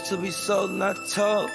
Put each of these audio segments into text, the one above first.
to be sold, not told.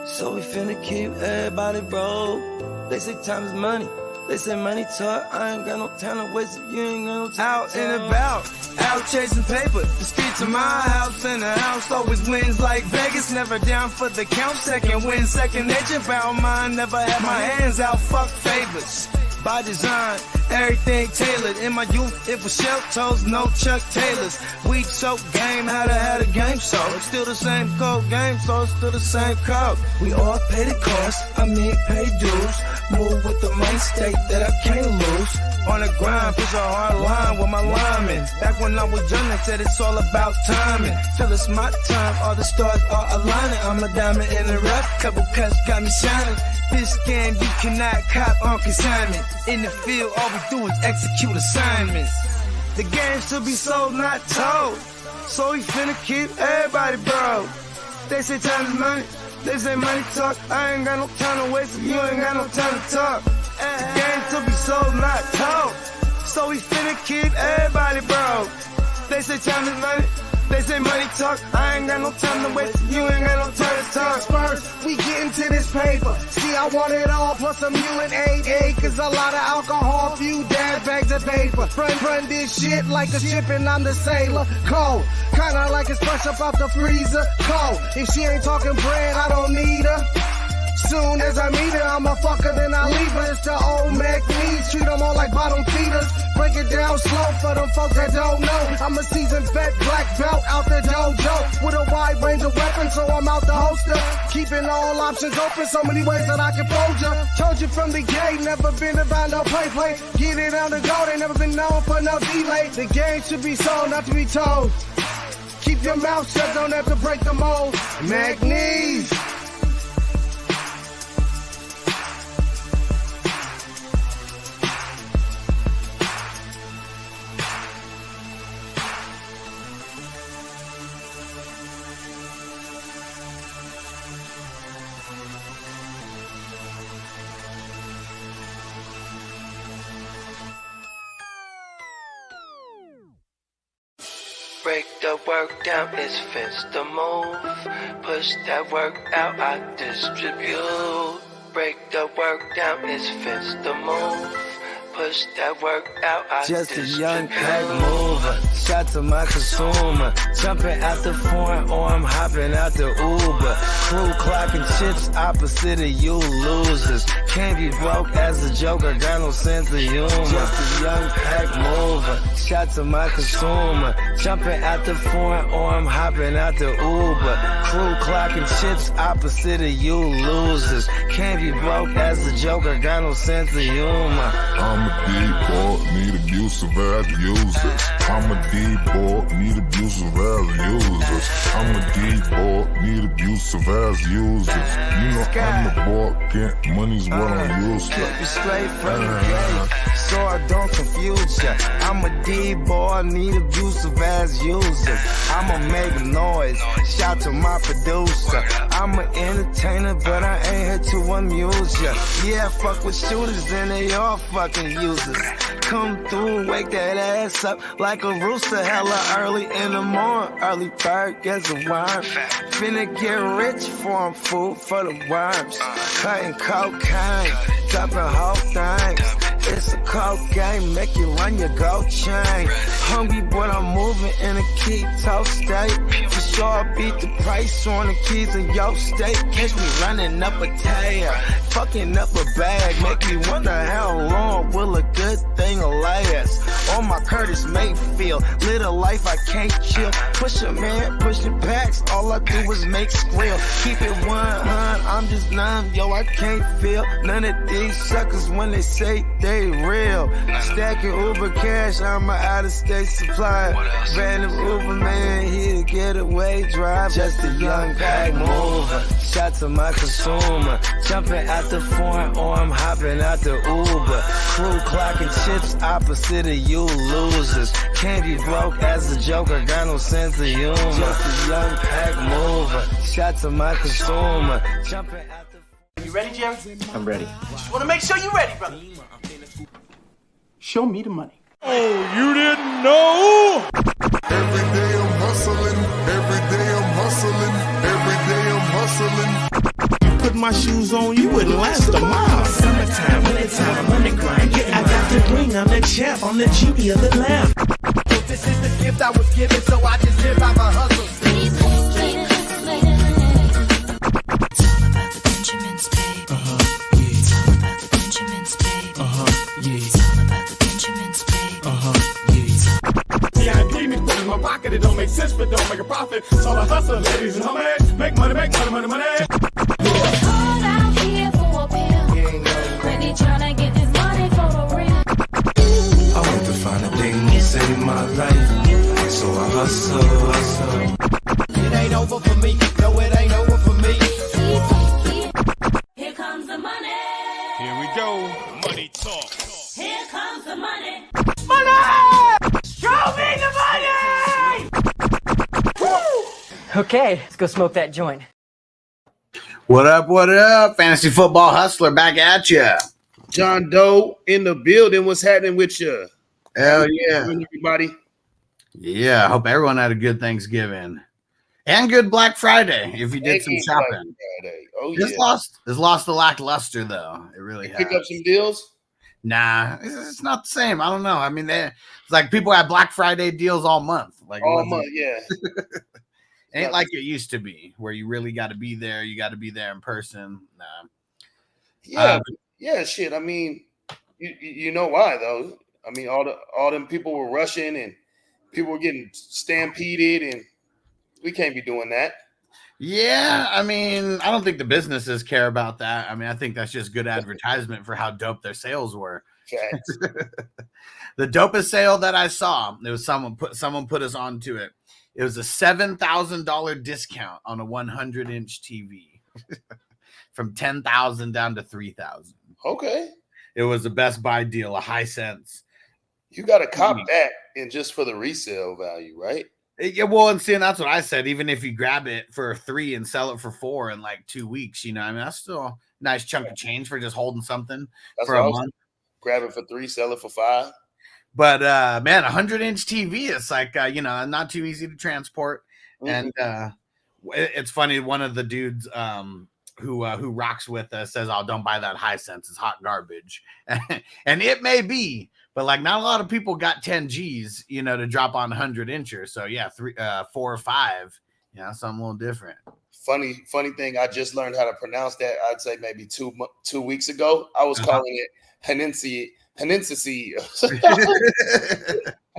So we finna keep everybody broke. They say time is money. They say money talk. I ain't got no time to waste. You ain't got no time. Out and about, out chasing paper. The streets of my house, and the house always wins like Vegas. Never down for the count. Second win, second nature. Found mine. Never had my hands out. Fuck favors. By design, everything tailored. In my youth, it was shell toes, no Chuck Taylors. Weak soap game, had a game, so it's still the same code game, so it's still the same code. We all pay the cost, pay dues. Move with the mind state that I can't lose. On the grind, push a hard line with my linemen. Back when I was young, they said it's all about timing. Till it's my time, all the stars are aligning. I'm a diamond in the rough, couple cuts got me shining. This game you cannot cop on consignment. In the field, all we do is execute assignments. The game should be sold, not told. So we finna keep everybody broke. They say time is money, they say money talk. I ain't got no time to waste, you ain't got no time to talk. The game should be sold, not told. So we finna keep everybody broke. They say time is money, they say money talk. I ain't got no time to waste, you ain't got no time to talk. First, we get into this paper. See, I want it all, plus some UNDERDOG, cause a lot of alcohol, few dad bags of paper. Run this shit like a ship and I'm the sailor. Cold, kinda like it's fresh up out the freezer. Cold, if she ain't talking bread, I don't need her. Soon as I meet her, I'm a fucker, then I leave her. It's the old Mac knees, treat them all like bottom feeders. Break it down slow for them folks that don't know. I'm a seasoned vet, black belt out the dojo. With a wide range of weapons, so I'm out the holster. Keeping all options open, so many ways that I can fold ya. Told you from the gate, never been about no play. Get it on the go, they never been known for no delay. The game should be sold, not to be told. Keep your mouth shut, don't have to break the mold. Mac knees. Break the work down, it's fence the move. Push that work out, I distribute. Break the work down, it's fence the move. Push that work out, I just distribute. A young pack mover, shot to my consumer. Jumping out the foreign or I'm hopping out the Uber. Crew clocking chips opposite of you losers. Can't be broke as a joker, got no sense of humor. Just a young pack mover, shot to my consumer. Jumping out the foreign or I'm hopping out the Uber. Crew clocking chips opposite of you losers. Can't be broke as a joker, got no sense of humor. I'm a D-boy, need abusive as users. I'm a D-boy, need abusive as users. I'm a D-boy, need abusive as users. You know I'm the boy, get money's what I'm used to. Keep it straight from the gate, so I don't confuse ya. I'm a D-boy, need abusive as users. I'ma make noise, shout to my producer. I'm an entertainer, but I ain't here to amuse ya. Yeah, fuck with shooters and they all fucking users. Come through and wake that ass up like a rooster, hella early in the morning. Early bird gets a worm. Finna get rich for 'em, food for the worms. Cutting cocaine, dumping whole things. It's a cold game, make you run your gold chain. Hungry, but I'm moving in a keto state. For sure, I beat the price on the keys in your state. Catch me running up a tail, fucking up a bag. Make me wonder how long will a good thing last. On my Curtis Mayfield, live a life I can't chill. Push a man, pushing packs, all I do is make squeal. Keep it 100, I'm just numb, yo, I can't feel none of these suckers when they say they real. Stacking Uber cash, I'm an out-of-state supplier. Random Uber man, he a getaway driver. Just a young pack mover, shot to my consumer. Jumping out the foreign or I'm hopping out the Uber. Crew clocking chips opposite of you losers. Can't be broke as a joker, got no sense of humor. Just a young pack mover, shot to my consumer. Jumping out the... You ready, Jerry? I'm ready. Just want to make sure you're ready, brother. Show me the money. Oh, you didn't know? Every day I'm hustling, every day I'm hustling, every put my shoes on, you wouldn't last a mile. Summertime, wintertime, I'm on the grind. Yeah, I got the ring, I'm the champ, I'm the genie of the lamp. This is the gift I was given, so I just live by my hustle. My pocket, it don't make sense, but don't make a profit. So I hustle, ladies and homies. Make money, money. Hold out here for a pill. Ready tryna get this money for the real. I want to find a thing to save my life, so I hustle. It ain't over for me. No, it ain't over for me. Here comes the money. Here we go. Money talk. Here comes the money. Show me the money! Okay, let's go smoke that joint. What up? Fantasy Football Hustler back at ya. John Doe in the building. What's happening with you? Hell yeah. Everybody. Yeah, I hope everyone had a good Thanksgiving. And good Black Friday if you did some shopping. Oh, It's lost the lackluster, though. It really has. Pick up some deals? Nah, it's not the same. I don't know. I mean, it's like people have Black Friday deals all month. Like All month, yeah. Ain't like it used to be, where you really got to be there. You got to be there in person. Nah. Yeah, shit. I mean, you know why though? I mean, all them people were rushing and people were getting stampeded, and we can't be doing that. Yeah, I mean, I don't think the businesses care about that. I mean, I think that's just good advertisement for how dope their sales were. Facts. The dopest sale that I saw, it was someone put us onto it. It was a $7,000 discount on a 100-inch TV from $10,000 down to $3,000. Okay. It was a Best Buy deal, a high sense. You got to cop that and just for the resale value, right? Yeah, well, and that's what I said. Even if you grab it for $3 and sell it for $4 in like 2 weeks, I mean, that's still a nice chunk of change for just holding something for a month. Grab it for $3, sell it for $5. But man, 100-inch TV, it's like not too easy to transport. Mm-hmm. And it's funny, one of the dudes who rocks with us says, "Oh, don't buy that high sense, it's hot garbage." And it may be, but like not a lot of people got 10 G's, to drop on 100-incher. So yeah, 4 or 5, something a little different. Funny thing, I just learned how to pronounce that. I'd say maybe 2 weeks ago. I was calling it Peninsula. I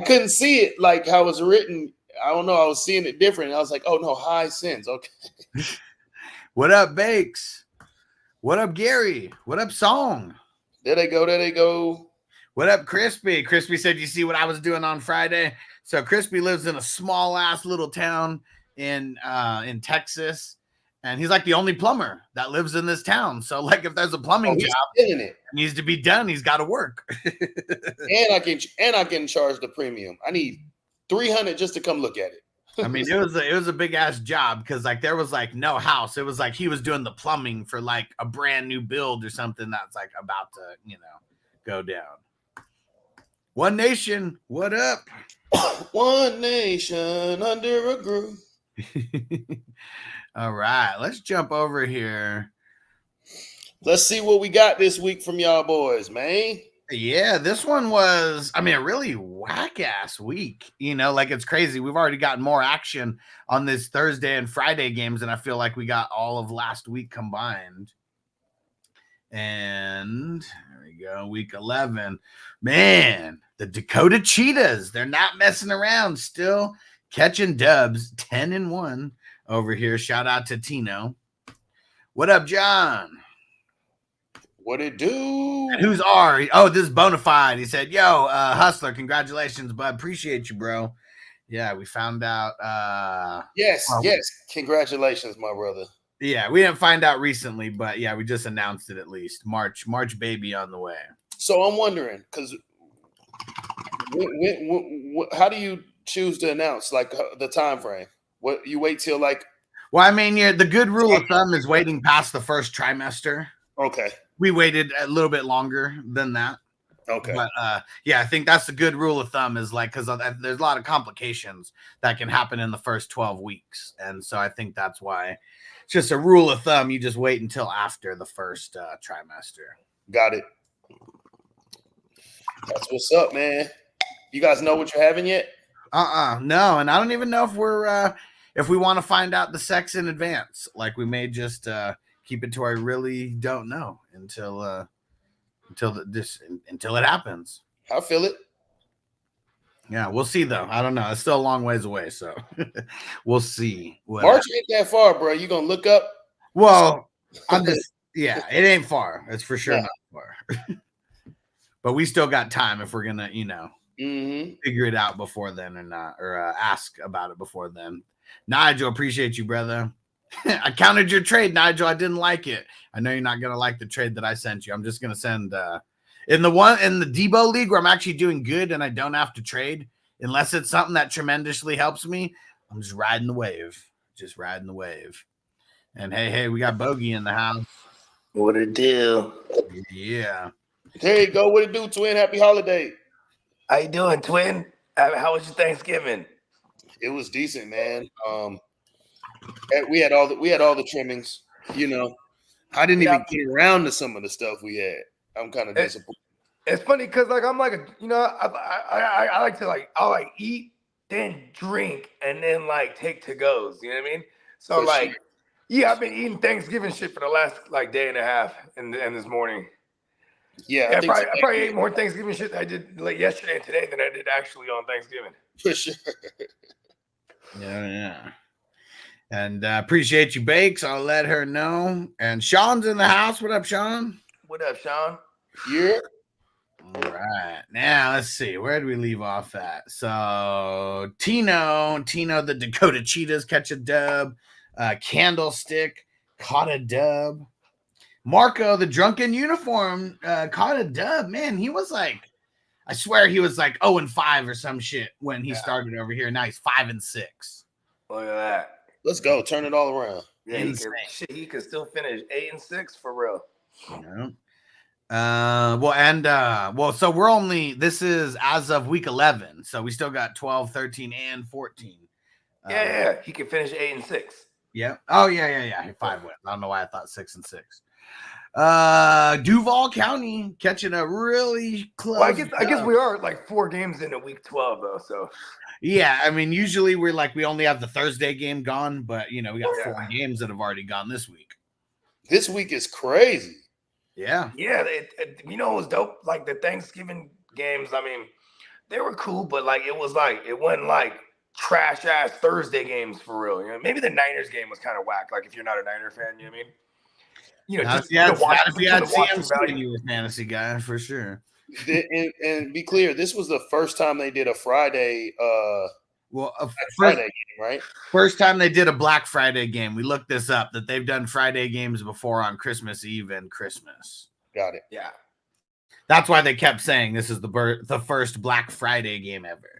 couldn't see it like how it was written. I don't know. I was seeing it different. I was like, oh no, high sense. Okay. What up, Bakes? What up, Gary? What up, Song? There they go. What up, Crispy? Crispy said, "You see what I was doing on Friday?" So Crispy lives in a small ass little town in Texas. And he's like the only plumber that lives in this town. So, like, if there's a plumbing job it needs to be done, he's got to work. and I can charge the premium. I need $300 just to come look at it. I mean, it was a big ass job because like there was like no house. It was like he was doing the plumbing for like a brand new build or something that's like about to go down. One Nation, what up? One nation under a groove. All right, let's jump over here. Let's see what we got this week from y'all boys, man. Yeah, this one was, a really whack-ass week. Like it's crazy. We've already gotten more action on this Thursday and Friday games, and I feel like we got all of last week combined. And there we go, week 11. Man, the Dakota Cheetahs, they're not messing around, still catching dubs, 10-1. Over here, shout out to Tino. What up, John? What it do? And who's Ari? Oh, this is Bonafide. He said, "Yo, Hustler, congratulations, bud. Appreciate you, bro." Yeah, we found out. Yes. Congratulations, my brother. Yeah, we didn't find out recently, but yeah, we just announced it at least. March baby on the way. So I'm wondering, because how do you choose to announce like the time frame? What you wait till like? Well, the good rule of thumb is waiting past the first trimester. Okay. We waited a little bit longer than that. Okay. But yeah, I think that's the good rule of thumb is like, because there's a lot of complications that can happen in the first 12 weeks. And so I think that's why just a rule of thumb. You just wait until after the first trimester. Got it. That's what's up, man. You guys know what you're having yet? No, and I don't even know if we're if we want to find out the sex in advance. Like we may just keep it to I really don't know until it happens. I feel it. Yeah, we'll see though. I don't know. It's still a long ways away, so we'll see. March ain't that far, bro. You gonna look up? Well, I'm just it ain't far. It's for sure not far. But we still got time if we're gonna, figure it out before then or not, or ask about it before then. Nigel, appreciate you, brother. I counted your trade, Nigel. I didn't like it. I know you're not gonna like the trade that I sent you. I'm just gonna send in the Debo league where I'm actually doing good and I don't have to trade unless it's something that tremendously helps me. I'm just riding the wave. And hey, we got Bogey in the house. What it do? There Yeah. you go. What it do, twin? Happy holiday. How you doing, twin? How was your Thanksgiving? It was decent, man. We had all the trimmings. I didn't even get around to some of the stuff we had. I'm kind of disappointed. It's funny because I'm like I like to I'll eat, then drink, and then take to goes. You know what I mean? So yeah, I've been eating Thanksgiving shit for the last day and a half, and this morning. Yeah, I probably ate more Thanksgiving shit that I did yesterday and today than I did actually on Thanksgiving. For sure. Yeah. And appreciate you, Bakes. I'll let her know. And Sean's in the house. What up, Sean? What up, Sean? Yeah. All right. Now, let's see. Where did we leave off at? So, Tino, the Dakota Cheetahs catch a dub. Candlestick caught a dub. Marco, the drunken uniform, caught a dub. Man, he was I swear he was 0-5 or some shit when he started over here. Now he's 5-6. Look at that. Let's go. Turn it all around. Yeah, he could still finish 8-6 for real. Yeah. So we're this is as of week 11. So we still got 12, 13, and 14. Yeah. He could finish 8-6. Yeah. Oh, yeah. 5 wins. I don't know why I thought 6-6. Duval County catching a really close. Well, I guess we are 4 games into week 12 though. So yeah, I mean, usually we're we only have the Thursday game gone, but we got 4 games that have already gone this week. This week is crazy. Yeah. Yeah. It was dope. The Thanksgiving games, I mean, they were cool, but it was it wasn't trash ass Thursday games for real. Maybe the Niners game was kind of whack. If you're not a Niner fan, you know what I mean? If you had CMC, you were a fantasy guy for sure. And be clear, this was the first time they did a Friday. Friday game, right? First time they did a Black Friday game. We looked this up that they've done Friday games before on Christmas Eve and Christmas. Got it. Yeah, that's why they kept saying this is the first Black Friday game ever.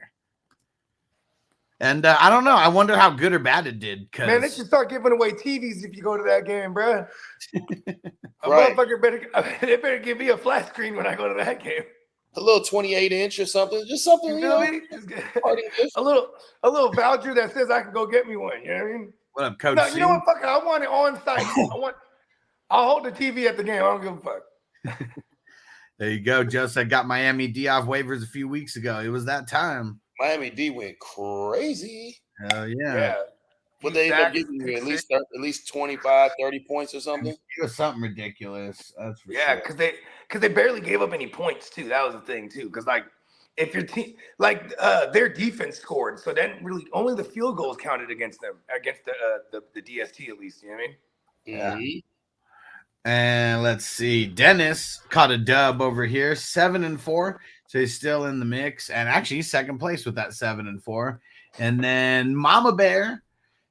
And I don't know. I wonder how good or bad it did. Man, they should start giving away TVs if you go to that game, bro. Right. They better give me a flat screen when I go to that game. A little 28-inch or something. Just something, you know what I mean? A little voucher that says I can go get me one. You know what I mean? What up, Coach? No, you know what? Fuck it. I want it on site. I'll hold the TV at the game. I don't give a fuck. There you go. Joseph got Miami D off waivers a few weeks ago. It was that time. Miami D went crazy. Hell yeah. But they ended up giving you at least 25, 30 points or something. It was something ridiculous. That's for yeah, sure. because they barely gave up any points too. That was the thing too. Because if your team their defense scored, so then really only the field goals counted against them, against the DST at least. You know what I mean? Yeah. Mm-hmm. And let's see. Dennis caught a dub over here, 7-4. So he's still in the mix. And actually he's second place with that 7-4. And then Mama Bear,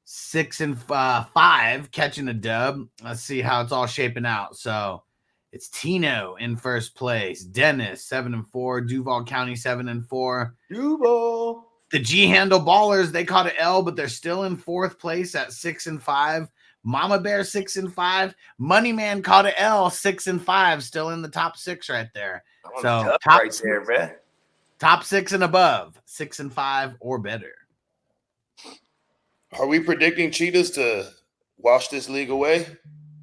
6-5, catching a dub. Let's see how it's all shaping out. So it's Tino in first place. Dennis, 7-4. Duval County, 7-4. Duval. The G Handle Ballers, they caught an L, but they're still in fourth place at 6-5. Mama Bear 6-5. Money Man caught an L, 6-5, still in the top 6 right there. So top right there, man. Top 6 and above, 6-5 or better. Are we predicting Cheetahs to wash this league away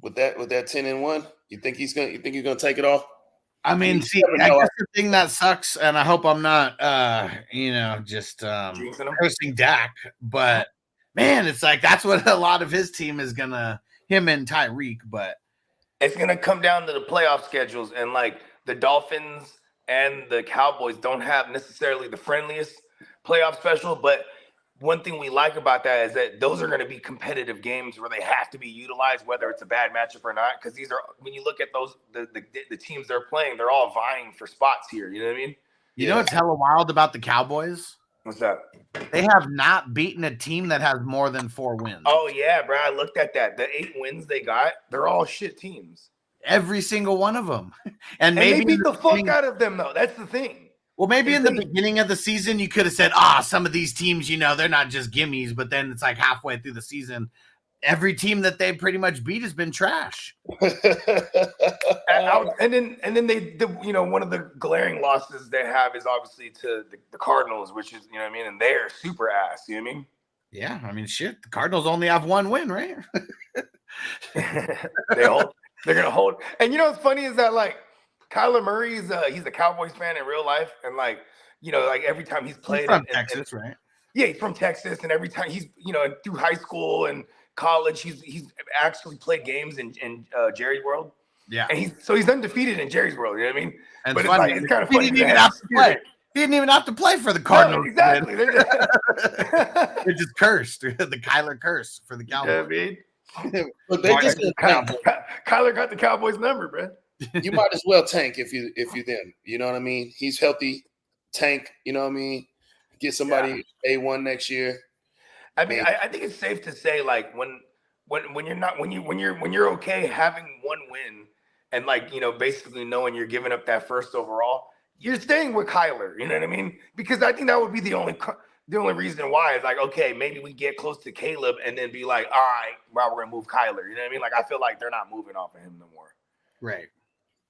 with that 10-1? You think he's gonna take it off? I mean, see, I guess the thing that sucks, and I hope I'm not, just cursing Dak, but man, it's like that's what a lot of his team is gonna, him and Tyreek, but it's gonna come down to the playoff schedules, and like the Dolphins and the Cowboys don't have necessarily the friendliest playoff special, but one thing we like about that is that those are going to be competitive games where they have to be utilized, whether it's a bad matchup or not. Because these are, when you look at those, the teams they're playing, they're all vying for spots here. You know what I mean? You know what's hella wild about the Cowboys? What's that? They have not beaten a team that has more than 4 wins. Oh yeah, bro. I looked at that. The 8 wins they got, they're all shit teams. Every single one of them. And maybe they beat the fuck out of them though. That's the thing. Well, maybe in the beginning of the season, you could have said, some of these teams, they're not just gimmies, but then it's like halfway through the season, every team that they pretty much beat has been trash. and then they one of the glaring losses they have is obviously to the Cardinals, which is, and they're super ass, you know what I mean? Yeah, I mean, shit, the Cardinals only have 1 win, right? They're going to hold. And what's funny is that, like, Kyler Murray he's a Cowboys fan in real life, and like every time he's played from Texas, right? Yeah, he's from Texas, and every time he's through high school and college, he's actually played games in Jerry's World. Yeah, and he's undefeated in Jerry's World. You know what I mean? And but it's kind of funny. He didn't even have to play. He didn't even have to play for the Cardinals. No, exactly. They're just cursed. The Kyler curse for the Cowboys. You know what I mean? But they just Kyler got the Cowboys number, bro. You might as well tank if you them. You know what I mean? He's healthy. Tank. You know what I mean? Get somebody A1 next year. I mean, I think it's safe to say, like, when you're okay having 1 win and basically knowing you're giving up that first overall, you're staying with Kyler. You know what I mean? Because I think that would be the only reason why is like, okay, maybe we get close to Caleb and then be like, all right, well, we're gonna move Kyler. You know what I mean? Like, I feel like they're not moving off of him no more. Right.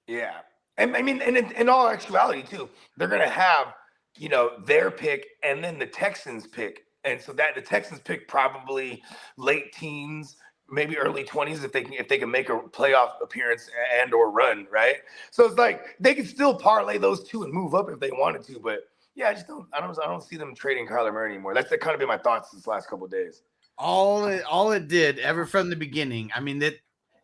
Yeah. And I mean, and in all actuality too, they're going to have, their pick and then the Texans pick. And so that the Texans pick probably late teens, maybe early 20s if they can make a playoff appearance and or run, right? So it's like they could still parlay those two and move up if they wanted to, but yeah, I don't see them trading Kyler Murray anymore. That's kind of been my thoughts this last couple of days. All it did ever from the beginning. I mean, that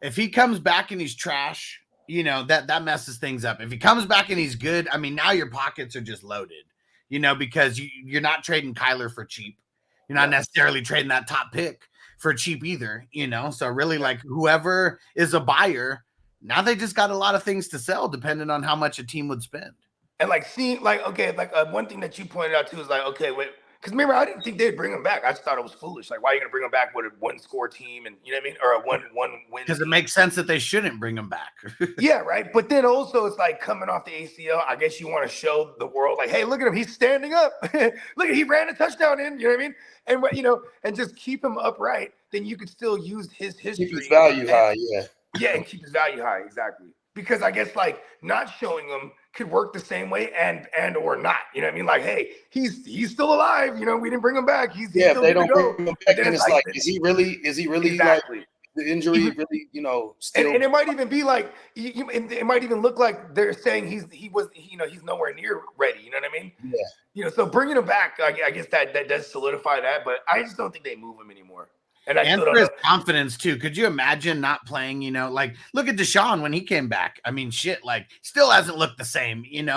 if he comes back and he's trash, that messes things up. If he comes back and he's good, I mean, now your pockets are just loaded, because you're not trading Kyler for cheap. You're not necessarily trading that top pick for cheap either, So really, like, whoever is a buyer, now they just got a lot of things to sell depending on how much a team would spend. And like seeing, like, okay, like one thing that you pointed out too is like, okay, wait, because remember, I didn't think they'd bring him back. I just thought it was foolish. Like, why are you going to bring him back with a 1-score team and, you know what I mean? Or a one win. Because it makes sense that they shouldn't bring him back. Yeah, right. But then also it's like coming off the ACL, I guess you want to show the world, like, hey, look at him. He's standing up. Look, he ran a touchdown in, you know what I mean? And, and just keep him upright. Then you could still use his history. Keep his value high, yeah. Yeah, and keep his value high, exactly. Because I guess, like, not showing him could work the same way and or not. You know what I mean? Like, hey, he's still alive. We didn't bring him back. He's if still they don't bring him back, then it's like, this. is he really exactly. Like the injury really, still? And it might even be like, it might even look like they're saying he's nowhere near ready. You know what I mean? Yeah. So bringing him back, I guess that does solidify that, but I just don't think they move him anymore. And for his confidence too. Could you imagine not playing? Like, look at Deshaun when he came back. I mean, shit, like, still hasn't looked the same. In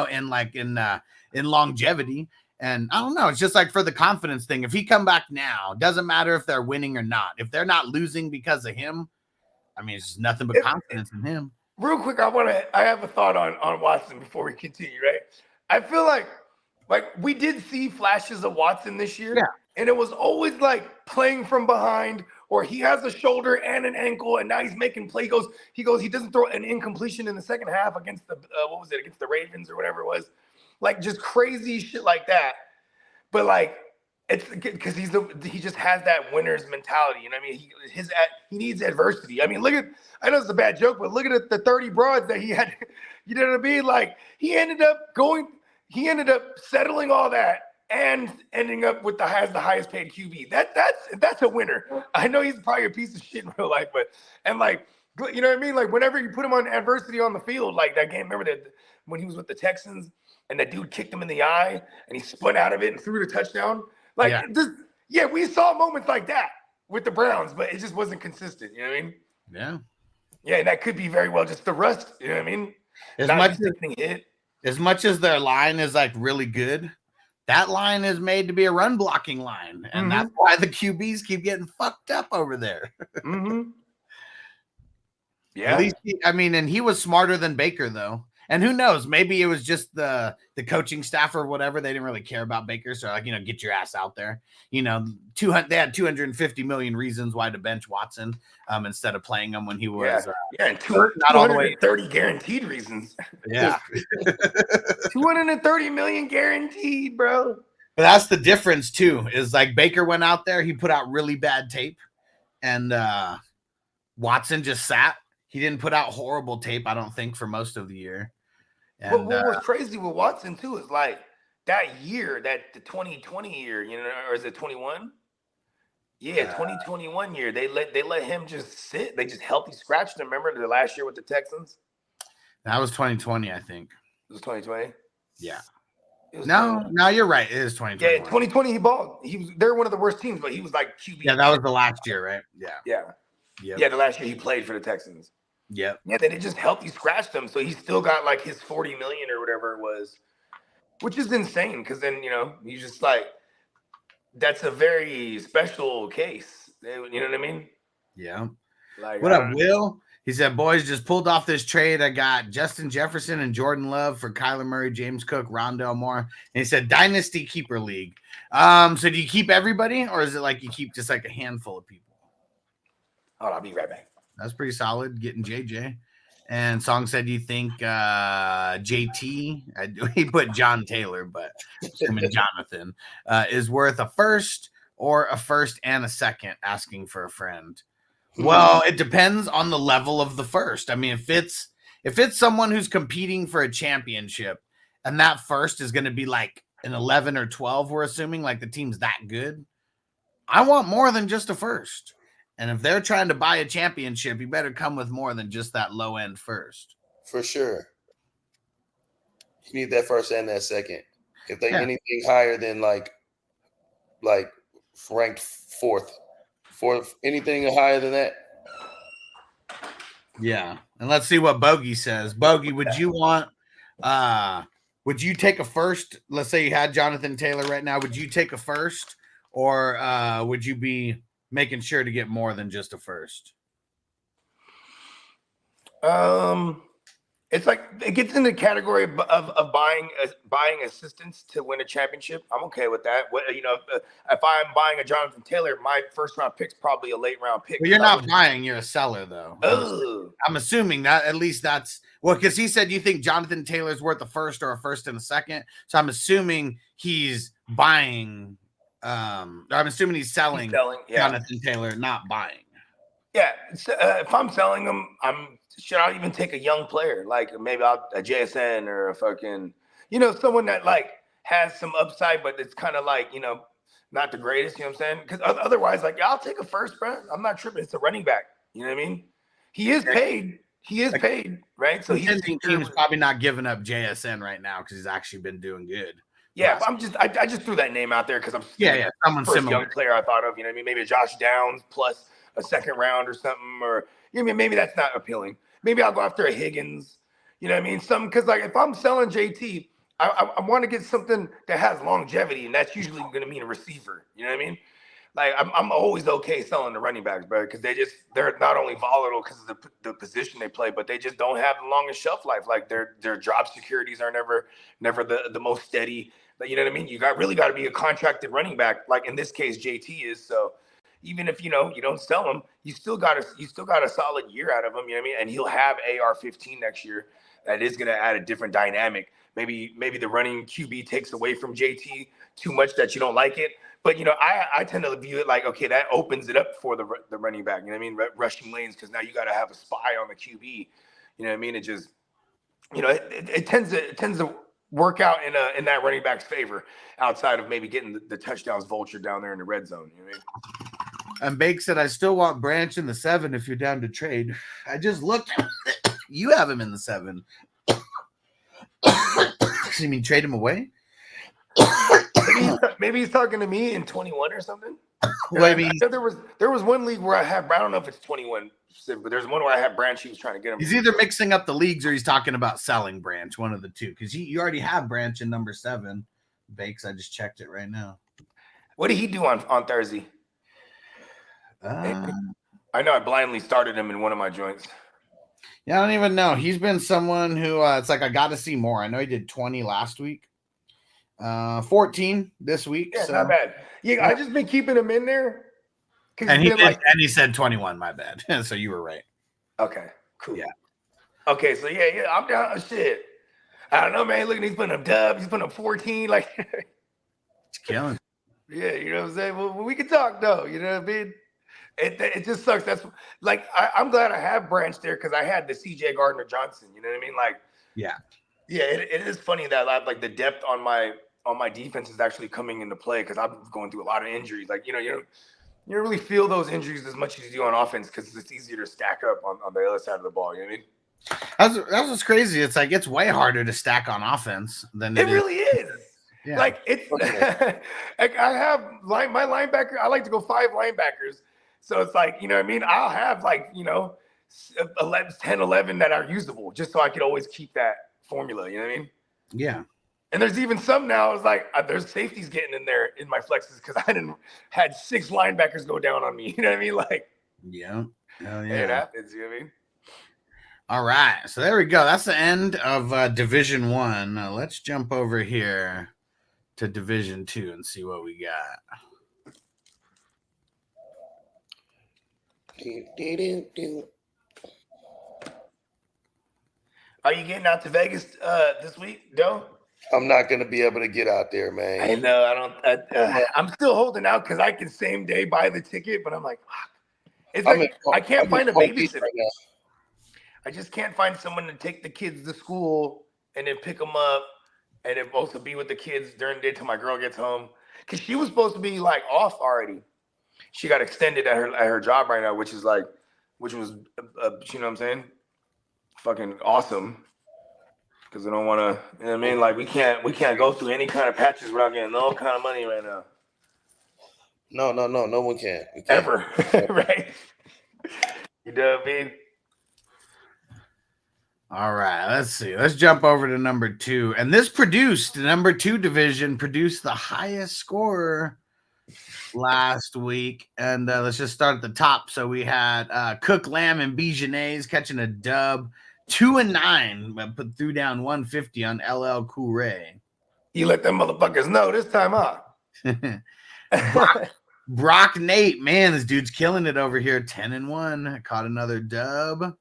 longevity. And I don't know. It's just like for the confidence thing. If he come back now, doesn't matter if they're winning or not. If they're not losing because of him, I mean, it's just nothing but confidence in him. Real quick, I have a thought on Watson before we continue. Right? I feel like we did see flashes of Watson this year. Yeah. And it was always like playing from behind, or he has a shoulder and an ankle, and now he's making play. He doesn't throw an incompletion in the second half against against the Ravens or whatever it was, like just crazy shit like that. But like, it's because he just has that winner's mentality. You know what I mean? He needs adversity. I mean, I know it's a bad joke, but look at the 30 broads that he had. You know what I mean? Like he ended up settling all that and ending up with the highest paid QB. That's a winner. I know he's probably a piece of shit in real life, but you know what I mean? Like whenever you put him on adversity on the field, like that game, remember that when he was with the Texans and that dude kicked him in the eye and he spun out of it and threw the touchdown. Like we saw moments like that with the Browns, but it just wasn't consistent. You know what I mean? Yeah. Yeah, and that could be very well just the rust. You know what I mean? As much as their line is like really good, that line is made to be a run blocking line, and that's why the QBs keep getting fucked up over there. Yeah, at least and he was smarter than Baker though. And who knows? Maybe it was just the coaching staff or whatever. They didn't really care about Baker, so like get your ass out there. They had 250 million reasons why to bench Watson instead of playing him when he was and not all the way 30 guaranteed reasons. Yeah, 230 million guaranteed, bro. But that's the difference too. Is like Baker went out there, he put out really bad tape, and Watson just sat. He didn't put out horrible tape, I don't think, for most of the year. And, what was crazy with Watson too is like that year, the 2020 year, or is it 21? Yeah, 2021 year. They let him just sit. They just healthy scratched him. Remember the last year with the Texans? That was 2020, I think. It was 2020. Yeah. No, you're right. It is 2020. Yeah, 2020 he balled. They're one of the worst teams, but he was like QB. Yeah, that was the last year, right? Yeah. Yeah. Yep. Yeah, the last year he played for the Texans. Yep. Yeah, then it just healthy scratched him, so he still got like his 40 million or whatever it was, which is insane. Because then he's just like, that's a very special case. You know what I mean? Yeah. Like, what up, Will? He said, "Boys, just pulled off this trade. I got Justin Jefferson and Jordan Love for Kyler Murray, James Cook, Rondell Moore." And he said, "Dynasty keeper league." So do you keep everybody, or is it like you keep just like a handful of people? Hold on, I'll be right back. That's pretty solid, getting JJ. And Song said, "You think JT?" He put John Taylor, but assuming Jonathan is worth a first or a first and a second. Asking for a friend. Well, it depends on the level of the first. I mean, if it's someone who's competing for a championship, and that first is going to be like an 11 or 12, we're assuming like the team's that good. I want more than just a first. And if they're trying to buy a championship, you better come with more than just that low end first. For sure. You need that first and that second. If they anything higher than like ranked fourth, anything higher than that. Yeah. And let's see what Bogey says. Bogey, would you take a first? Let's say you had Jonathan Taylor right now. Would you take a first, or would you be making sure to get more than just a first? It's like it gets in the category of buying assistance to win a championship. I'm okay with that. If I'm buying a Jonathan Taylor, my first round pick's probably a late round pick. Well, you're not buying; you're a seller, though. I'm assuming that at least that's because he said you think Jonathan Taylor's worth a first or a first and a second. So I'm assuming he's buying. I'm assuming he's selling Jonathan Taylor, not buying. Yeah, if I'm selling him, should I even take a young player like maybe a JSN or a fucking someone that like has some upside, but it's kind of like not the greatest. You know what I'm saying? Because otherwise, like I'll take a first, bro. I'm not tripping. It's a running back. You know what I mean? He is paid. Right? So he's team's probably not giving up JSN right now because he's actually been doing good. Yeah, I just threw that name out there because I'm someone first similar young player I thought of. You know what I mean? Maybe a Josh Downs plus a second round or something, or maybe that's not appealing. Maybe I'll go after a Higgins. You know what I mean? Something because like if I'm selling JT, I want to get something that has longevity, and that's usually going to mean a receiver. You know what I mean? Like I'm always okay selling the running backs, bro, because they're not only volatile because of the position they play, but they just don't have the longest shelf life. Like their job securities are never the most steady. You know what I mean? You really got to be a contracted running back, like in this case JT is. So even if you don't sell him, you still got a solid year out of him. You know what I mean? And he'll have AR-15 next year. That is going to add a different dynamic. Maybe the running QB takes away from JT too much that you don't like it. But I tend to view it like, okay, that opens it up for the running back. You know what I mean? Rushing lanes, because now you got to have a spy on the QB. You know what I mean? It just it tends to work out in that running back's favor outside of maybe getting the touchdowns vulture down there in the red zone. You know what I mean? And Bake said, I still want Branch in the 7 if you're down to trade. I just looked. You have him in the 7. You mean trade him away? Maybe he's talking to me in 21 or something. Well, I mean, there was one league where I don't know if it's 21, but there's one where I had Branch. He was trying to get him. He's either mixing up the leagues or he's talking about selling Branch, one of the two. Because you already have Branch in number 7. Bakes, I just checked it right now. What did he do on Thursday? I know I blindly started him in one of my joints. Yeah, I don't even know. He's been someone who it's like I got to see more. I know he did 20 last week, 14 this week. Yeah, so. Not bad. Yeah, I just been keeping him in there. And he said 21. My bad. So you were right. Okay, cool. Yeah. Okay, so yeah, I'm down. Shit, I don't know, man. Look, he's putting up dubs. He's putting up 14. Like, it's killing. Yeah, you know what I'm saying. Well, we can talk though. You know what I mean. It just sucks. That's like I'm glad I have Branch there because I had the CJ Gardner Johnson. You know what I mean? Like, yeah. It is funny that like the depth on my defense is actually coming into play because I'm going through a lot of injuries. Like, you don't really feel those injuries as much as you do on offense because it's easier to stack up on the other side of the ball. You know what I mean? That's what's crazy. It's like it's way harder to stack on offense than it really is. Yeah. Like it's like I have my linebacker. I like to go 5 linebackers. So it's like, you know what I mean? I'll have like, 10, 11 that are usable just so I could always keep that formula. You know what I mean? Yeah. And there's even some now, it's like there's safeties getting in there in my flexes because I had 6 linebackers go down on me. You know what I mean? Like, yeah. Hell yeah. It happens. You know what I mean? All right. So there we go. That's the end of Division 1. Let's jump over here to Division 2 and see what we got. Are you getting out to Vegas this week, Joe? I'm not going to be able to get out there, man. I know. I'm still holding out because I can same day buy the ticket, but I'm like, fuck. It's like I can't find a babysitter. Right now. I just can't find someone to take the kids to school and then pick them up and then also be with the kids during the day till my girl gets home. Because she was supposed to be like off already. She got extended at her job right now, which was, you know what I'm saying? Fucking awesome. Because I don't want to, you know what I mean? Like we can't go through any kind of patches without getting no kind of money right now. No one can. Ever, right? You know what I mean? All right, let's see. Let's jump over to number 2. And this number 2 division produced the highest scorer last week. And let's just start at the top. So we had Cook, Lamb, and Bijanets catching a dub. 2-9, but threw down 150 on LL Cool Ray. You let them motherfuckers know this time, huh? Brock Nate, man, this dude's killing it over here. 10-1, caught another dub.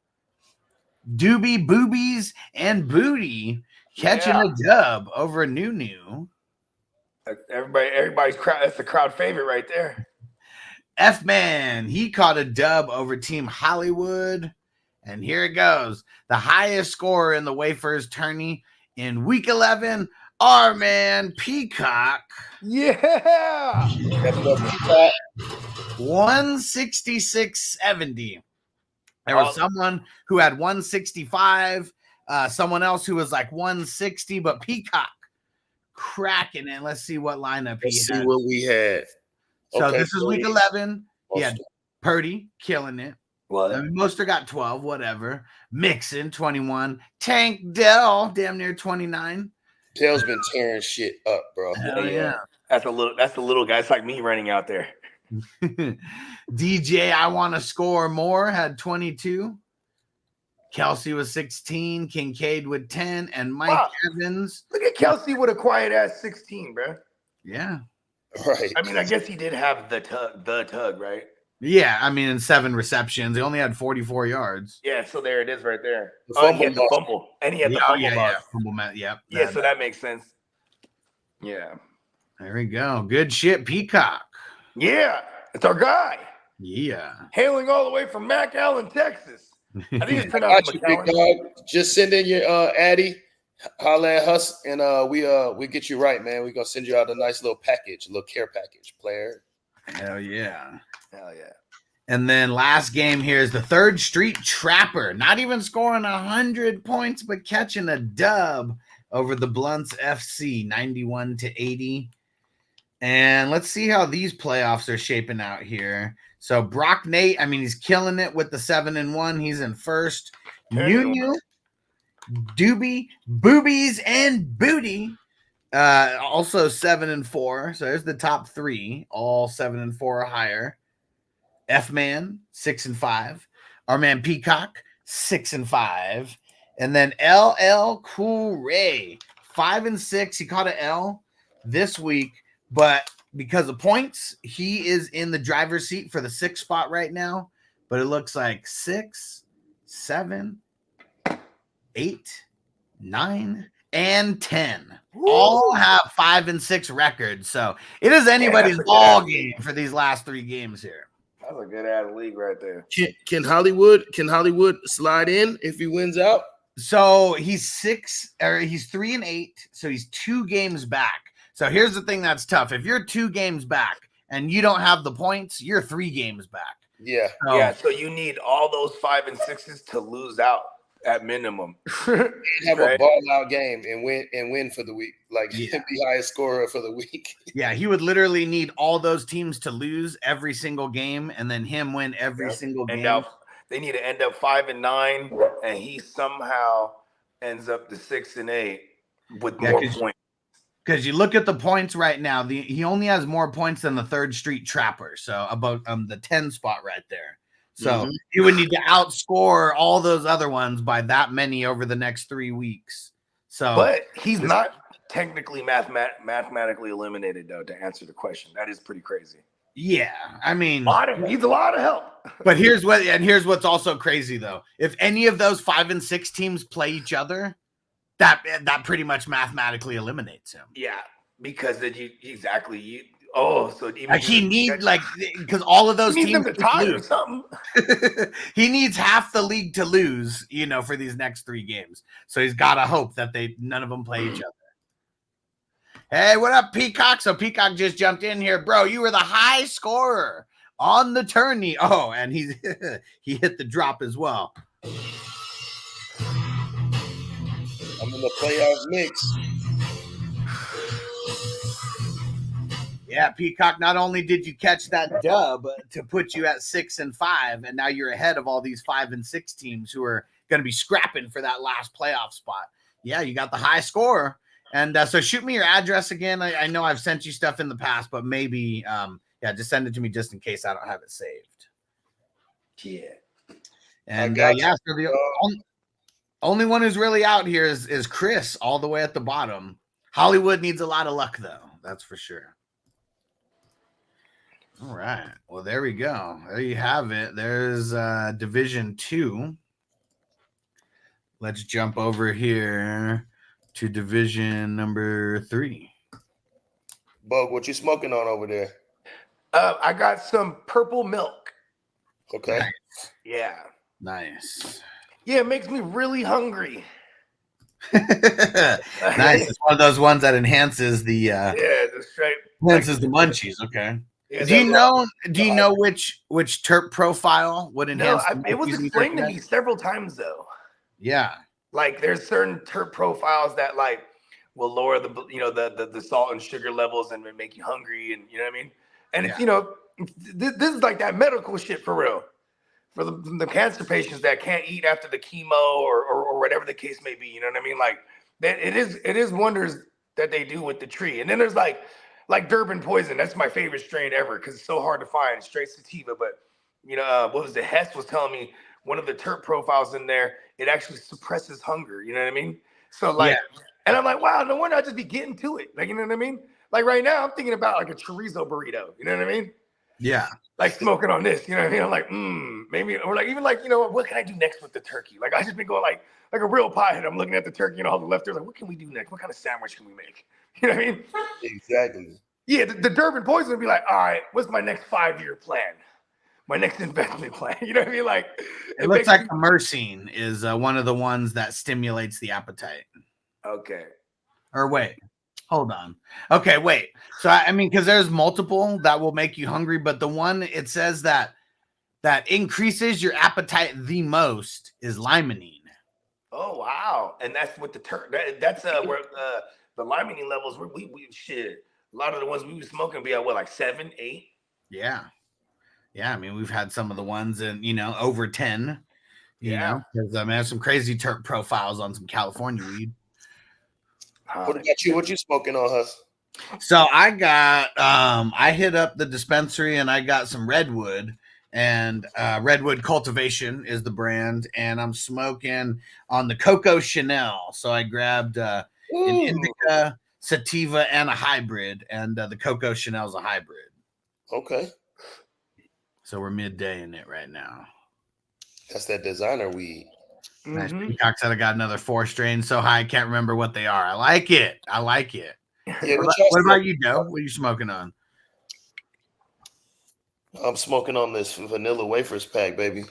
Doobie Boobies and Booty catching a dub over New. Everybody's crowd. That's the crowd favorite right there. F-Man, he caught a dub over Team Hollywood. And here it goes. The highest scorer in the WAFERZ tourney in week 11, our man Peacock. Yeah. 166.70. There was someone who had 165, someone else who was like 160, but Peacock cracking it. Let's see what lineup Let's see what we had. So this is week 11. Yeah, Purdy killing it. What? Moster got 12, whatever. Mixon 21. Tank Dell damn near 29. Dell's been tearing shit up, bro. Hell yeah. That's the little guy. It's like me running out there. DJ, I want to score more, had 22. Kelsey was 16. Kincaid with 10. And Mike Evans. Look at Kelsey with a quiet ass 16, bro. Yeah. Right. I mean, I guess he did have the tug, right? Yeah, I mean, in 7 receptions, he only had 44 yards. Yeah, so there it is right there. The he had the fumble. And he had the fumble loss. Yeah, so that makes sense. Yeah. There we go. Good shit, Peacock. Yeah, it's our guy. Yeah. Hailing all the way from McAllen, Texas. I think it's pronounced McAllen. Just send in your Addy. Holla at us, and we get you right, man. We're gonna send you out a nice little package, a little care package, player. Hell yeah. Hell yeah. And then last game here is the Third Street Trapper. Not even scoring 100 points, but catching a dub over the Blunts FC, 91-80. And let's see how these playoffs are shaping out here. So Brock Nate, I mean, he's killing it with the 7-1. He's in first. Nunu, Doobie, Boobies, and Booty. Also 7-4. So there's the top three, all 7-4 or higher. F-Man, 6-5. Our man Peacock, 6-5. And then LL Cool Ray, 5-6. He caught an L this week, but because of points, he is in the driver's seat for the 6th spot right now. But it looks like 6, 7, 8, 9, and 10 all have 5 and 6 records. So it is anybody's ball game for these last 3 games here. That's a good ass league right there. Can Hollywood slide in if he wins out? So he's 3-8, so he's 2 games back. So here's the thing that's tough. If you're 2 games back and you don't have the points, you're 3 games back. Yeah. So you need all those 5 and 6s to lose out at minimum. Have a ball out game and win for the week. Like the highest scorer for the week. Yeah, he would literally need all those teams to lose every single game and then him win every single game. They need to end up 5 and 9, and he somehow ends up to 6 and 8 with more points. Because you look at the points right now, he only has more points than the Third Street Trapper. So about the 10 spot right there. So he would need to outscore all those other ones by that many over the next 3 weeks. So, but he's not technically mathematically eliminated, though, to answer the question. That is pretty crazy. Yeah, I mean, needs a lot of help. But here's what's also crazy though. If any of those 5 and 6 teams play each other, that pretty much mathematically eliminates him. Yeah, because then he needs because all of those teams to tie or something. He needs half the league to lose, for these next 3 games. So he's got to hope that none of them play each other. Hey, what up, Peacock? So Peacock just jumped in here, bro. You were the high scorer on the tourney. Oh, and he hit the drop as well. I'm in the playoff mix. Yeah, Peacock, not only did you catch that dub to put you at 6 and 5, and now you're ahead of all these 5 and 6 teams who are going to be scrapping for that last playoff spot. Yeah, you got the high score. And so shoot me your address again. I know I've sent you stuff in the past, but maybe, just send it to me just in case I don't have it saved. Yeah. And so the only one who's really out here is Chris, all the way at the bottom. Hollywood needs a lot of luck, though. That's for sure. All right. Well, there we go. There you have it. There's Division 2. Let's jump over here to Division number 3. Bug, what you smoking on over there? I got some purple milk. Okay. Nice. Yeah. Nice. Yeah, it makes me really hungry. Nice. It's one of those ones that enhances the enhances the munchies. Okay. Yeah, do you know which terp profile would enhance? No, it was explained to me several times though. Yeah. Like there's certain terp profiles that like will lower the salt and sugar levels and make you hungry, and you know what I mean. And it's this is like that medical shit for real. For the cancer patients that can't eat after the chemo or whatever the case may be, you know what I mean? Like that it is wonders that they do with the tree. And then there's like Durban poison. That's my favorite strain ever because it's so hard to find, straight sativa. But what was it? Hess was telling me one of the terp profiles in there, it actually suppresses hunger. You know what I mean? So and I'm like, wow, no wonder I just be getting to it. Like, you know what I mean? Like right now, I'm thinking about like a chorizo burrito. You know what I mean? Yeah. Like smoking on this, you know what I mean? I'm like, maybe, or like even like, what can I do next with the turkey? Like I just been going like a real pothead. I'm looking at the turkey and all the leftovers. Like, what can we do next? What kind of sandwich can we make? You know what I mean? Exactly. Yeah, the Durban poison would be like, all right, what's my next 5-year plan? My next investment plan. You know what I mean? Like it looks like Myrcene is one of the ones that stimulates the appetite. Okay. Or wait, hold on. Okay, wait. So I mean, because there's multiple that will make you hungry, but the one it says that increases your appetite the most is limonene. Oh wow! And that's what that's where the limonene levels we shit. A lot of the ones we were smoking be at what, like 7, 8? Yeah. I mean, we've had some of the ones in over 10. You know, because I mean, there's some crazy terp profiles on some California weed. What about you? What you smoking on, Hus? So I got I hit up the dispensary and I got some Redwood, and Redwood Cultivation is the brand, and I'm smoking on the Coco Chanel. So I grabbed an indica, sativa, and a hybrid, and the Coco Chanel is a hybrid. Okay. So we're midday in it right now. That's that designer weed. Nice. Peacock said I got another 4 strains so high I can't remember what they are. I like it. Yeah, what about you, Joe? What are you smoking on? I'm smoking on this vanilla wafers pack, baby.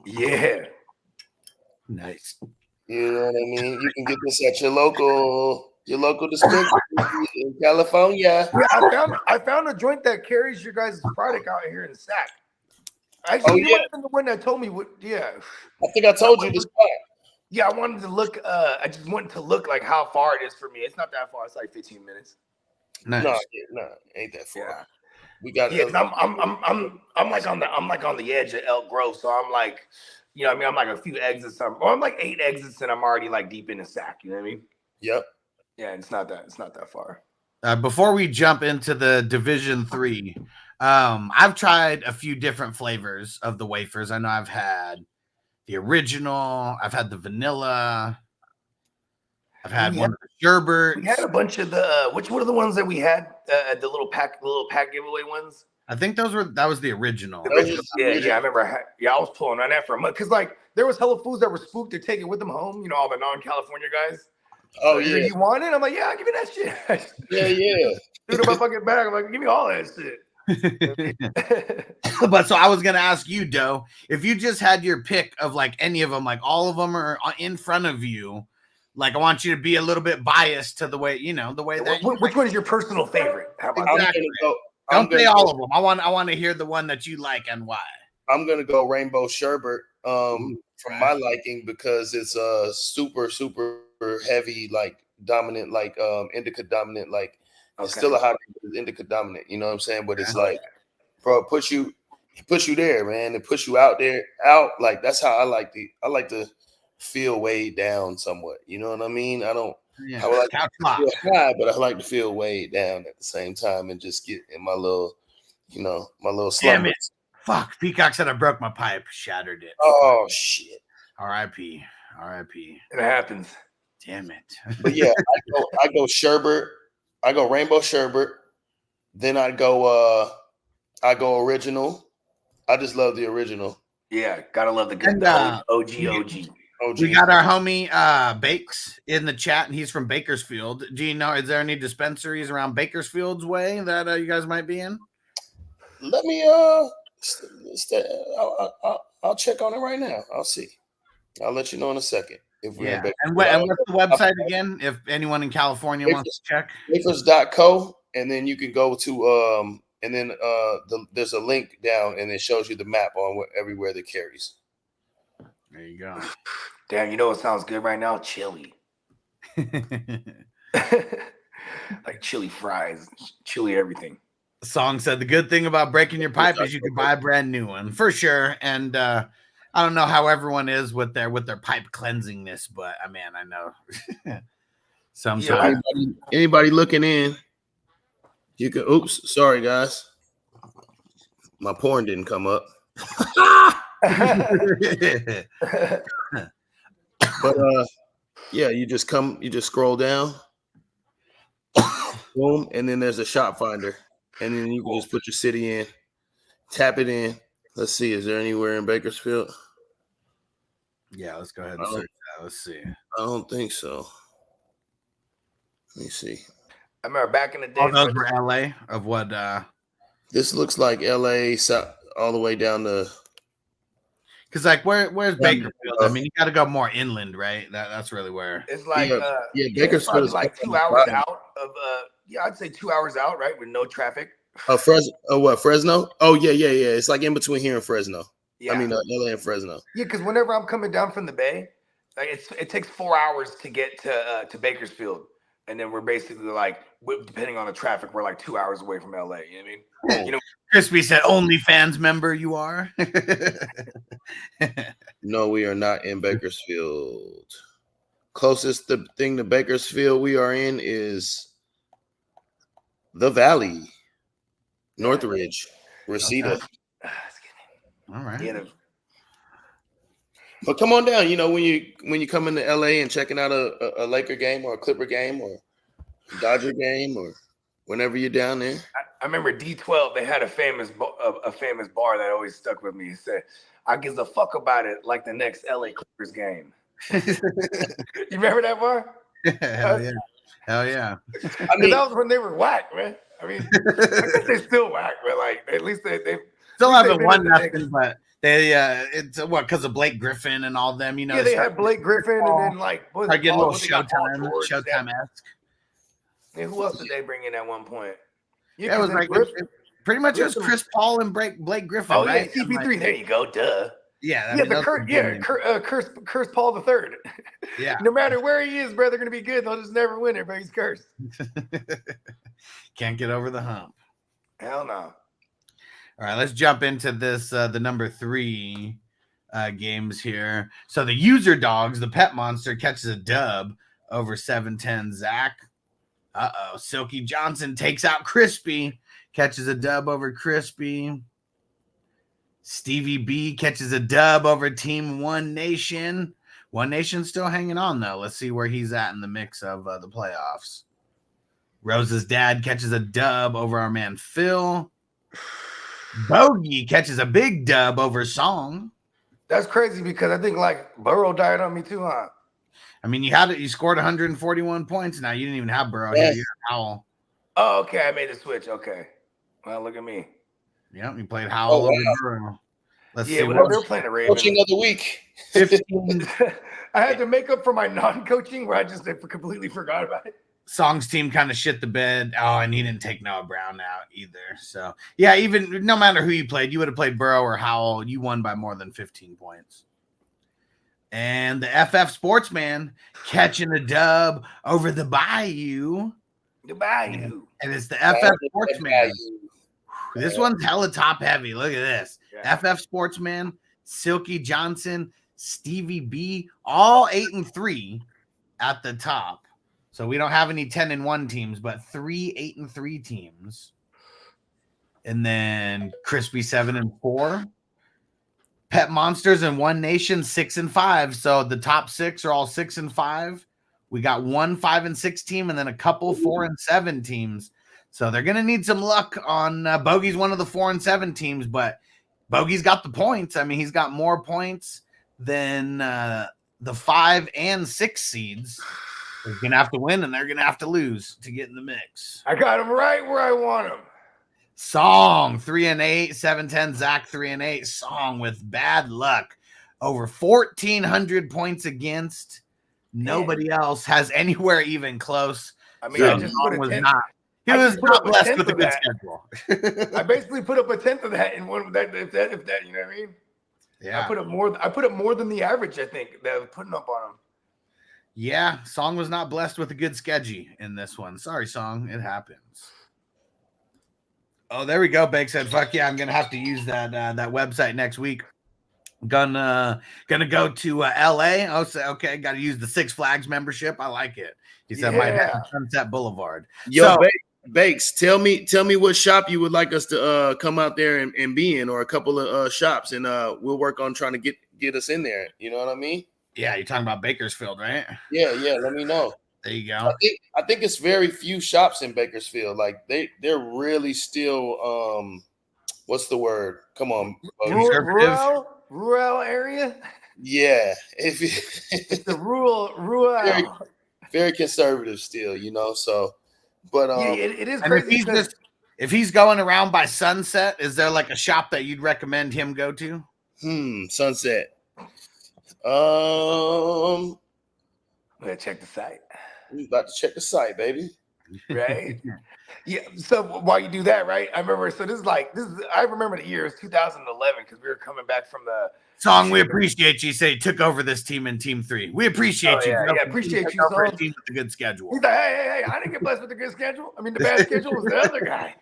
Yeah. Nice. You know what I mean? You can get this at your local dispensary in California. Yeah, I found a joint that carries your guys' product out here in Sac. Actually, you might have been the one that told me what. Yeah, I think I told you this spot. Yeah, I wanted to look. I just wanted to look like how far it is for me. It's not that far. It's like 15 minutes. Nice. No, ain't that far. Yeah. We got. Yeah, I'm like on the edge of Elk Grove, so I'm like, you know what I mean? I'm like a few exits, or I'm like 8 exits, and I'm already like deep in the Sac. You know what I mean? Yep. Yeah, it's not that far. Before we jump into the Division 3, I've tried a few different flavors of the wafers. I know I've had the original, I've had the vanilla, I've had one of the sherbet. We had a bunch of the which one of the ones that we had at the little pack giveaway ones? I think that was the original. Yeah, I remember. I was pulling on that for a month because like there was hella foods that were spooked to take it with them home. You know, all the non-California guys. Oh, so, yeah. You want it? I'm like, yeah, give me that shit. Yeah. Dude, in my fucking bag. I'm like, give me all that shit. But so I was gonna ask you, Doe, if you just had your pick of like any of them, like all of them are in front of you, like I want you to be a little bit biased to the way that. Which one is your personal favorite? How about exactly. Don't say all of them. I want to hear the one that you like and why. I'm gonna go rainbow sherbet from my liking because it's super heavy, like dominant, like indica dominant, like it's still a hot indica dominant, you know what I'm saying? But it's like, bro, it puts you there, man. It puts you out like that's how I like to feel weighed down somewhat. You know what I mean? I would like to feel high, but I like to feel weighed down at the same time and just get in my little slumber. Damn it. Fuck. Peacock said I broke my pipe, shattered it. Oh shit. R.I.P. It happens. Damn it. But yeah, I go sherbet. I go rainbow sherbet. Then I go original. I just love the original. Yeah, gotta love the good OG. We got our homie Bakes in the chat, and he's from Bakersfield. Do you know, is there any dispensaries around Bakersfield's way that you guys might be in? Let me I'll check on it right now. I'll see. I'll let you know in a second. If we're in and what's the website again? If anyone in California wants to check, WAFERZ.co, and then you can go to and then there's a link down, and it shows you the map on everywhere that carries. There you go. Damn, you know what sounds good right now? Chili. Like chili fries, chili everything. The song said the good thing about breaking your pipe is you can buy a brand new one for sure. And I don't know how everyone is with their pipe cleansingness, but I know. Sometimes anybody looking in, you can. Oops, sorry guys, my porn didn't come up. But yeah, you just scroll down, boom, and then there's a shop finder, and then you can just put your city in, tap it in. Let's see, is there anywhere in Bakersfield? Yeah, let's go ahead and search that. Let's see. I don't think so. Let me see. I remember back in the day. Oh, those were LA of what? This looks like LA all the way down to. Because like where's Bakersfield? I mean, you got to go more inland, right? That's really where it's like. Bakersfield is like 2 hours out of. I'd say 2 hours out, right, with no traffic. Fresno? Oh yeah. It's like in between here and Fresno. Yeah. I mean, LA and Fresno. Yeah, because whenever I'm coming down from the Bay, like it takes 4 hours to get to Bakersfield, and then we're basically like, depending on the traffic, we're like 2 hours away from LA. You know what I mean? You know, Crispy said, OnlyFans member you are. No, we are not in Bakersfield. Closest thing to Bakersfield we are in is the Valley, Northridge, Reseda. All right. Yeah, but come on down. You know, when you come into LA and checking out a Laker game or a Clipper game or a Dodger game or whenever you're down there. I remember D12. They had a famous bar that always stuck with me. He said, "I gives a fuck about it like the next LA Clippers game." You remember that bar? Hell yeah. I mean, that was when they were whack, man. I mean, I guess they still whack, but like at least they still haven't won nothing, but they it's what because of Blake Griffin and all them, you know. Yeah, they had Blake Griffin and then like I get a little Showtime-esque. And who else did they bring in at one point? Yeah, it was like pretty much it was Chris Paul and Blake Griffin. Oh right? yeah, CP3. There you go. Duh. Yeah, Curse Paul III. Yeah. No matter where he is, bro, they're gonna be good. They'll just never win it, but he's cursed. Can't get over the hump. Hell no. All right, let's jump into this. The number 3 games here. So the user dogs, the pet monster catches a dub over 710 Zach. Silky Johnson takes out Crispy, catches a dub over Crispy. Stevie B catches a dub over Team One Nation. One Nation still hanging on, though. Let's see where he's at in the mix of the playoffs. Rose's dad catches a dub over our man Phil. Bogey catches a big dub over Song. That's crazy because I think like Burrow died on me too, huh? I mean, you scored 141 points. Now you didn't even have Burrow. Yes. You had Howell. Oh, okay. I made a switch. Okay. Well, look at me. Yep, you played Howell over Burrow. Let's see. Well, they were playing the Ravens. Coaching of the week. 15. I had to make up for my non-coaching where I just completely forgot about it. Song's team kind of shit the bed. Oh, and he didn't take Noah Brown out either. So, yeah, even no matter who you played, you would have played Burrow or Howell. You won by more than 15 points. And the FF Sportsman catching a dub over the Bayou. The Bayou. And it's the FF Sportsman. This one's hella top heavy. Look at this. Yeah. FF Sportsman, Silky Johnson, Stevie B, all 8-3 at the top. So we don't have any 10-1 teams, but 3 8-3 teams. And then Crispy 7-4. Pet Monsters and One Nation 6-5. So the top 6 are all 6-5. We got one 5-6 team and then a couple 4-7 teams. So they're going to need some luck on Bogey's one of the 4-7 teams, but Bogey's got the points. I mean, he's got more points than the 5 and 6 seeds. They're going to have to win and they're going to have to lose to get in the mix. I got him right where I want him. Song 3-8, 710 Zach 3-8. Song with bad luck. Over 1,400 points against. Nobody else has anywhere even close. I mean, I just put a 10. He was not blessed with a good schedule. I basically put up a 10th of that in one that if that you know what I mean? Yeah. I put up more than the average, I think, that I was putting up on him. Yeah, Song was not blessed with a good schedule in this one. Sorry, Song. It happens. Oh, there we go. Bake said, fuck yeah, I'm gonna have to use that website next week. Gonna go to LA. Oh, so, okay, gotta use the Six Flags membership. I like it. He said might have Sunset Boulevard. Yo, Bakes, tell me what shop you would like us to come out there and be in, or a couple of shops, and we'll work on trying to get us in there. You know what I mean? Yeah, you're talking about Bakersfield, right? Yeah. Let me know. There you go. I think it's very few shops in Bakersfield. Like they're really still what's the word? Come on, rural area. Yeah, it's the rural. Very conservative still, you know. So, but it is crazy. If he's going around by Sunset, is there like a shop that you'd recommend him go to? Sunset. I'm gonna check the site. We about to check the site, baby. Right? Yeah. So while you do that, right? I remember. So this is. I remember the year is 2011 because we were coming back from the Song. We appreciate you. Say took over this team in Team 3. We appreciate you. Yeah, appreciate you, Song. Song. Team with a good schedule. He's like, hey, I didn't get blessed with a good schedule. I mean, the bad schedule was the other guy.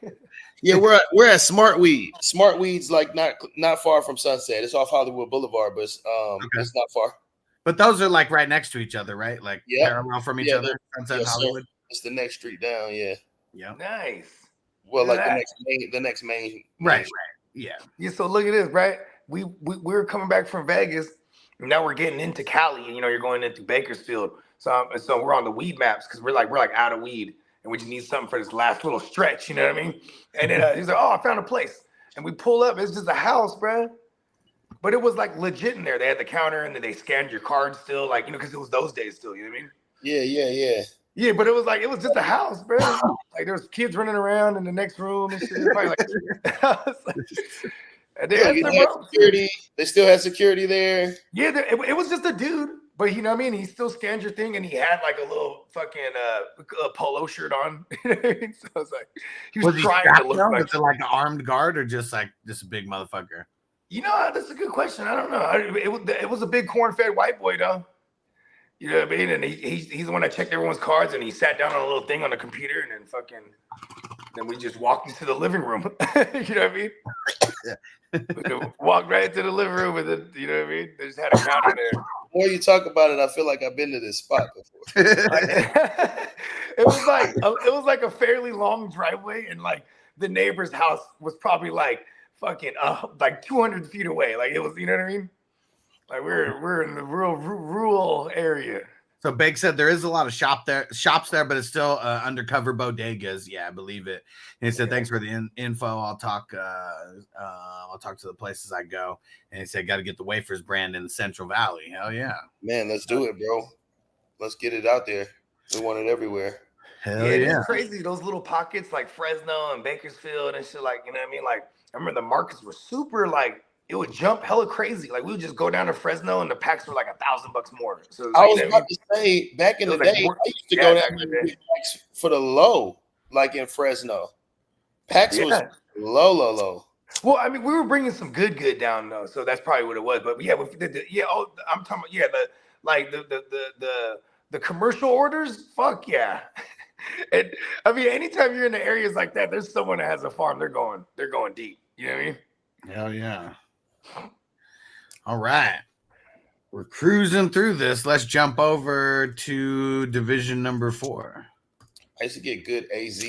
Yeah, we're at Smartweed. Smartweed's like not far from Sunset. It's off Hollywood Boulevard, but it's not far. But those are like right next to each other, right? Like parallel from each other. Sunset Hollywood. It's the next street down. Yeah. Yeah. Nice. Well, like the next main. Right. Yeah. Yeah. So look at this, right? We were coming back from Vegas, and now we're getting into Cali. And, you're going into Bakersfield. So we're on the weed maps because we're like out of weed, and we just need something for this last little stretch. You know what I mean? And then he's like, "Oh, I found a place." And we pull up. It's just a house, bro. But it was like legit in there. They had the counter, and then they scanned your card still, like because it was those days still. You know what I mean? Yeah. Yeah, but it was just a house, bro. Like there was kids running around in the next room and shit. Probably and security. They still had security there. Yeah, it was just a dude, but you know what I mean. He still scanned your thing, and he had like a little fucking polo shirt on. So I was like, he was trying to look like. Was it like an armed guard or just a big motherfucker? That's a good question. I don't know. It was a big corn-fed white boy though. You know what I mean? And he's the one that checked everyone's cards, and he sat down on a little thing on the computer, and then we just walked into the living room. You know what I mean? Yeah. Walked right into the living room, and then you know what I mean? They just had a counter there. The more you talk about it, I feel like I've been to this spot before. It was like a fairly long driveway, and like the neighbor's house was probably like fucking like 200 feet away. Like it was, you know what I mean? Like we're in the rural area. So Bake said there is a lot of shops there, but it's still undercover bodegas. Yeah, I believe it. And he said, "Thanks for the info. I'll talk to the places I go." And he said, "Got to get the WAFERZ brand in the Central Valley." Hell yeah, man! Let's do it, bro. Let's get it out there. We want it everywhere. Hell yeah! It's crazy. Those little pockets like Fresno and Bakersfield and shit. Like you know what I mean? Like I remember the markets were super like. It would jump hella crazy. Like we would just go down to Fresno and the packs were like $1,000 more. So I was about to say back in the day, I used to go down there for the low, like in Fresno. Packs was low. Well, I mean, we were bringing some good down though, so that's probably what it was. But yeah, I'm talking about the commercial orders. Fuck yeah. And I mean, anytime you're in the areas like that, there's someone that has a farm. They're going deep. You know what I mean? Hell yeah. All right. We're cruising through this. Let's jump over to division number 4. I used to get good AZ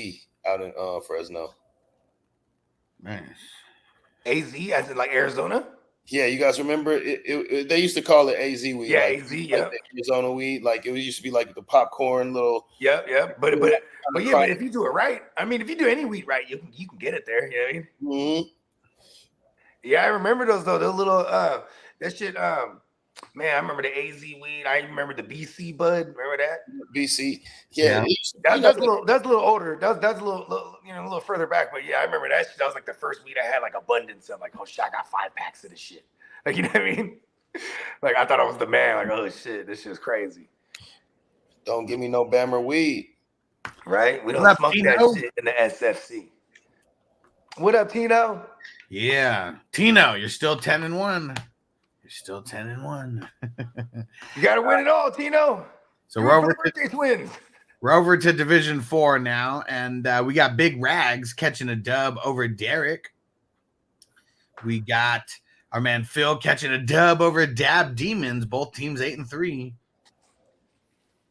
out in Fresno. Nice. AZ as in like Arizona? Yeah, you guys remember it they used to call it AZ weed. Yeah, like, AZ, yeah. Like Arizona weed. Like it used to be like the popcorn little. Yeah. But if you do it right, I mean, if you do any weed right, you can get it there. You know what I mean? Mm-hmm. Yeah, I remember those though. Those little that shit. Man, I remember the AZ weed. I remember the BC bud. Remember that? BC. Yeah. That's a little older. That's a little a little further back. But yeah, I remember that shit. That was like the first weed I had like abundance of. Like, oh shit, I got 5 packs of this shit. Like, you know what I mean? Like I thought I was the man. Like, oh shit, this shit's crazy. Don't give me no Bammer weed. Right? We don't smoke that shit in the SFC. What up, Tino? Yeah, Tino, you're still 10-1. You're still 10-1. You got to win it all, Tino. So we're over to Division 4 now, and we got Big Rags catching a dub over Derek. We got our man Phil catching a dub over Dab Demons. Both teams 8-3.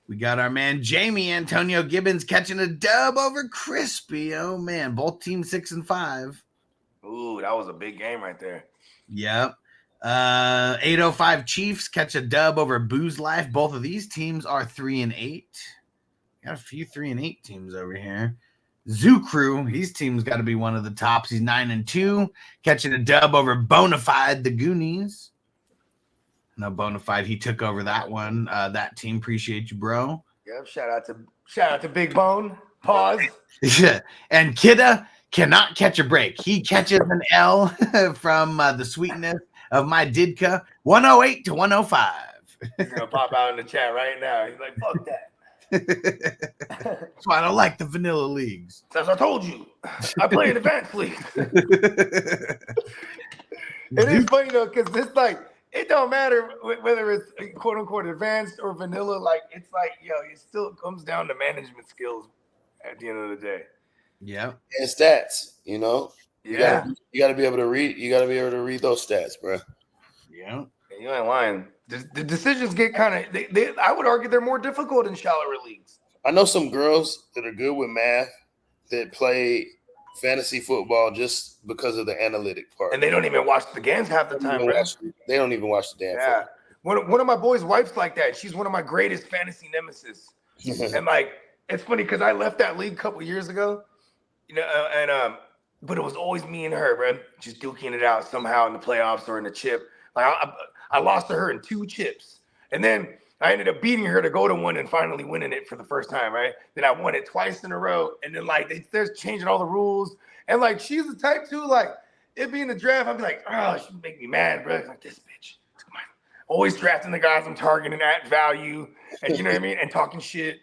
We got our man Jamie Antonio Gibbons catching a dub over Crispy. Oh man, both teams 6-5. Ooh, that was a big game right there. Yep. 805 Chiefs catch a dub over Booze Life. Both of these teams are 3-8. Got a few 3-8 teams over here. Zoo Crew, his team's got to be one of the tops. He's 9-2, catching a dub over Bonafide, the Goonies. No Bonafide, he took over that one. That team, appreciate you, bro. Yep. Shout out to Big Bone. Pause. Yeah. And Kidda cannot catch a break. He catches an L from the sweetness of my Didka 108 to 105. He's gonna pop out in the chat right now. He's like, fuck that. That's why I don't like the vanilla leagues. As I told you, I play in advanced leagues. It is funny though, because it's like it don't matter whether it's quote unquote advanced or vanilla. Like it's like it still comes down to management skills at the end of the day. Yeah, and stats. You know, you Yeah. gotta be able to read. You gotta be able to read those stats, bro. Yeah, You ain't lying. The decisions get kind of. I would argue they're more difficult in shallower leagues. I know some girls that are good with math that play fantasy football just because of the analytic part. And they don't even watch the games half the time, bro. They don't even watch the damn football. One of my boys' wife's like that. She's one of my greatest fantasy nemesis. And like, it's funny because I left that league a couple years ago, but it was always me and her, bro, just duking it out somehow in the playoffs or in the chip. Like I lost to her in 2 chips, and then I ended up beating her to go to one and finally winning it for the first time, right? Then I won it twice in a row, and then like they're changing all the rules, and like she's the type too, like it being the draft, I'd be like, oh, she make me mad, bro. Like this bitch, come on. Always drafting the guys I'm targeting at value, and you know what I mean, and talking shit.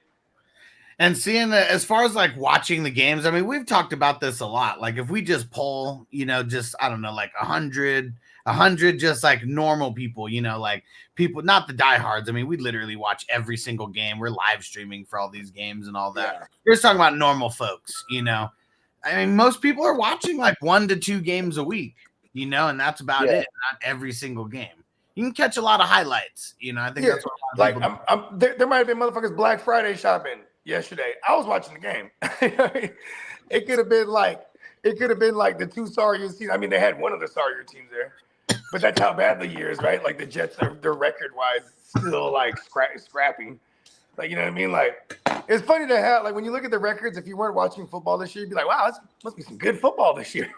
And seeing as far as like watching the games, I mean, we've talked about this a lot. Like if we just poll, just I don't know, like 100 just like normal people, like people, not the diehards. I mean, we literally watch every single game. We're live streaming for all these games and all that. Yeah. You're just talking about normal folks, I mean, most people are watching like 1 to 2 games a week, and that's about it. Not every single game. You can catch a lot of highlights, I think that's what like there might have been motherfuckers Black Friday shopping yesterday. I was watching the game. It could have been like the 2 sorrier teams. I mean, they had one of the sorrier teams there. But that's how bad the year is, right? Like the Jets are, their record-wise, still like scrapping. Like, you know what I mean? Like, it's funny to have, like, when you look at the records, if you weren't watching football this year, you'd be like, wow, this must be some good football this year.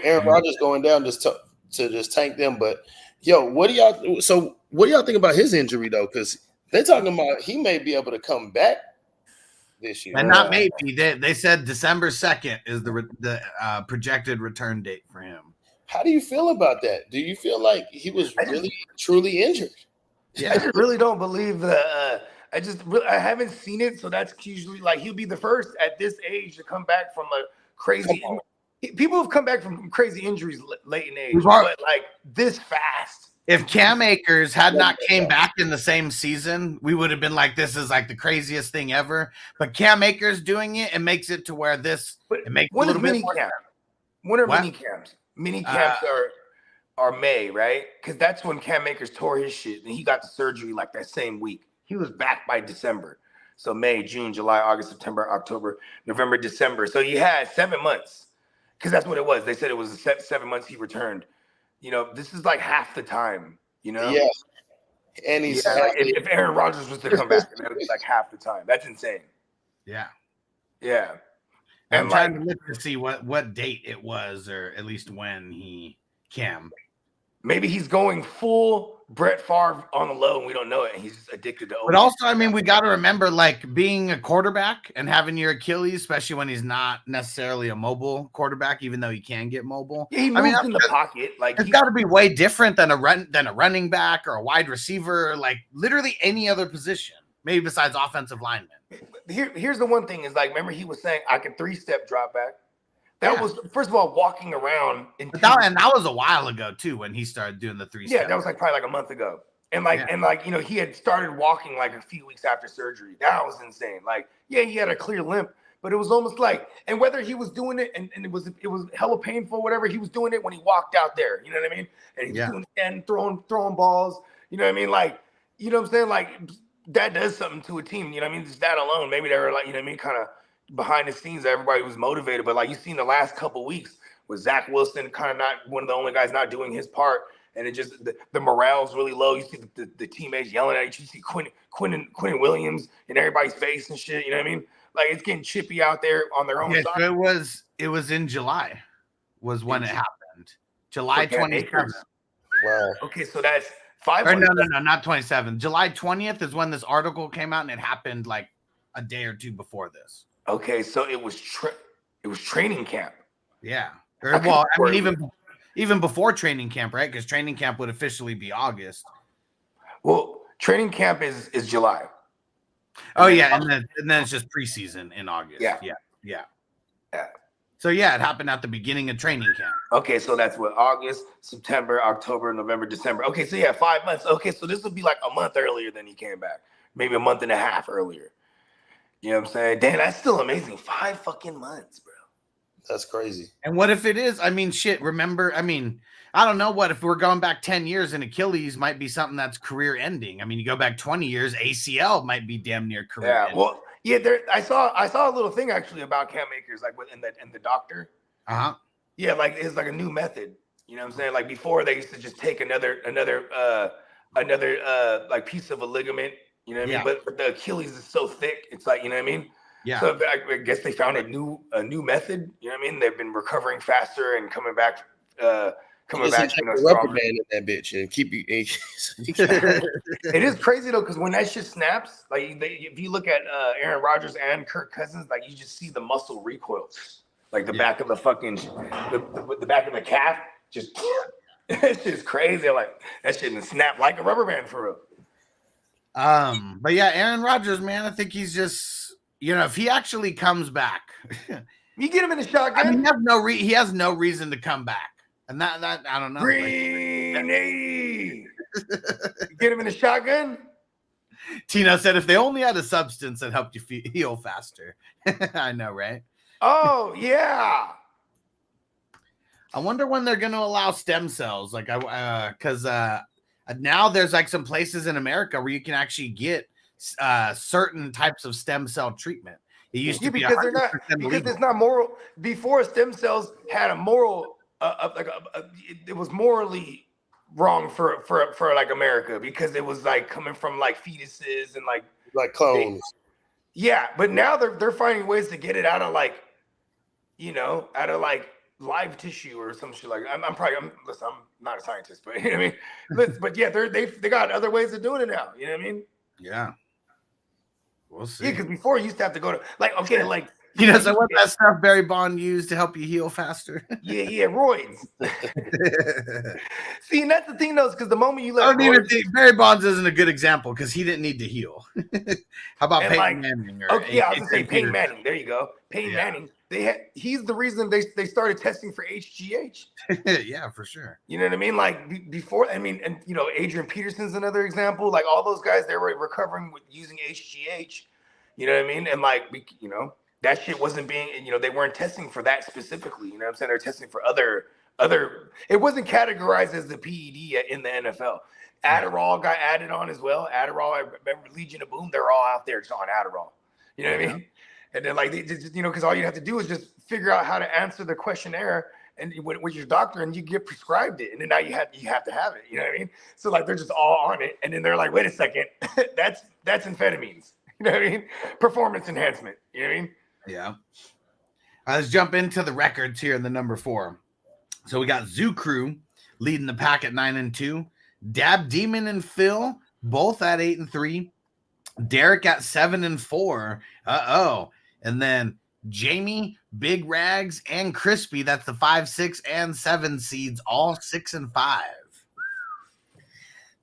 Aaron Rodgers going down just to just tank them. But, what do y'all think about his injury, though? Because they're talking about he may be able to come back this year. And not maybe. They said December 2nd is the projected return date for him. How do you feel about that? Do you feel like he was really, truly injured? Yeah, I really don't believe that. I haven't seen it, so that's usually like he'll be the first at this age to come back from a crazy. People have come back from crazy injuries late in age, but like this fast. If Cam Akers had not came back in the same season, we would have been like, this is like the craziest thing ever. But Cam Akers doing it, it makes it to where this. It makes when a little bit more. When are mini camps? Mini camps are May, right? Because that's when Cam Akers tore his shit, and he got the surgery like that same week. He was back by December. So May, June, July, August, September, October, November, December. So he had 7 months, because that's what it was. They said it was 7 months he returned. This is like half the time, Yeah. And he's like, if Aaron Rodgers was to come back, that would be like half the time. That's insane. Yeah. Yeah. I'm trying to look to see what date it was, or at least when Cam. Maybe he's going full Brett Favre on the low, and we don't know it. And he's just addicted to. But also, I mean, we got to remember, like being a quarterback and having your Achilles, especially when he's not necessarily a mobile quarterback, even though he can get mobile. Yeah, he moves in the pocket. Like it's got to be way different than a running back or a wide receiver, or like literally any other position, maybe besides offensive lineman. Here's the one thing is like, remember he was saying I can 3-step drop back. That was, first of all, walking around. And that was a while ago too, when he started doing the 3-step. Yeah, that was like probably like a month ago. And like, he had started walking like a few weeks after surgery. That was insane. Like, yeah, he had a clear limp, but it was almost like, and whether he was doing it and it was hella painful, whatever, he was doing it when he walked out there. You know what I mean? And he was doing it and throwing balls. You know what I mean? Like, you know what I'm saying? Like, that does something to a team. You know what I mean? Just that alone. Maybe they were like, you know what I mean? Kind of behind the scenes, everybody was motivated. But like you've seen the last couple weeks with Zach Wilson kind of not one of the only guys not doing his part. And it just, the morale's really low. You see the teammates yelling at each other. You see Quinn Williams in everybody's face and shit. You know what I mean? Like it's getting chippy out there on their own side. So it was in July was when it happened. July 27th. Wow. Okay, so that's 5. Or no, not 27th. July 20th is when this article came out, and it happened like a day or two before this. Okay, so it was training camp. Yeah. I mean, even before training camp, right? Because training camp would officially be August. Well, training camp is July. Oh yeah, and then it's just preseason in August. Yeah. So yeah, it happened at the beginning of training camp. Okay, so that's what, August, September, October, November, December. Okay, so yeah, 5 months. Okay, so this would be like a month earlier than he came back, maybe a month and a half earlier. You know what I'm saying? Damn, that's still amazing. 5 fucking months, bro. That's crazy. And what if it is? I mean, shit. Remember? I mean, I don't know. What if we're going back 10 years and Achilles might be something that's career ending? I mean, you go back 20 years, ACL might be damn near career. Yeah. ending. Well, yeah. I saw a little thing actually about Cam Akers, like in the doctor. Yeah, like it's like a new method. You know what I'm saying? Like before, they used to just take another like piece of a ligament. You know what I mean? But the Achilles is so thick, it's like, you know what I mean? Yeah. So I guess they found a new method. You know what I mean? They've been recovering faster and coming back. You know, rubber band in that bitch and keep you. It is crazy though, because when that shit snaps, like if you look at Aaron Rodgers and Kirk Cousins, like you just see the muscle recoils, like the back of the fucking the back of the calf, just it's just crazy. Like that shit and snap like a rubber band for real. But yeah, Aaron Rodgers, man, I think he's just, you know, if he actually comes back, you get him in the shotgun. I mean, he has no reason to come back. And that I don't know. Green 80. Get him in the shotgun. Tino said if they only had a substance that helped you heal faster. I know, right? Oh yeah. I wonder when they're going to allow stem cells. Like, because now there's like some places in America where you can actually get certain types of stem cell treatment. It used to be because it's not moral. Before, stem cells had a moral. It was morally wrong for like America, because it was like coming from like fetuses and like clones. Yeah, but now they're finding ways to get it out of like, you know, out of like live tissue or some shit like. I'm not a scientist, but you know what I mean. But yeah, they got other ways of doing it now. You know what I mean? Yeah. We'll see. Yeah, because before you used to have to go to like you know, so what that stuff Barry Bond used to help you heal faster? Yeah, roids. See, and that's the thing, though, because the moment you let Barry Bonds isn't a good example because he didn't need to heal. How about Peyton Manning? I was gonna say Peyton Manning. There you go, Peyton Manning. He's the reason they started testing for HGH. Yeah, for sure. You know what I mean? Like before, I mean, and you know, Adrian Peterson's another example. Like all those guys, they were recovering with using HGH. You know what I mean? And like, you know. That shit wasn't being, you know, they weren't testing for that specifically. You know what I'm saying? They're testing for other. It wasn't categorized as the PED in the NFL. Adderall got added on as well. Adderall, I remember Legion of Boom, they're all out there just on Adderall. You know what I mean? And then like, they just, you know, because all you have to do is just figure out how to answer the questionnaire and with your doctor, and you get prescribed it. And then now you have to have it. You know what I mean? So like, they're just all on it. And then they're like, wait a second, that's amphetamines. You know what I mean? Performance enhancement. You know what I mean? Yeah. Let's jump into the records here in the number 4. So we got Zoo Crew leading the pack at 9-2. Dab Demon and Phil both at 8-3. Derek at 7-4. And then Jamie, Big Rags, and Crispy. That's the 5, 6, and 7 seeds, all 6-5.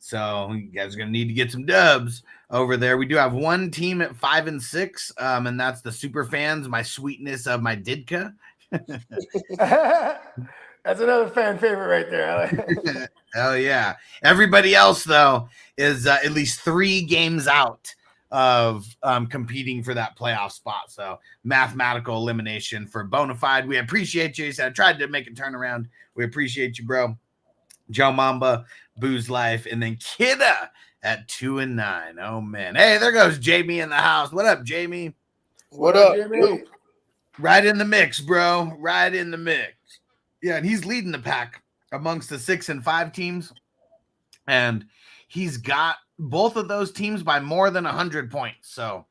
So you guys are gonna need to get some dubs over there. We do have one team at 5-6, and that's the Super Fans, my sweetness of my Didka. That's another fan favorite right there. Hell yeah. Everybody else, though, is at least 3 games out of competing for that playoff spot. So mathematical elimination for Bonafide. We appreciate you. He said, I tried to make a turnaround. We appreciate you, bro. Joe Mamba, Booze Life, and then Kidda at 2-9. Oh man. Hey, there goes Jamie in the house. What up, Jamie? What up, Jamie? Right in the mix, bro. Right in the mix. Yeah, and he's leading the pack amongst the 6 and 5 teams. And he's got both of those teams by more than 100 points. So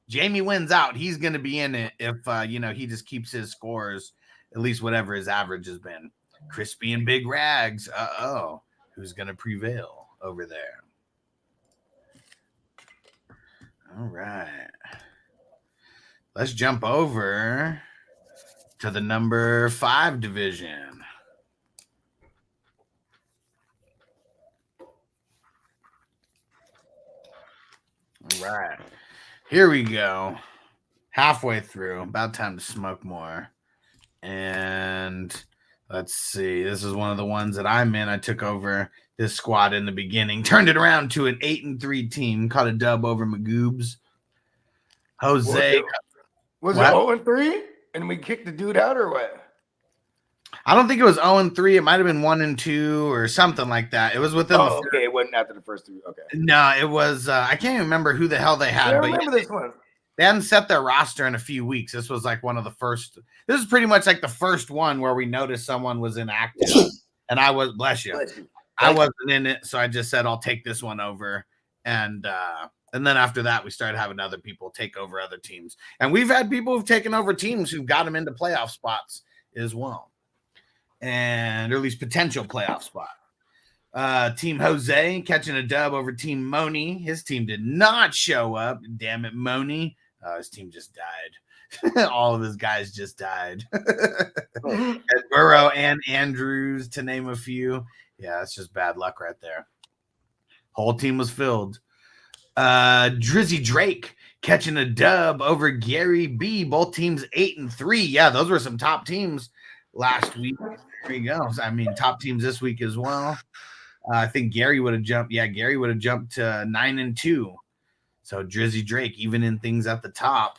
Jamie wins out. He's going to be in it if you know, he just keeps his scores, at least whatever his average has been. Crispy and Big Rags. Who's going to prevail over there? All right. Let's jump over to the number 5 division. right. Here we go. Halfway through. About time to smoke more. And let's see. This is one of the ones that I'm in. I took over this squad in the beginning. Turned it around to an 8-3 team. Caught a dub over Magoobs. Jose. Was it 0-3? And we kicked the dude out or what? I don't think it was 0-3. It might have been 1-2 or something like that. It was within the okay. It wasn't after the first 3. Okay. No, it was I can't even remember who the hell they had. I but remember this one. They hadn't set their roster in a few weeks. This was like one of the first. This is pretty much like the first one where we noticed someone was inactive. And I was, bless you. I wasn't in it, so I just said I'll take this one over. And then after that, we started having other people take over other teams. And we've had people who've taken over teams who've got them into playoff spots as well. And or at least potential playoff spot. Team Jose catching a dub over Team Moni. His team did not show up. Damn it, Moni. His team just died. All of his guys just died. Burrow and Andrews, to name a few. Yeah, that's just bad luck right there. Whole team was filled. Drizzy Drake catching a dub over Gary B. Both teams 8-3. Yeah, those were some top teams last week. There you go. I mean, top teams this week as well. I think Gary would have jumped. Yeah, Gary would have jumped to 9-2. So Drizzy Drake even in things at the top.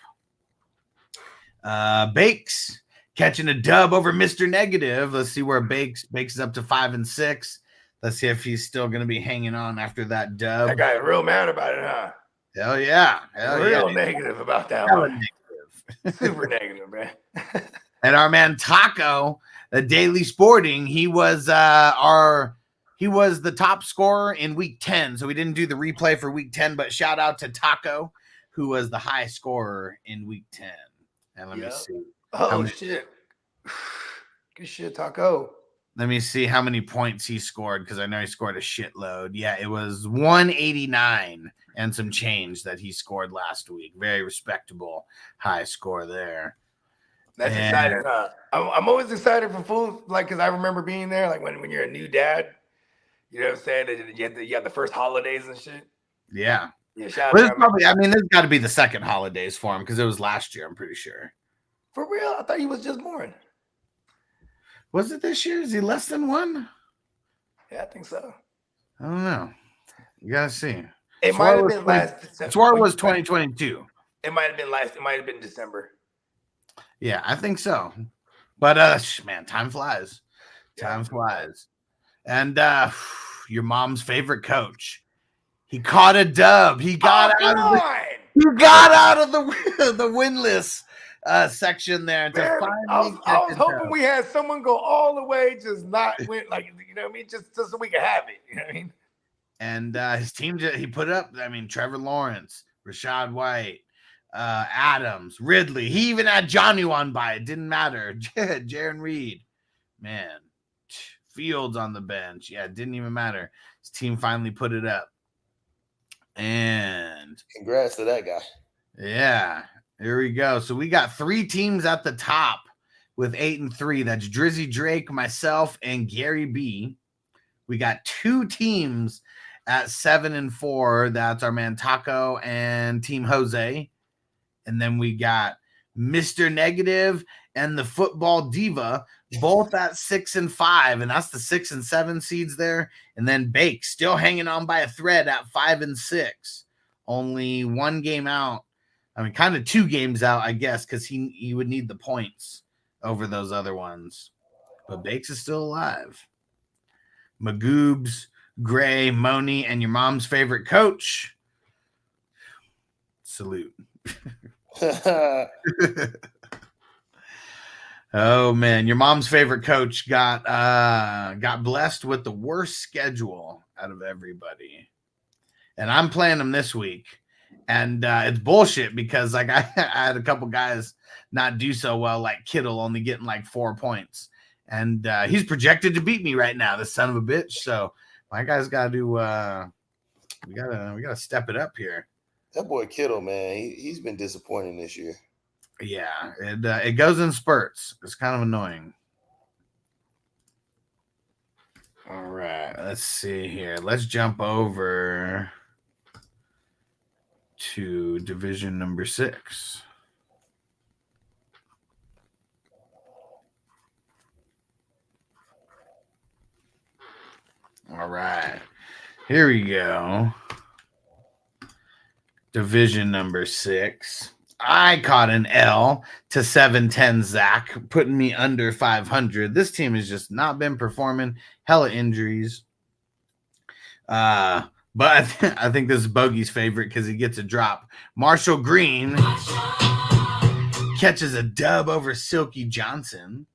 Bakes catching a dub over Mr. Negative. Let's see where Bakes is up to 5-6. Let's see if he's still going to be hanging on after that dub. That guy's real mad about it, huh? Hell yeah. Real negative about that one. Super negative, man. And our man Taco, the Daily Sporting, he was the top scorer in week 10. So we didn't do the replay for week 10, but shout out to Taco, who was the high scorer in week 10. And let me see. Oh, shit. Good shit, Taco. Let me see how many points he scored, because I know he scored a shitload. Yeah, it was 189 and some change that he scored last week. Very respectable high score there. That's exciting. I'm always excited for fools, like, because I remember being there, like when you're a new dad. You know what I'm saying? You have the first holidays and shit. Yeah. Yeah, shout but out it's probably, I mean, there's got to be the second holidays for him because it was last year, I'm pretty sure. For real? I thought he was just born. Was it this year? Is he less than one? Yeah, I think so. I don't know. You got to see. It might have been last December. I swore it was 2022. It might have been last. It might have been December. Yeah, I think so. But, man, time flies. Time flies. And your mom's favorite coach. He caught a dub. He got out of the winless section there to finally. I was hoping we had someone go all the way, just not win, like, you know what I mean, just so we could have it. You know what I mean? And his team, he put up. I mean, Trevor Lawrence, Rashad White, Adams, Ridley. He even had Johnny on by. It didn't matter. Jaron Reed, man, Fields on the bench. Yeah, it didn't even matter. His team finally put it up. And congrats to that guy. Yeah, here we go. So we got 3 teams at the top with 8-3. That's Drizzy Drake, myself, and Gary B. We got 2 teams at 7-4. That's our man Taco and Team Jose. And then we got Mr. Negative and the Football Diva, both at 6-5, and that's the 6 and 7 seeds there. And then Bake still hanging on by a thread at 5-6, only 1 game out. I mean, kind of 2 games out, I guess, because he would need the points over those other ones. But Bakes is still alive. Magoobs, Gray, Moni, and your mom's favorite coach. Salute. Oh man, your mom's favorite coach got blessed with the worst schedule out of everybody, and I'm playing them this week, and it's bullshit because like I had a couple guys not do so well, like Kittle only getting like 4 points, and he's projected to beat me right now, this son of a bitch. So my guys got to we gotta step it up here. That boy Kittle, man, he's been disappointing this year. Yeah, it goes in spurts. It's kind of annoying. All right, let's see here. Let's jump over to division number 6. All right, here we go. Division number 6. I caught an L to 710 Zach, putting me under 500. This team has just not been performing. Hella injuries. But I think this is Bogey's favorite because he gets a drop. Marshall Green catches a dub over Silky Johnson.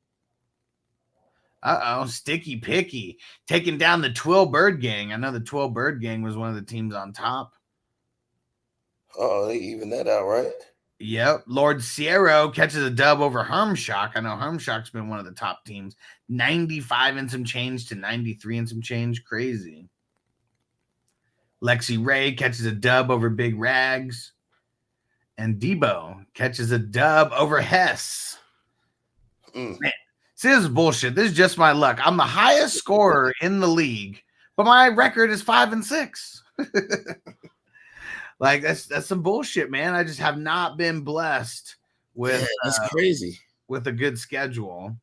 Sticky Picky taking down the Twill Bird Gang. I know the Twill Bird Gang was one of the teams on top. Oh, they even that out, right? Yep. Lord Sierro catches a dub over Hermshock. I know Hermshock's been one of the top teams. 95 and some change to 93 and some change. Crazy. Lexi Ray catches a dub over Big Rags. And Debo catches a dub over Hess. Man, see, this is bullshit. This is just my luck. I'm the highest scorer in the league, but my record is 5-6. Like that's some bullshit, man. I just have not been blessed with that's crazy. With a good schedule.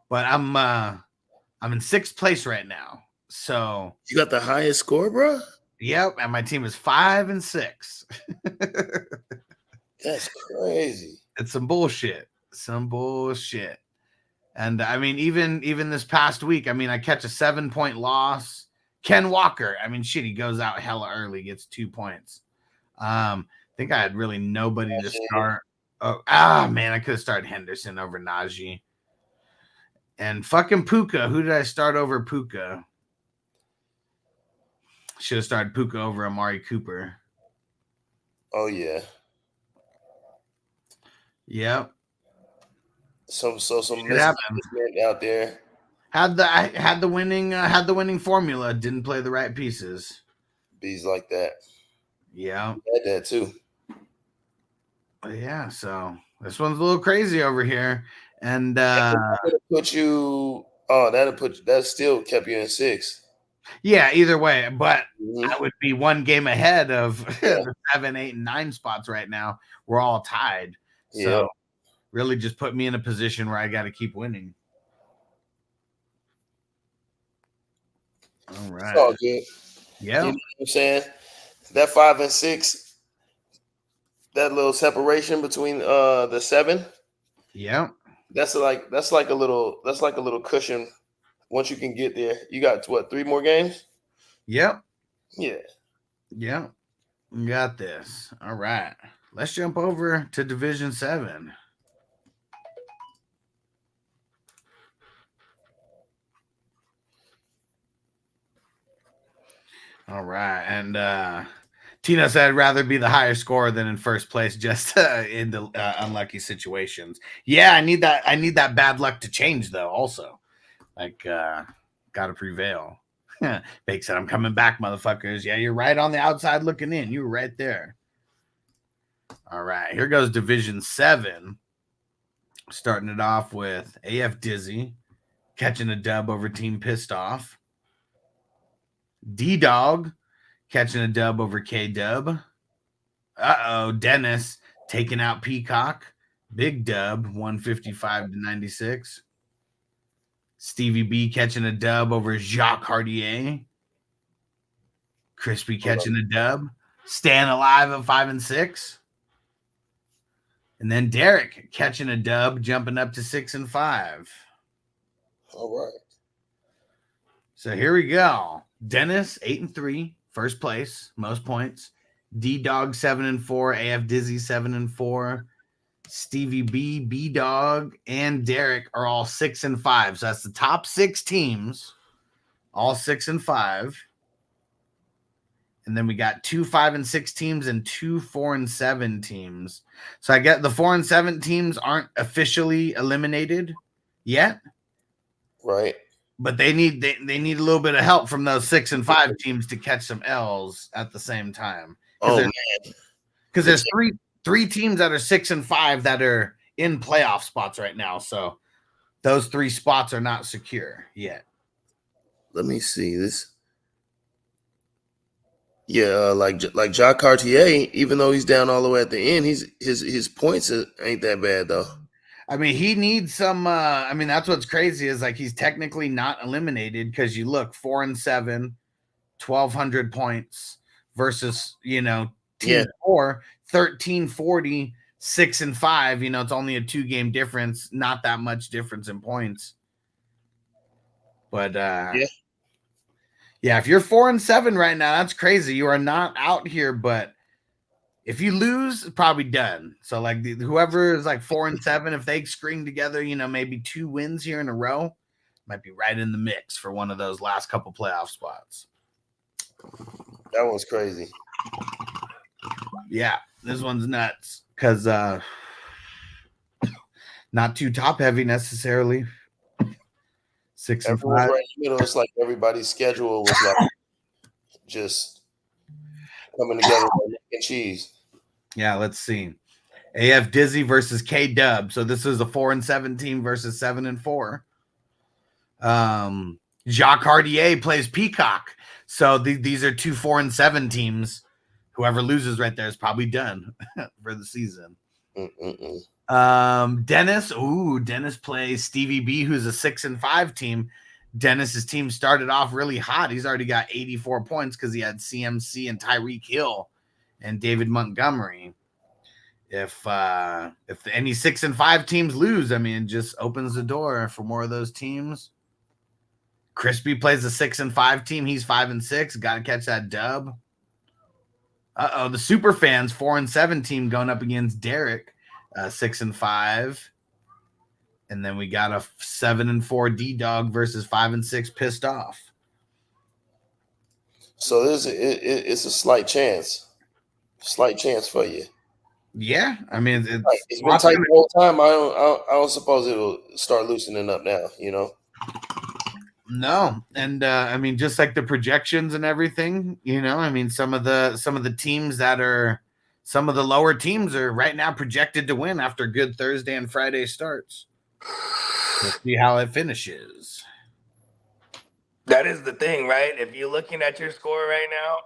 But I'm in 6th place right now. So you got the highest score, bro? Yep, and my team is 5-6. That's crazy. It's some bullshit. Some bullshit. And I mean, even this past week, I mean, I catch a 7-point loss. Ken Walker, I mean, shit, he goes out hella early, gets 2 points. I think I had really nobody to start. Man, I could have started Henderson over Najee. And fucking Puka. Who did I start over Puka? Should have started Puka over Amari Cooper. Oh, yeah. Yep. Some mismanagement out there. Had the winning formula, didn't play the right pieces. Bees like that. Yeah. Had that too. But yeah, so this one's a little crazy over here. And put you that still kept you in 6. Yeah, either way, but I would be one game ahead of the 7, 8, and 9 spots right now. We're all tied. So really just put me in a position where I got to keep winning. All right. It's all good. Yeah. You know what I'm saying? That 5 and 6, that little separation between the 7. Yeah. That's like a little cushion. Once you can get there, you got what, 3 more games? Yep. Yeah. Yeah. We got this. All right. Let's jump over to Division 7. All right. And Tina said I'd rather be the higher scorer than in first place, just in the unlucky situations. Yeah, I need that bad luck to change, though, also. Like, gotta prevail. Fake said, I'm coming back, motherfuckers. Yeah, you're right on the outside looking in. You were right there. All right, here goes Division 7. Starting it off with AF Dizzy catching a dub over Team Pissed Off. D-Dog catching a dub over K-Dub. Dennis taking out Peacock. Big dub, 155-96. Stevie B catching a dub over Jacques Hardier. Crispy catching a dub. Stan alive at 5 and 6. And then Derek catching a dub, jumping up to 6 and 5. All right. So here we go. Dennis 8 and 3, first place, most points. D-Dog 7 and 4, AF Dizzy 7 and 4. Stevie B, B-Dog, and Derek are all 6 and 5. So that's the top 6 teams, all 6 and 5. And then we got 2 5 and 6 teams and 2 4 and 7 teams. So I get the 4 and 7 teams aren't officially eliminated yet. Right. But they need a little bit of help from those 6 and 5 teams to catch some L's at the same time. Because there's three teams that are 6 and 5 that are in playoff spots right now. So those 3 spots are not secure yet. Let me see this. Yeah, like Jacques Cartier, even though he's down all the way at the end, his points ain't that bad though. I mean, he needs some. I mean, that's what's crazy is like he's technically not eliminated because you look 4-7, 1,200 points versus team 4, 1,340, 6-5. It's only a 2-game difference, not that much difference in points. But yeah, if you're 4-7 right now, that's crazy. You are not out here, but if you lose, it's probably done. So like whoever is like 4-7, if they string together, maybe 2 wins here in a row, might be right in the mix for one of those last couple playoff spots. That one's crazy. Yeah, this one's nuts because not too top heavy necessarily. 6 and 5. Right in the middle. It's like everybody's schedule was like just coming together like mac and cheese. Yeah, let's see. AF Dizzy versus K Dub. So this is a 4-7 team versus 7-4. Jacques Cartier plays Peacock. So these are 2 4-7 teams. Whoever loses right there is probably done for the season. Dennis. Dennis plays Stevie B, who's a 6-5 team. Dennis's team started off really hot. He's already got 84 points because he had CMC and Tyreek Hill and David Montgomery. If any 6-5 teams lose, I mean, it just opens the door for more of those teams. Crispy plays a 6-5 team. He's 5-6. Got to catch that dub. The super fans 4-7 team going up against Derek, 6-5. And then we got a 7-4 D-Dog versus 5-6 Pissed Off. So it's a slight chance for you. Yeah, I mean it's been tight the whole time. I don't suppose it'll start loosening up now. No, and I mean just like the projections and everything. I mean some of the teams that are some of the lower teams are right now projected to win after good Thursday and Friday starts. We'll see how it finishes. That is the thing, right? If you're looking at your score right now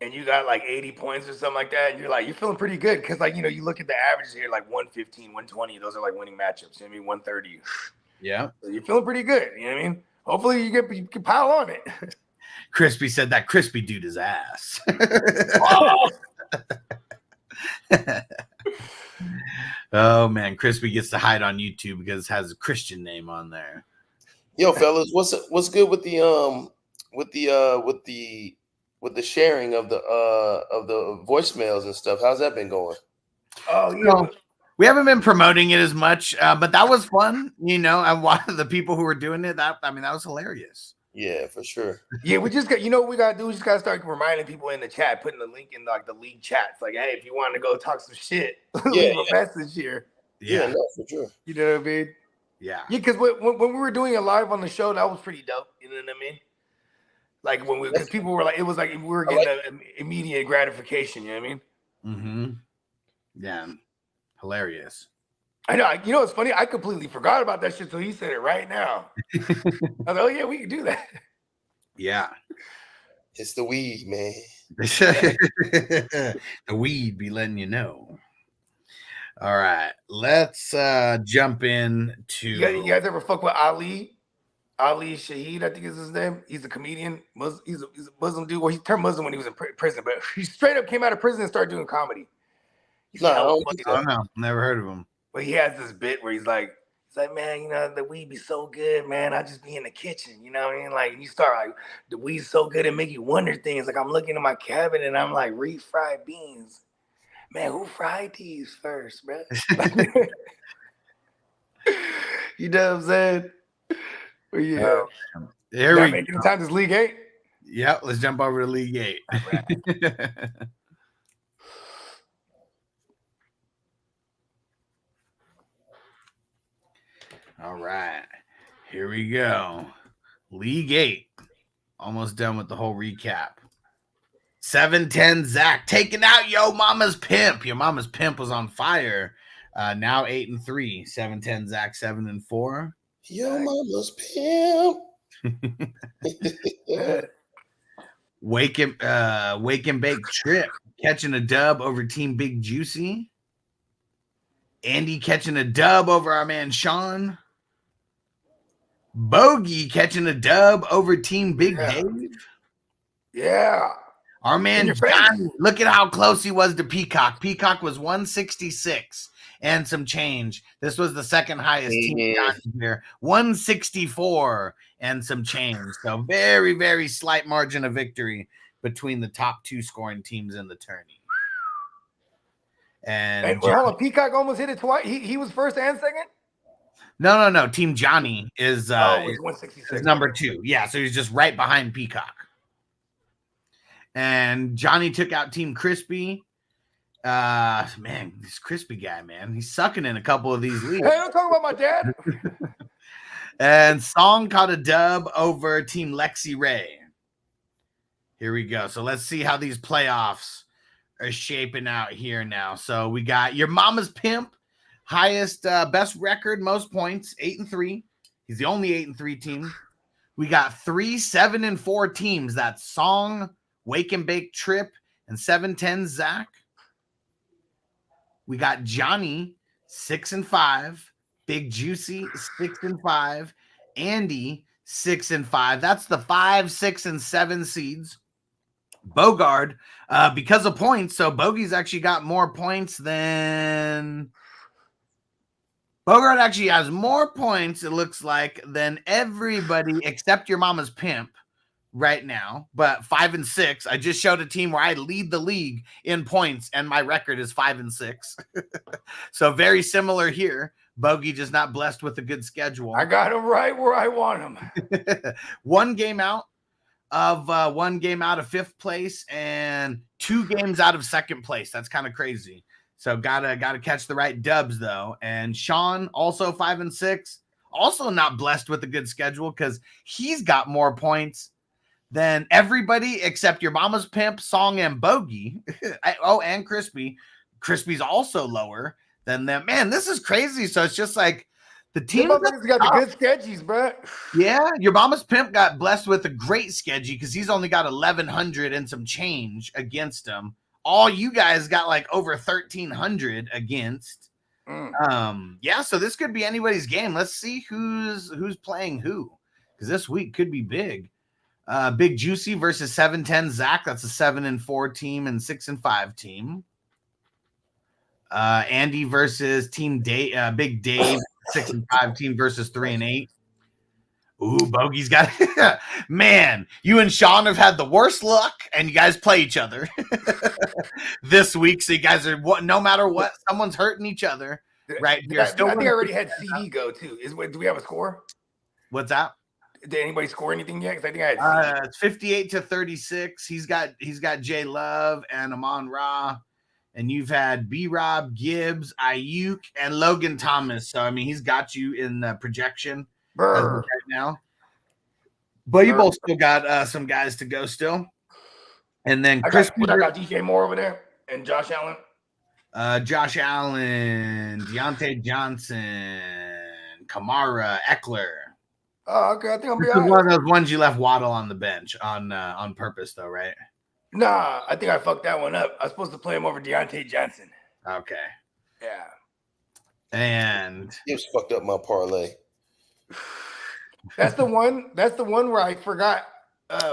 and you got like 80 points or something like that, and you're feeling pretty good because you look at the averages here, like 115, 120. Those are like winning matchups. 130. Yeah. So you're feeling pretty good. You know what I mean? Hopefully you can pile on it. Crispy said that Crispy dude is ass. Oh man, Crispy gets to hide on YouTube because it has a Christian name on there. Yo, fellas, what's good with the sharing of the voicemails and stuff? How's that been going? Oh, yeah. We haven't been promoting it as much, but that was fun. And one of the people who were doing it, that was hilarious. Yeah, for sure. Yeah, we just got, what we gotta do? We just gotta start reminding people in the chat, putting the link in like the league chats. Like, hey, if you want to go talk some shit, leave a message here. Yeah, no, for sure. You know what I mean? Yeah. Yeah, because when we were doing it live on the show, that was pretty dope. You know what I mean? Like because people were like, it was like we were getting immediate gratification. You know what I mean? Mm-hmm. Yeah. Hilarious. I know. It's funny. I completely forgot about that shit. So he said it right now. I was like, oh yeah, we can do that. Yeah. It's the weed, man. The weed be letting you know. All right. Let's jump in to you guys ever fuck with Ali? Ali Shaheed, I think is his name. He's a comedian. He's a Muslim dude. Well, he turned Muslim when he was in prison, but he straight up came out of prison and started doing comedy. No, never heard of him. But he has this bit where he's like, man, the weed be so good, man. I just be in the kitchen, you know what I mean? Like, you start like, the weed's so good it make you wonder things. Like, I'm looking in my cabinet and I'm like, refried beans. Man, who fried these first, bro? You know what I'm saying? But yeah. Here we go. Time is League 8? Yeah, let's jump over to League 8. All right, here we go. League 8. Almost done with the whole recap. 7-10 Zach taking out Yo Mama's Pimp. Your Mama's Pimp was on fire. Now 8-3. 7-10 Zach 7-4. Yo Mama's Pimp. Wake and Bake Trip catching a dub over Team Big Juicy. Andy catching a dub over our man Sean. Bogey catching a dub over Team Big Dave. Yeah. Our man Johnny, look at how close he was to Peacock. Peacock was 166 and some change. This was the second highest team here. 164 and some change. So very, very slight margin of victory between the top 2 scoring teams in the tourney. And hold on, Peacock almost hit it twice. He was first and second? No. Team Johnny is 166. Is number 2. Yeah, so he's just right behind Peacock. And Johnny took out Team Crispy. Man, this Crispy guy, man, he's sucking in a couple of these leagues. Hey, don't talk about my dad. And Song caught a dub over Team Lexi Ray. Here we go. So let's see how these playoffs are shaping out here now. So we got your mama's pimp, highest, best record, most points, 8-3. He's the only 8-3 team. We got 3 7-4 teams. That's Song, Wake and Bake Trip, and 710 Zach. We got Johnny 6-5, Big Juicy 6-5, Andy 6-5. That's the 5, 6, and 7 seeds. Bogard, because of points, so Bogey's actually got more points than Bogart actually has more points, it looks like, than everybody except your mama's pimp right now. But 5 and 6. I just showed a team where I lead the league in points, and my record is 5 and 6. So very similar here. Bogey just not blessed with a good schedule. I got him right where I want him. One game out of 5th place and 2 games out of 2nd place. That's kind of crazy. So gotta catch the right dubs though. And Sean also 5 and 6, also not blessed with a good schedule because he's got more points than everybody except your mama's pimp, Song, and Bogey. And Crispy. Crispy's also lower than them. Man, this is crazy. So it's just like the team got the good schedules, bro. Yeah, your mama's pimp got blessed with a great schedule because he's only got 1,100 and some change against him. All you guys got like over 1,300 against. Yeah, so this could be anybody's game. Let's see who's playing who, because this week could be big. Big Juicy versus 710 Zach. That's a 7-4 team and 6-5 team. Andy versus Team Big Dave, 6-5 team versus 3-8. Ooh, Bogey's got man. You and Sean have had the worst luck, and you guys play each other this week. So you guys are no matter what, someone's hurting each other right here. I think I already had CD go too. Do we have a score? What's that? Did anybody score anything yet? Because I think I had it's 58-36. He's got J Love and Amon Ra. And you've had B-Rob, Gibbs, Ayuk, and Logan Thomas. So, I mean, he's got you in the projection right now. But you both still got some guys to go still. And then I got DJ Moore over there and Josh Allen. Josh Allen, Deontay Johnson, Kamara, Eckler. Oh, okay. I think I'll be This all is right. one of those ones you left Waddle on the bench on purpose, though, right? Nah, I think I fucked that one up. I was supposed to play him over Deontay Johnson. Okay. Yeah. And you just fucked up my parlay. That's the one where I forgot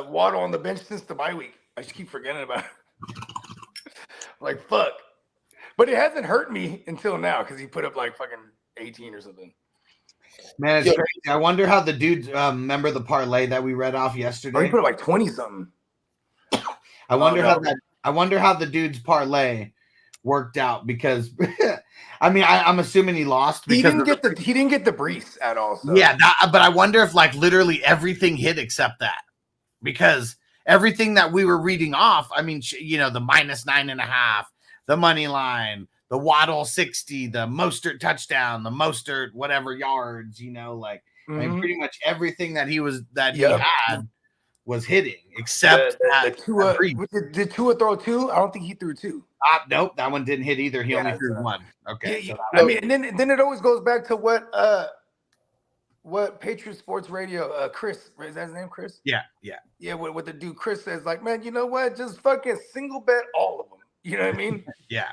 Waddle on the bench since the bye week. I just keep forgetting about it. Like, fuck. But it hasn't hurt me until now because he put up like fucking 18 or something. Man, it's crazy. I wonder how the dudes remember the parlay that we read off yesterday. Oh, he put up like 20 something. I wonder how the dude's parlay worked out because I mean I'm assuming he lost because he didn't get the Brees at all. So. Yeah, but I wonder if like literally everything hit except that, because everything that we were reading off, I mean, you know, the -9.5, the money line, the Waddle 60, the Mostert touchdown, the Mostert whatever yards, you know, like I mean, pretty much everything that he had was hitting, except did Tua throw 2? I don't think he threw 2. Nope, that one didn't hit either. He only threw 1. Okay, I mean, and then it always goes back to what what Patriot Sports Radio, Chris, is that his name, Chris? Yeah. Yeah, what the dude Chris says, like, man, you know what? Just fucking single bet all of them. You know what I mean? Yeah.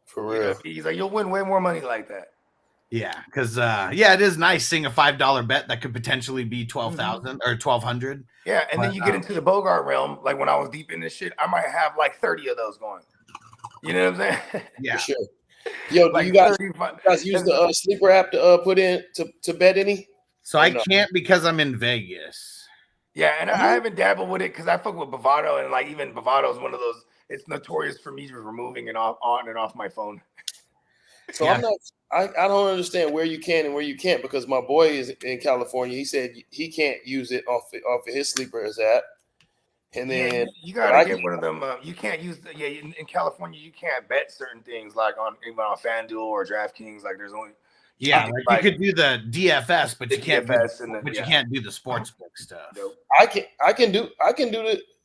For real. He's like, you'll win way more money like that. Yeah, because it is nice seeing a $5 bet that could potentially be 12,000 or 1,200. Yeah, and then you get into the Bogart realm. Like when I was deep in this shit, I might have like 30 of those going. You know what I'm saying? Yeah, for sure. Yo, do like you guys use the sleeper app to put in to bet any? So I can't because I'm in Vegas. Yeah, and I haven't dabbled with it because I fuck with Bovado, and like even Bovado is one of those. It's notorious for me just removing it on and off my phone. So I'm not. I don't understand where you can and where you can't because my boy is in California. He said he can't use it off of his sleepers app. And then you gotta get one of them. You can't use in California. You can't bet certain things like on FanDuel or DraftKings. Like there's only you could do the DFS, but you can't you can't do the sportsbook stuff. Nope. I can do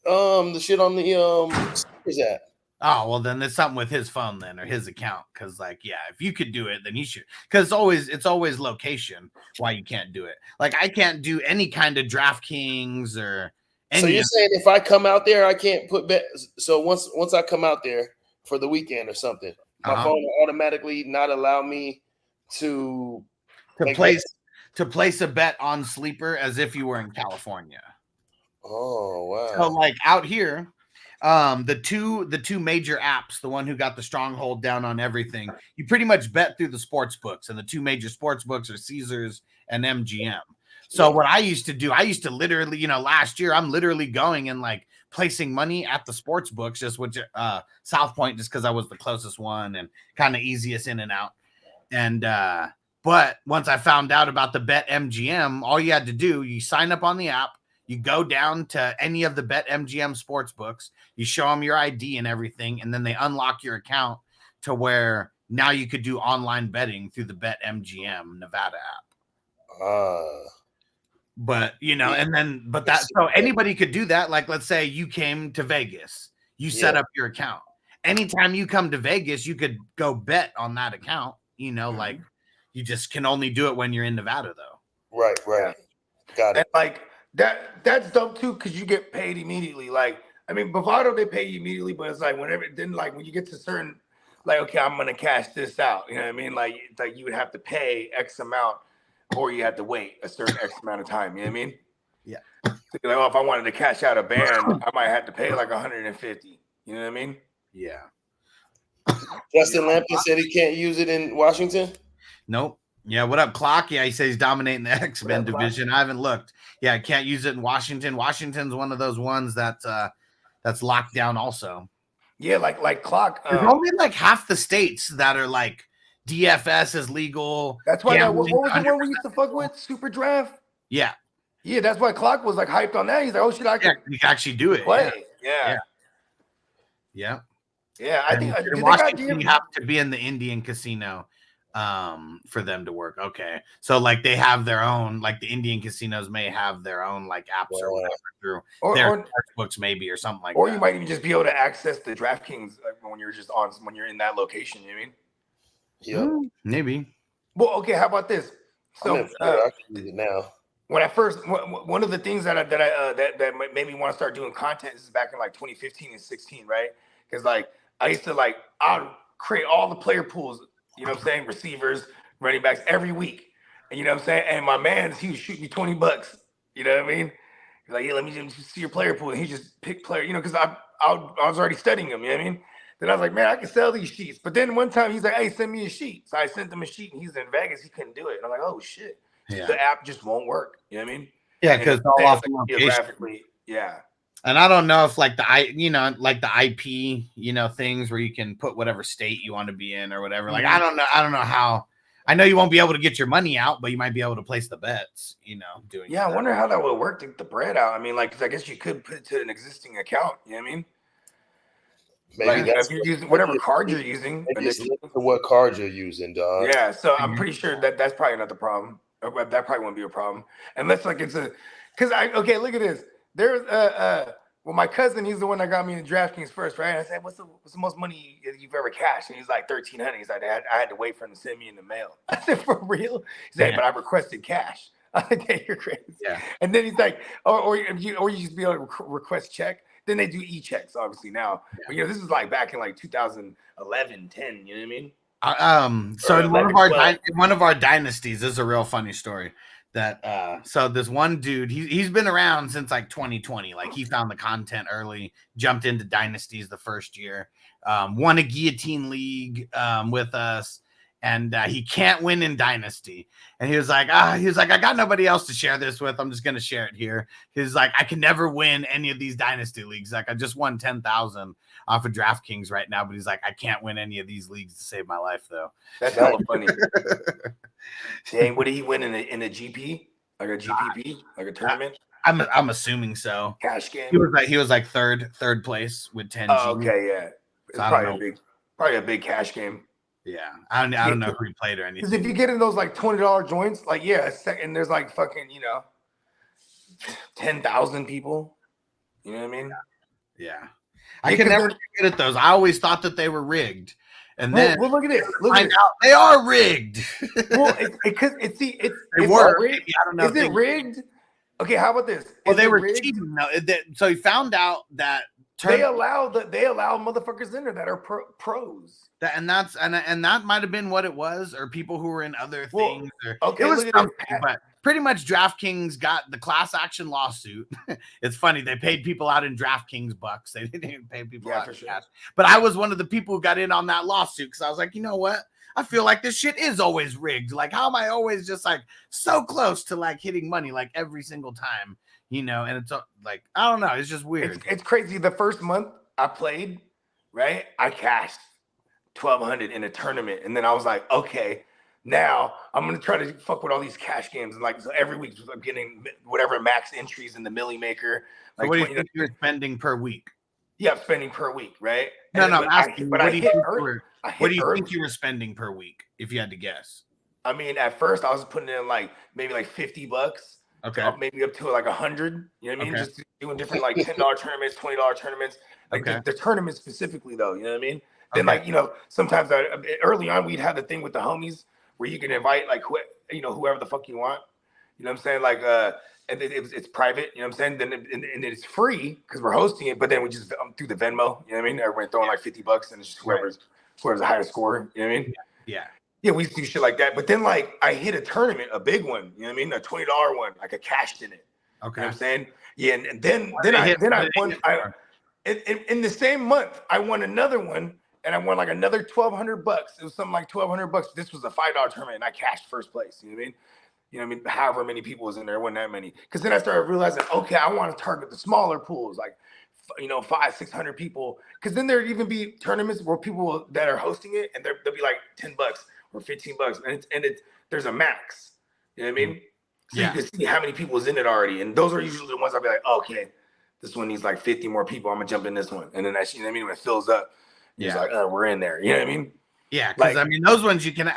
the shit on the sleepers app. Oh, well, then there's something with his phone then or his account. Because, like, yeah, if you could do it, then you should. Because it's always location why you can't do it. Like, I can't do any kind of DraftKings or any. So you're saying if I come out there, I can't put bet. So once I come out there for the weekend or something, my phone will automatically not allow me to place a bet on Sleeper as if you were in California. Oh, wow. So, like, out here. The two major apps, the one who got the stronghold down on everything, you pretty much bet through the sports books, and the two major sports books are Caesars and MGM. So what I used to do, I used to literally, last year, I'm literally going and like placing money at the sports books, just with South Point, just because I was the closest one and kind of easiest in and out. And but once I found out about the Bet MGM, all you had to do, you sign up on the app. You go down to any of the BetMGM sports books, you show them your ID and everything, and then they unlock your account to where now you could do online betting through the BetMGM Nevada app. But so anybody could do that. Like, let's say you came to Vegas, you set up your account. Anytime you come to Vegas, you could go bet on that account. Like you just can only do it when you're in Nevada, though. Right. Got it. And like. That's dope too because you get paid immediately. Like Bovado they pay you immediately, but it's like when you get to certain like okay, I'm gonna cash this out. You know what I mean? Like you would have to pay X amount, or you have to wait a certain X amount of time. You know what I mean? Yeah. So like, if I wanted to cash out a band, I might have to pay like 150. You know what I mean? Yeah. Justin Lampkin said he can't use it in Washington. Nope. Yeah, what up, Clock? Yeah, he says he's dominating the X-Men division. I haven't looked. Yeah, I can't use it in Washington. Washington's one of those ones that's locked down also. Yeah, like Clock. There's only like half the states that are like DFS is legal. That's why what was the one we used to fuck with? Super Draft? Yeah. Yeah, that's why Clock was like hyped on that. He's like, oh shit, I can actually do it. Play. Yeah. I think in Washington, you have to be in the Indian casino for them to work. Okay, so like they have their own, like the Indian casinos may have their own like apps or whatever through their books maybe or something like that. Or you might even just be able to access the DraftKings when you're in that location. You know what I mean? Yeah, maybe. Well, okay. How about this? So I can use it now. When I first, one of the things that made me want to start doing content is back in like 2015 and 16, right? Because like I used to I'd create all the player pools. You know what I'm saying? Receivers, running backs every week. And you know what I'm saying? And my man, he would shoot me $20. You know what I mean? He's like, yeah, let me just see your player pool. And he just picked player, because I was already studying him. You know what I mean? Then I was like, man, I can sell these sheets. But then one time he's like, hey, send me a sheet. So I sent him a sheet and he's in Vegas. He couldn't do it. And I'm like, oh shit. Yeah. The app just won't work. You know what I mean? Yeah, because all off geographically. Yeah. And I don't know if like the IP, things where you can put whatever state you want to be in or whatever. Like, I don't know how. I know you won't be able to get your money out, but you might be able to place the bets, doing. Yeah, I wonder how that would work to get the bread out. I mean, like, because I guess you could put it to an existing account. You know what I mean? Maybe like, if you're using whatever card you're using. Just look at what card you're using, dog. Yeah, so I'm pretty sure that's probably not the problem. That probably won't be a problem. Unless like it's look at this. There's my cousin, he's the one that got me in DraftKings first, right? And I said, what's the most money you've ever cashed? And he's like $1,300. He's like, I had to wait for him to send me in the mail. I said, for real? He said, but I requested cash. Okay, you're crazy. Yeah. And then he's like, or you used to be able to request check. Then they do e-checks, obviously now. Yeah. But this is like back in like 2011, 10. You know what I mean? So in one of our dynasties, this is a real funny story. That so this one dude, he's been around since like 2020. Like he found the content early, jumped into dynasties the first year, won a guillotine league with us. And he can't win in Dynasty. And he was like, I got nobody else to share this with. I'm just going to share it here. He's like, I can never win any of these Dynasty leagues. Like, I just won 10,000 off of DraftKings right now. But he's like, I can't win any of these leagues to save my life, though. That's hella funny. Dang, what did he win in a GP? Like a GPP? Like a tournament? I'm assuming so. Cash game? He was like third place with 10 G. Oh, okay, yeah. It's so probably a big cash game. Yeah, I don't know who he played or anything. Because if you get in those like $20 joints, like and there's like fucking 10,000 people. You know what I mean? Yeah. I can never get good at those. I always thought that they were rigged, and then look at this. They are rigged. Well, it's rigged. I don't know. Is it rigged? Okay, how about this? Well, they were cheating. No, so he found out that they allow motherfuckers in there that are pros. And that might have been what it was, or people who were in other things. Okay, it was something, but pretty much DraftKings got the class action lawsuit. It's funny, they paid people out in DraftKings bucks. They didn't even pay people out in cash. But I was one of the people who got in on that lawsuit because I was like, you know what? I feel like this shit is always rigged. Like, how am I always just like so close to like hitting money like every single time? And it's like, I don't know. It's just weird. It's crazy. The first month I played, right? I cashed 1,200 in a tournament. And then I was like, okay, now I'm going to try to fuck with all these cash games. And like, so every week I'm getting whatever max entries in the Millie Maker. Like, so what do you think you're spending per week? Yeah, I'm spending per week, right? No, I'm asking. What do you think you were spending per week, if you had to guess? I mean, at first I was putting in like maybe like $50. Okay. Maybe up to like 100. You know what I mean? Okay. Just doing different like $10 tournaments, $20 tournaments. Like the tournaments specifically, though. You know what I mean? Then like sometimes early on we'd have the thing with the homies where you can invite like whoever the fuck you want. You know what I'm saying? Like and it's private. You know what I'm saying? Then and it's free because we're hosting it. But then we just through the Venmo. You know what I mean? Everybody throwing like $50 and it's just whoever's the highest score. You know what I mean? Yeah. Yeah, we used to do shit like that. But then, like, I hit a tournament, a big one. You know what I mean? A $20 one. Like, I cashed in it. Okay. You know what I'm saying? Yeah, and then I won. In the same month, I won another one, and I won like another $1,200. It was something like $1,200. This was a $5 tournament, and I cashed first place. You know what I mean? You know what I mean? However many people was in there, it wasn't that many. Because then I started realizing, okay, I want to target the smaller pools, like 500-600 people. Because then there'd even be tournaments where people that are hosting it, and they'll be like $10 or $15, and it's there's a max. You know what I mean? So you can see how many people is in it already, and those are usually the ones I'll be like, okay, this one needs like 50 more people. I'm gonna jump in this one, and then that's, you know what I mean, when it fills up, it's like, we're in there. You know what I mean? Yeah, because I mean, those ones you can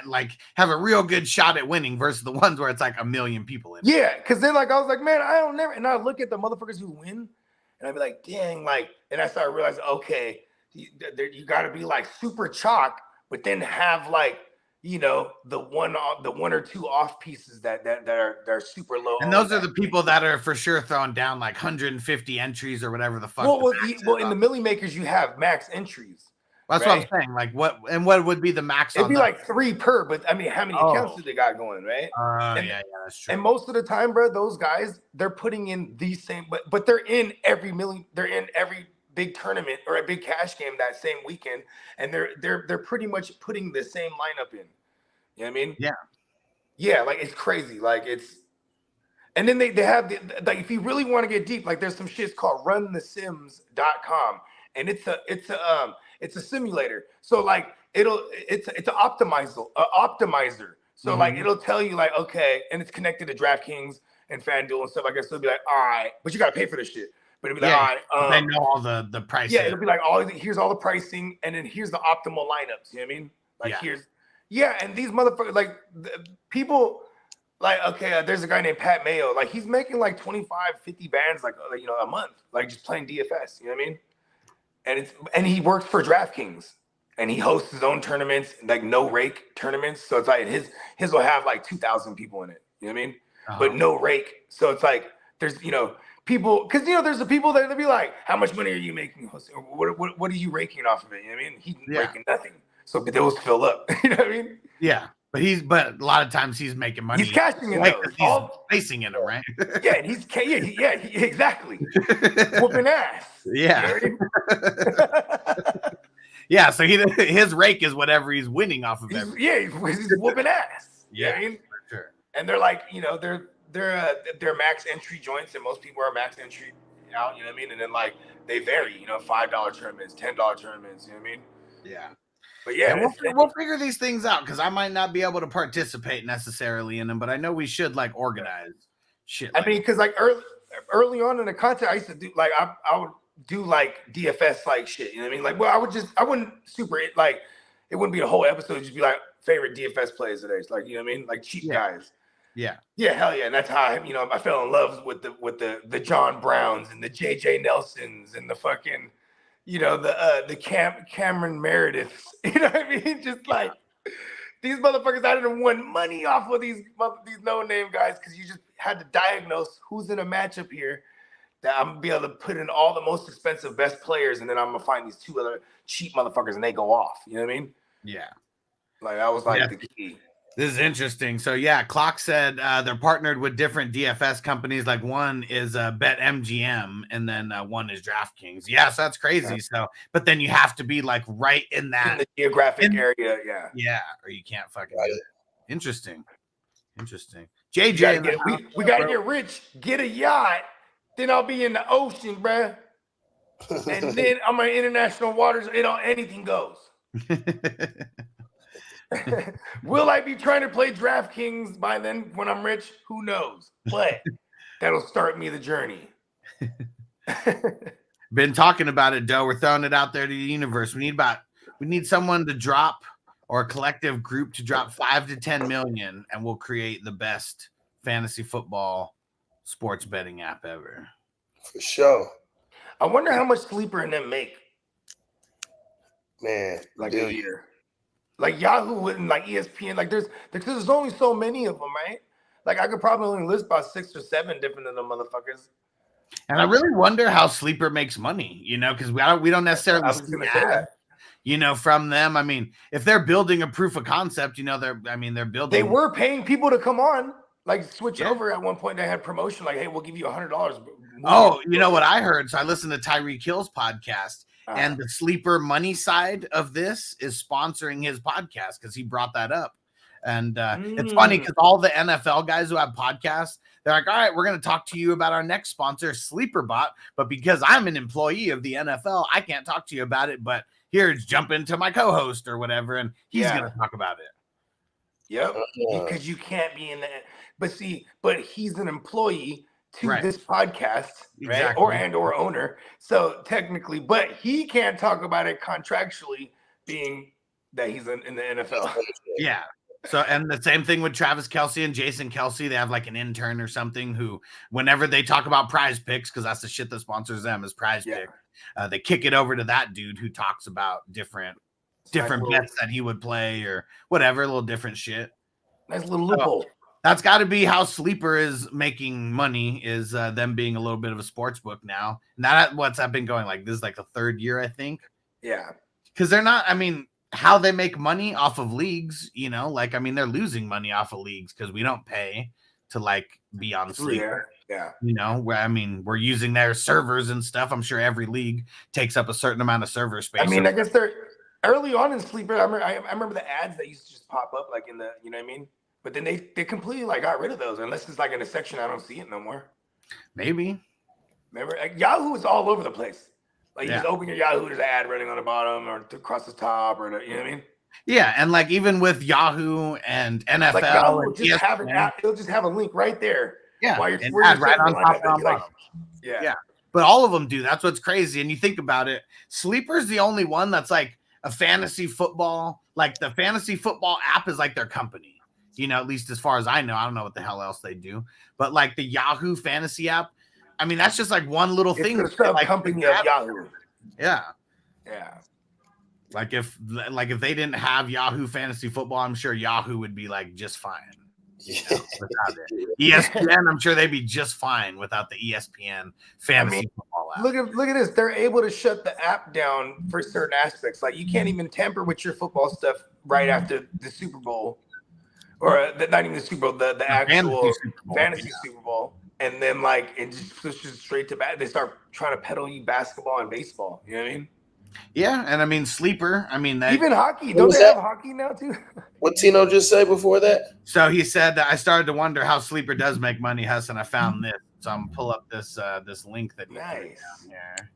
like have a real good shot at winning versus the ones where it's like a million people in. Yeah, because then like I was like, man, I don't never, and I look at the motherfuckers who win, and I'd be like, dang, like, and I started realizing, okay, you got to be like super chalk. But then have like, the one or two off pieces that are super low. And those are the people that are for sure throwing down like 150 entries or whatever the fuck. Well, in the Millie Makers you have max entries. That's right? What I'm saying. Like what would be the max? It'd be like 3 per. But I mean, how many accounts do they got going, right? Yeah, that's true. And most of the time, bro, those guys they're putting in these same, but they're in every big tournament or a big cash game that same weekend, and they're pretty much putting the same lineup in. You know what I mean? Yeah, like it's crazy. Like it's, and then they have like if you really want to get deep, like there's some shit called runthesims.com, and it's a simulator. So like it's an optimizer. So like it'll tell you like, okay, and it's connected to DraftKings and FanDuel and stuff like that. So it'll be like, all right, but you gotta pay for this shit. But it'll be like, all right, they know all the pricing. Yeah, it'll be like here's all the pricing, and then here's the optimal lineups. You know what I mean? Like and these motherfuckers, like people, like there's a guy named Pat Mayo, like he's making like 25-50 bands like a month, like just playing DFS. You know what I mean? And he works for DraftKings, and he hosts his own tournaments, like no rake tournaments. So it's like his will have like 2,000 people in it. You know what I mean? But no rake. So it's like there's people, because there's the people that they'll be like, how much money are you making? What are you raking off of it? You know what I mean? He's raking nothing. So but those fill up. You know what I mean? Yeah. But a lot of times he's making money. He's cashing in like those. He's placing in them, right? Yeah, and exactly. Whooping ass. Yeah. Yeah, so his rake is whatever he's winning off of it. Yeah, he's whooping ass. Yeah, you know what I mean? For sure. And they're like, they're max entry joints, and most people are max entry out, you know what I mean? And then like they vary, $5 tournaments, $10 tournaments, you know what I mean? Yeah. But yeah, we'll figure these things out because I might not be able to participate necessarily in them, but I know we should like organize shit. I mean, because like early on in the content, I used to do like I would do like DFS like shit. You know what I mean? Like, well, I wouldn't super like it wouldn't be a whole episode. It'd just be like favorite DFS players today. It's like, you know what I mean? Like cheap guys. Yeah. Yeah, hell yeah. And that's how I fell in love with the John Browns and the JJ Nelsons and the fucking the Cameron Merediths. You know what I mean? Just like these motherfuckers, I didn't win money off of these no-name guys because you just had to diagnose who's in a matchup here that I'm gonna be able to put in all the most expensive best players, and then I'm gonna find these two other cheap motherfuckers and they go off. You know what I mean? Yeah. Like that was like the key. This is interesting. So yeah, Clock said they're partnered with different DFS companies. Like one is BetMGM, and then one is DraftKings. Yeah, so that's crazy. Yeah. So, but then you have to be like right in that the geographic area. Yeah, yeah, or you can't fucking do it. Interesting. JJ, we gotta get rich, get a yacht, then I'll be in the ocean, bruh. And then I'm on international waters. Anything goes. Will I be trying to play DraftKings by then when I'm rich? Who knows? But that'll start me the journey. Been talking about it, Doe. We're throwing it out there to the universe. We need someone to drop, or a collective group to drop 5 to 10 million, and we'll create the best fantasy football sports betting app ever. For sure. I wonder how much Sleeper and them make. Man, like a year. Like Yahoo and like ESPN, like there's only so many of them, right? Like I could probably only list about 6 or 7 different of them motherfuckers. And I really wonder how Sleeper makes money, because we don't necessarily see that, from them. I mean, if they're building a proof of concept, they're building. They were paying people to come on, like switch over. At one point, they had promotion, like, hey, we'll give you $100. Oh, you know what I heard? So I listened to Tyreek Hill's podcast. And the Sleeper money side of this is sponsoring his podcast because he brought that up. And it's funny because all the NFL guys who have podcasts, they're like, all right, we're going to talk to you about our next sponsor, SleeperBot. But because I'm an employee of the NFL, I can't talk to you about it. But here's jump into my co-host or whatever, and he's going to talk about it. Yep. Because you can't be in that. But he's an employee to this podcast, right? Exactly. or owner. So technically, but he can't talk about it contractually, being that he's in the NFL. Yeah. So, and the same thing with Travis Kelce and Jason Kelce. They have like an intern or something who, whenever they talk about Prize Picks, because that's the shit that sponsors them is Prize Pick, they kick it over to that dude who talks about different bets that he would play or whatever, a little different shit. Nice little loophole. That's got to be how Sleeper is making money, is them being a little bit of a sports book now. And what's that been going like? This is like the 3rd year, I think. Yeah. Because they're not, how they make money off of leagues, they're losing money off of leagues because we don't pay to like be on Sleeper. Yeah. We're using their servers and stuff. I'm sure every league takes up a certain amount of server space. I guess they're early on in Sleeper. I remember the ads that used to just pop up like in the, you know what I mean? But then they completely like got rid of those, unless it's like in a section I don't see it no more. Maybe. Remember, like Yahoo is all over the place. Like you just open your Yahoo, there's an ad running on the bottom or across the top, or you know what I mean? Yeah, and like even with Yahoo and NFL, like Yahoo will just have an app. It'll just have a link right there. Yeah, while you're right on top. Like, yeah. But all of them do. That's what's crazy. And you think about it, Sleeper's the only one that's like a fantasy football. Like the fantasy football app is like their company. At least as far as I know. I don't know what the hell else they do. But like the Yahoo fantasy app, that's just like one little thing. It's the company of Yahoo. Yeah. Yeah. Like if they didn't have Yahoo fantasy football, I'm sure Yahoo would be like just fine. without it. ESPN, I'm sure they'd be just fine without the ESPN fantasy football app. Look at this. They're able to shut the app down for certain aspects. Like you can't even tamper with your football stuff right after the Super Bowl, or not even the Super Bowl, the actual fantasy Super Bowl. And then like it just pushes straight to they start trying to peddle you basketball and baseball. You know what I mean? Yeah, and I mean Sleeper. I mean even hockey. Don't they have hockey now too? What Tino just said before that? So he said that I started to wonder how Sleeper does make money, Huss, and I found this. So I'm gonna pull up this this link that he put down here.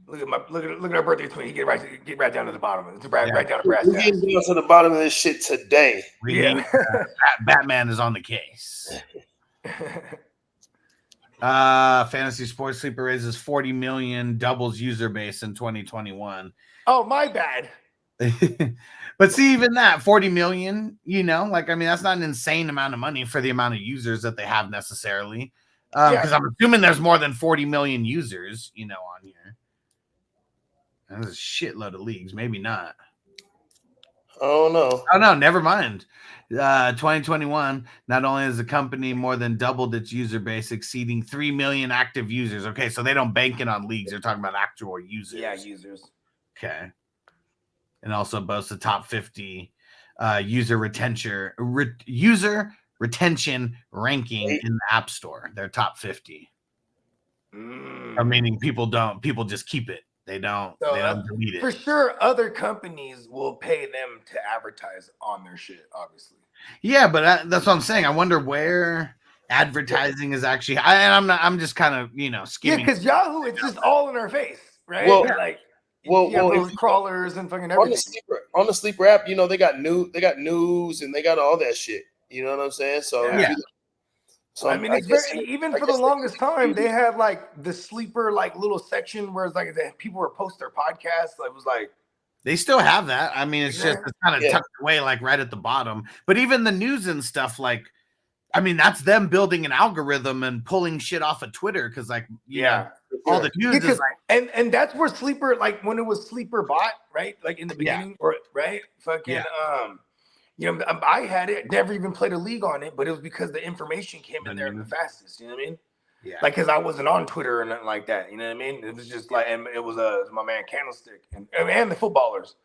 Look at our birthday twin. He get right down to the bottom. It's right down to brass tacks. Getting down to the bottom of this shit today. Batman is on the case. Fantasy Sports Sleeper raises 40 million, doubles user base in 2021. Oh, my bad. But see, even that 40 million, you know, like I mean, that's not an insane amount of money for the amount of users that they have necessarily. Because I'm assuming there's more than 40 million users, you know, on here. That's a shitload of leagues, maybe not. Oh no. Oh no, never mind. 2021, not only has the company more than doubled its user base, exceeding 3 million active users. Okay, so they don't bank it on leagues. They're talking about actual users. Yeah, users. Okay. And also boasts the top 50 user retention ranking in the App Store. They're top 50. Meaning people just keep it. They don't delete it. For sure, other companies will pay them to advertise on their shit, obviously. Yeah, but that's what I'm saying. I wonder where advertising is actually. I'm just kind of skimming. Yeah, because Yahoo, it's just all in our face, right? Well, those crawlers and fucking everything. On the Sleeper app, you know, they got news and they got all that shit. You know what I'm saying? So yeah. So I mean, even for the longest time, they had like the Sleeper like little section where it's like people were post their podcasts. It was like they still have that. I mean, it's kind of tucked away like right at the bottom. But even the news and stuff, like, I mean, that's them building an algorithm and pulling shit off of Twitter because, like, you know, all the news is like, and that's where Sleeper, like when it was Sleeper bot, right? Like in the beginning, or right? Fucking you know, I had it, never even played a league on it, but it was because the information came in there the fastest. You know what I mean? Yeah. Like, because I wasn't on Twitter or nothing like that. You know what I mean? It was just like, and it was my man Candlestick and the footballers.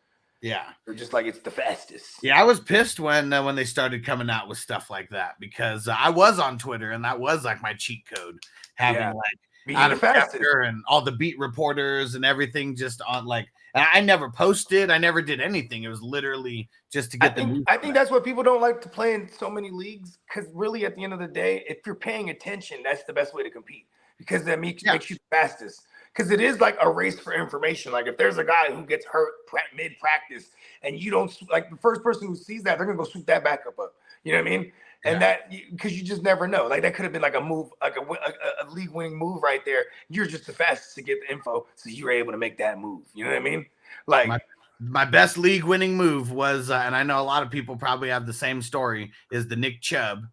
Yeah. They're just like, it's the fastest. Yeah, I was pissed when they started coming out with stuff like that because I was on Twitter and that was like my cheat code, having like out of chapter and all the beat reporters and everything just on like. I never posted. I never did anything. It was literally just to get the news. I think that's what people don't like to play in so many leagues, because really at the end of the day, if you're paying attention, that's the best way to compete, because that makes you the fastest. Because it is like a race for information. Like if there's a guy who gets hurt mid-practice and you don't, like the first person who sees that, they're going to go swoop that back up. You know what I mean? And that, because you just never know. Like that could have been like a move, like a league-winning move right there. You're just the fastest to get the info, so you were able to make that move. You know what I mean? Like my best league-winning move was, and I know a lot of people probably have the same story, is the Nick Chubb.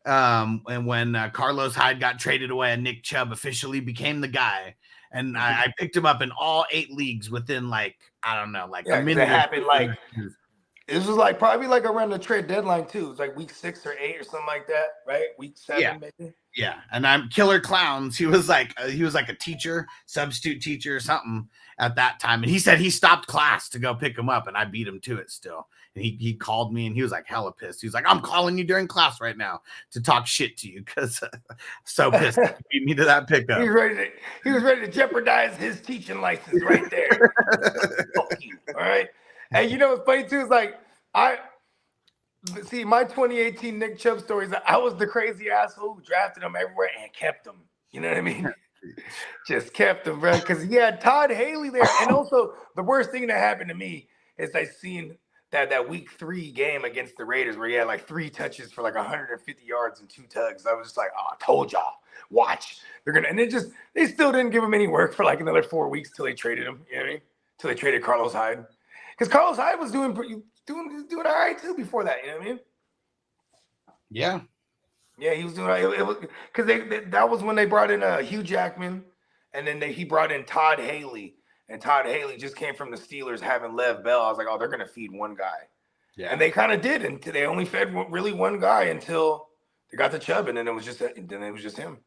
And when Carlos Hyde got traded away, and Nick Chubb officially became the guy. And I picked him up in all 8 leagues within like, I don't know, like a minute. It happened like. This was like probably like around the trade deadline too. It was like week 6 or 8 or something like that, right? Week 7, maybe. Yeah, and I'm Killer Clowns. He was like a teacher, substitute teacher or something at that time, and he said he stopped class to go pick him up, and I beat him to it still. And he called me, and he was like hella pissed. He was like, "I'm calling you during class right now to talk shit to you because so pissed he beat me to that pickup." He was ready to jeopardize his teaching license right there. Fuck you, all right. And you know what's funny too is like my 2018 Nick Chubb stories. I was the crazy asshole who drafted him everywhere and kept him. You know what I mean? Just kept him, bro. Because he had Todd Haley there, and also the worst thing that happened to me is I seen that week 3 game against the Raiders where he had like 3 touches for like 150 yards and 2 tugs. I was just like, oh, I told y'all, watch. They're gonna, and they still didn't give him any work for like another 4 weeks till they traded him. You know what I mean? Till they traded Carlos Hyde. Because Carlos Hyde was doing all right too before that, you know what I mean? Yeah. Yeah, he was doing all right. It was because that was when they brought in Hugh Jackman, and then he brought in Todd Haley, and Todd Haley just came from the Steelers having Lev Bell. I was like, oh, they're gonna feed one guy, Yeah. And they kind of did, and they only fed really one guy until they got the Chubb, and then it was just him.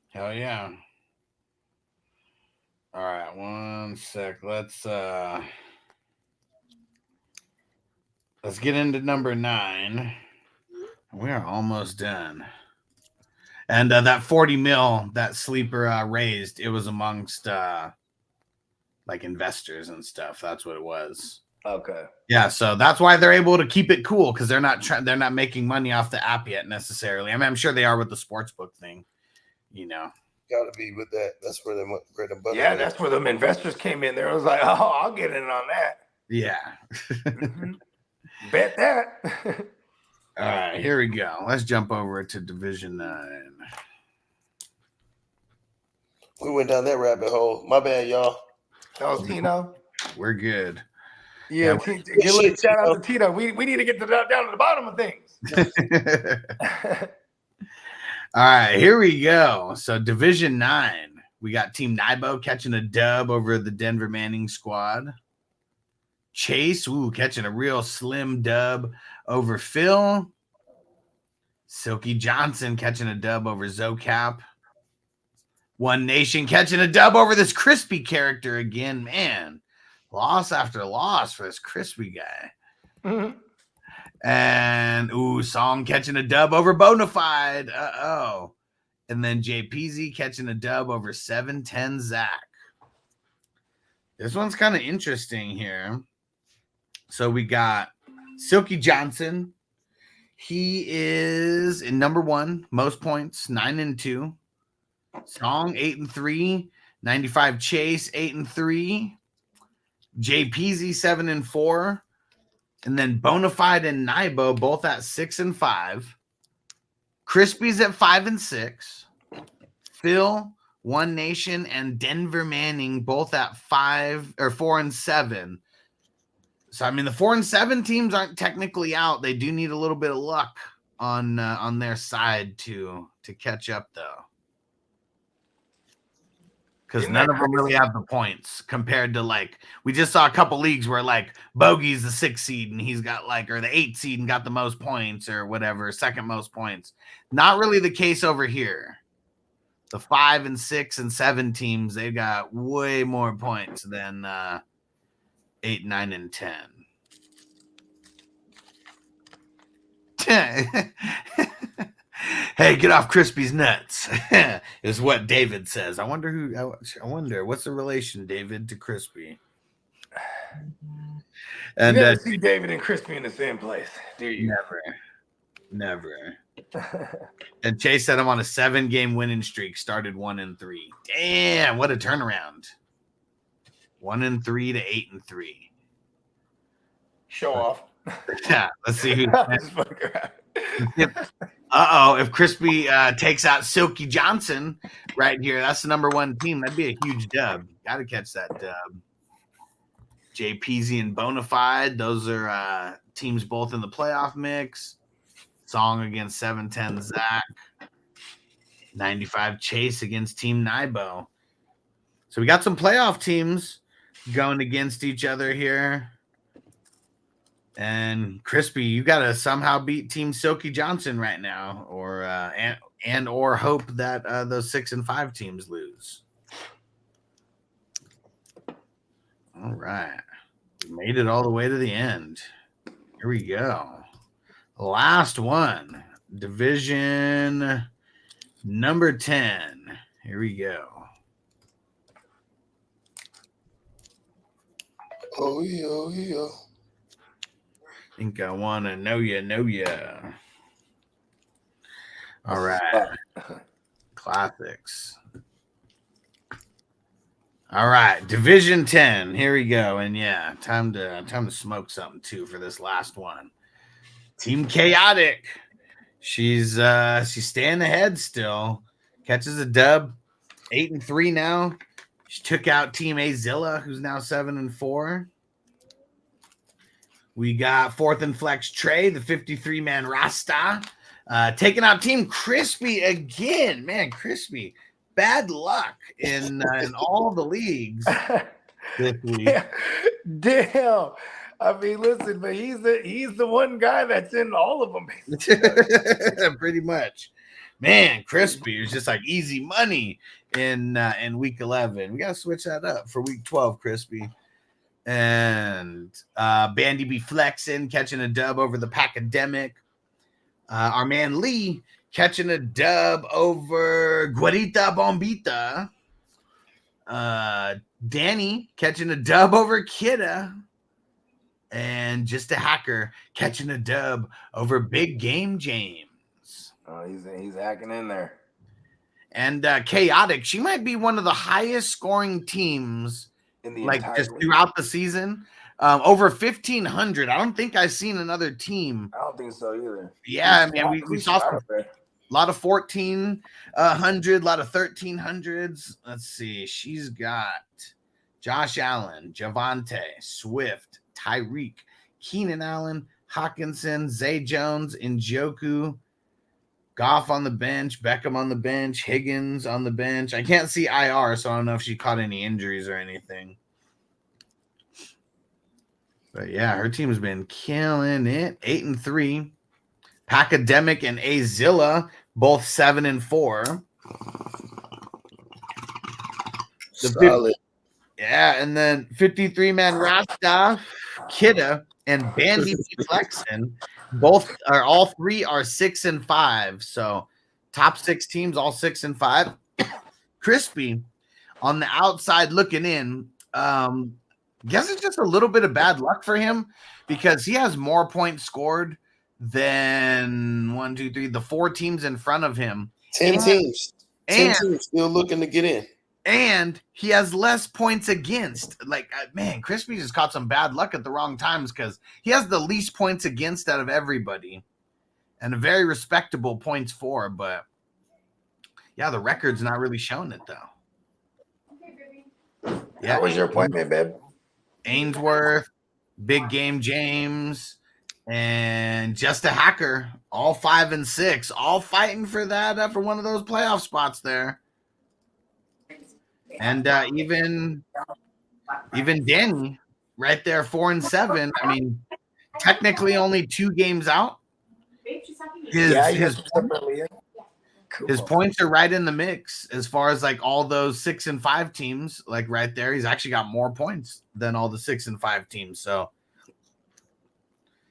Hell yeah. All right, one sec. Let's get into number 9. We are almost done. And that 40 mil that Sleeper raised, it was amongst like investors and stuff. That's what it was. Okay. Yeah, so that's why they're able to keep it cool, because they're not making money off the app yet necessarily. I mean, I'm sure they are with the sportsbook thing, you know. Got to be with that. That's where they bread and butter. Yeah, that's where them investors came in. There was like, oh, I'll get in on that. Yeah. Bet that. All right, here we go. Let's jump over to Division 9. We went down that rabbit hole. My bad, y'all. That was Tino. We're good. Yeah, shout out to Tino. We need to get down to the bottom of things. All right, here we go. So Division 9, we got Team Nibo catching a dub over the Denver Manning squad. Chase, catching a real slim dub over Phil. Silky Johnson catching a dub over Zocap. One Nation catching a dub over this Crispy character again. Man, loss after loss for this Crispy guy. Mm-hmm. And Song catching a dub over Bonafide. And then JPZ catching a dub over 710 Zach. This one's kind of interesting here. So we got Silky Johnson. He is in number 1, most points, 9-2. Song 8-3. 95 Chase 8-3. JPZ 7-4. And then Bonafide and Nibo both at 6-5. Crispy's at 5-6. Phil, One Nation, and Denver Manning both at 4-7. So I mean, the 4-7 teams aren't technically out. They do need a little bit of luck on their side to catch up, though. Because none of them really have the points compared to, like, we just saw a couple leagues where, like, Bogey's the 6th seed and he's got, like, or the 8th seed and got the most points or whatever, second most points. Not really the case over here. The 5 and 6 and 7 teams, they've got way more points than 8, 9, and 10. Hey, get off Crispy's nuts, is what David says. I wonder what's the relation, David, to Crispy? And you never see David and Crispy in the same place, do you? Never. And Chase said I'm on a 7-game winning streak, started 1-3. Damn, what a turnaround. 1-3 to 8-3. Show off. Yeah, let's see who's if Crispy takes out Silky Johnson right here, that's the number 1 team. That'd be a huge dub. Got to catch that dub. JPZ and Bonafide, those are teams both in the playoff mix. Song against 710 Zach. 95 Chase against Team Nibo. So we got some playoff teams going against each other here. And Crispy, you got to somehow beat Team Silky Johnson right now, or or hope that those 6 and 5 teams lose. All right, we made it all the way to the end. Here we go. Last one, Division number 10. Here we go. Oh yeah. Think I want to know ya. All right. Classics. All right. Division 10. Here we go. And yeah, time to smoke something too for this last one. Team Chaotic. She's staying ahead still. Catches a dub. 8-3 now. She took out Team Azilla, who's now 7-4. We got 4th and Flex Trey, the 53-man Rasta, taking out Team Crispy again. Man, Crispy, bad luck in all the leagues this week. Damn. I mean, listen, but he's the one guy that's in all of them. Pretty much. Man, Crispy is just like easy money in week 11. We gotta switch that up for week 12, Crispy. And Bandy be flexing, catching a dub over the Pacademic. Our man Lee catching a dub over Guarita Bombita. Danny catching a dub over Kidda. And Just a Hacker catching a dub over Big Game James. Oh, he's hacking in there. And Chaotic, she might be one of the highest scoring teams in the like just throughout the season. Over 1,500. I don't think I've seen another team. I don't think so either. Yeah, I mean, we saw a lot of 1,400, a lot of 1,300s. Let's see. She's got Josh Allen, Javante, Swift, Tyreek, Keenan Allen, Hawkinson, Zay Jones, Njoku, Goff on the bench, Beckham on the bench, Higgins on the bench. I can't see IR, so I don't know if she caught any injuries or anything. But yeah, her team's been killing it. 8-3. Pacademic and Azilla, both 7-4. Solid. Yeah, and then 53-man Rasta, Kidda, and Bandy Flexen, all three are 6-5. So top 6 teams, all 6-5. Crispy on the outside looking in. Guess it's just a little bit of bad luck for him because he has more points scored than the 4 teams in front of him. 10 teams. 10 teams still looking to get in. And he has less points against. Like, man, Crispy just caught some bad luck at the wrong times because he has the least points against out of everybody and a very respectable points for. But, yeah, the record's not really showing it, though. Yeah, How was your appointment, babe? Ainsworth, Big Game James, and Just a Hacker, all 5 and 6, all fighting for that for one of those playoff spots there. And even Danny right there, 4 and 7. I mean, technically only 2 games out. His points are right in the mix as far as like all those 6 and 5 teams, like right there. He's actually got more points than all the 6 and 5 teams. So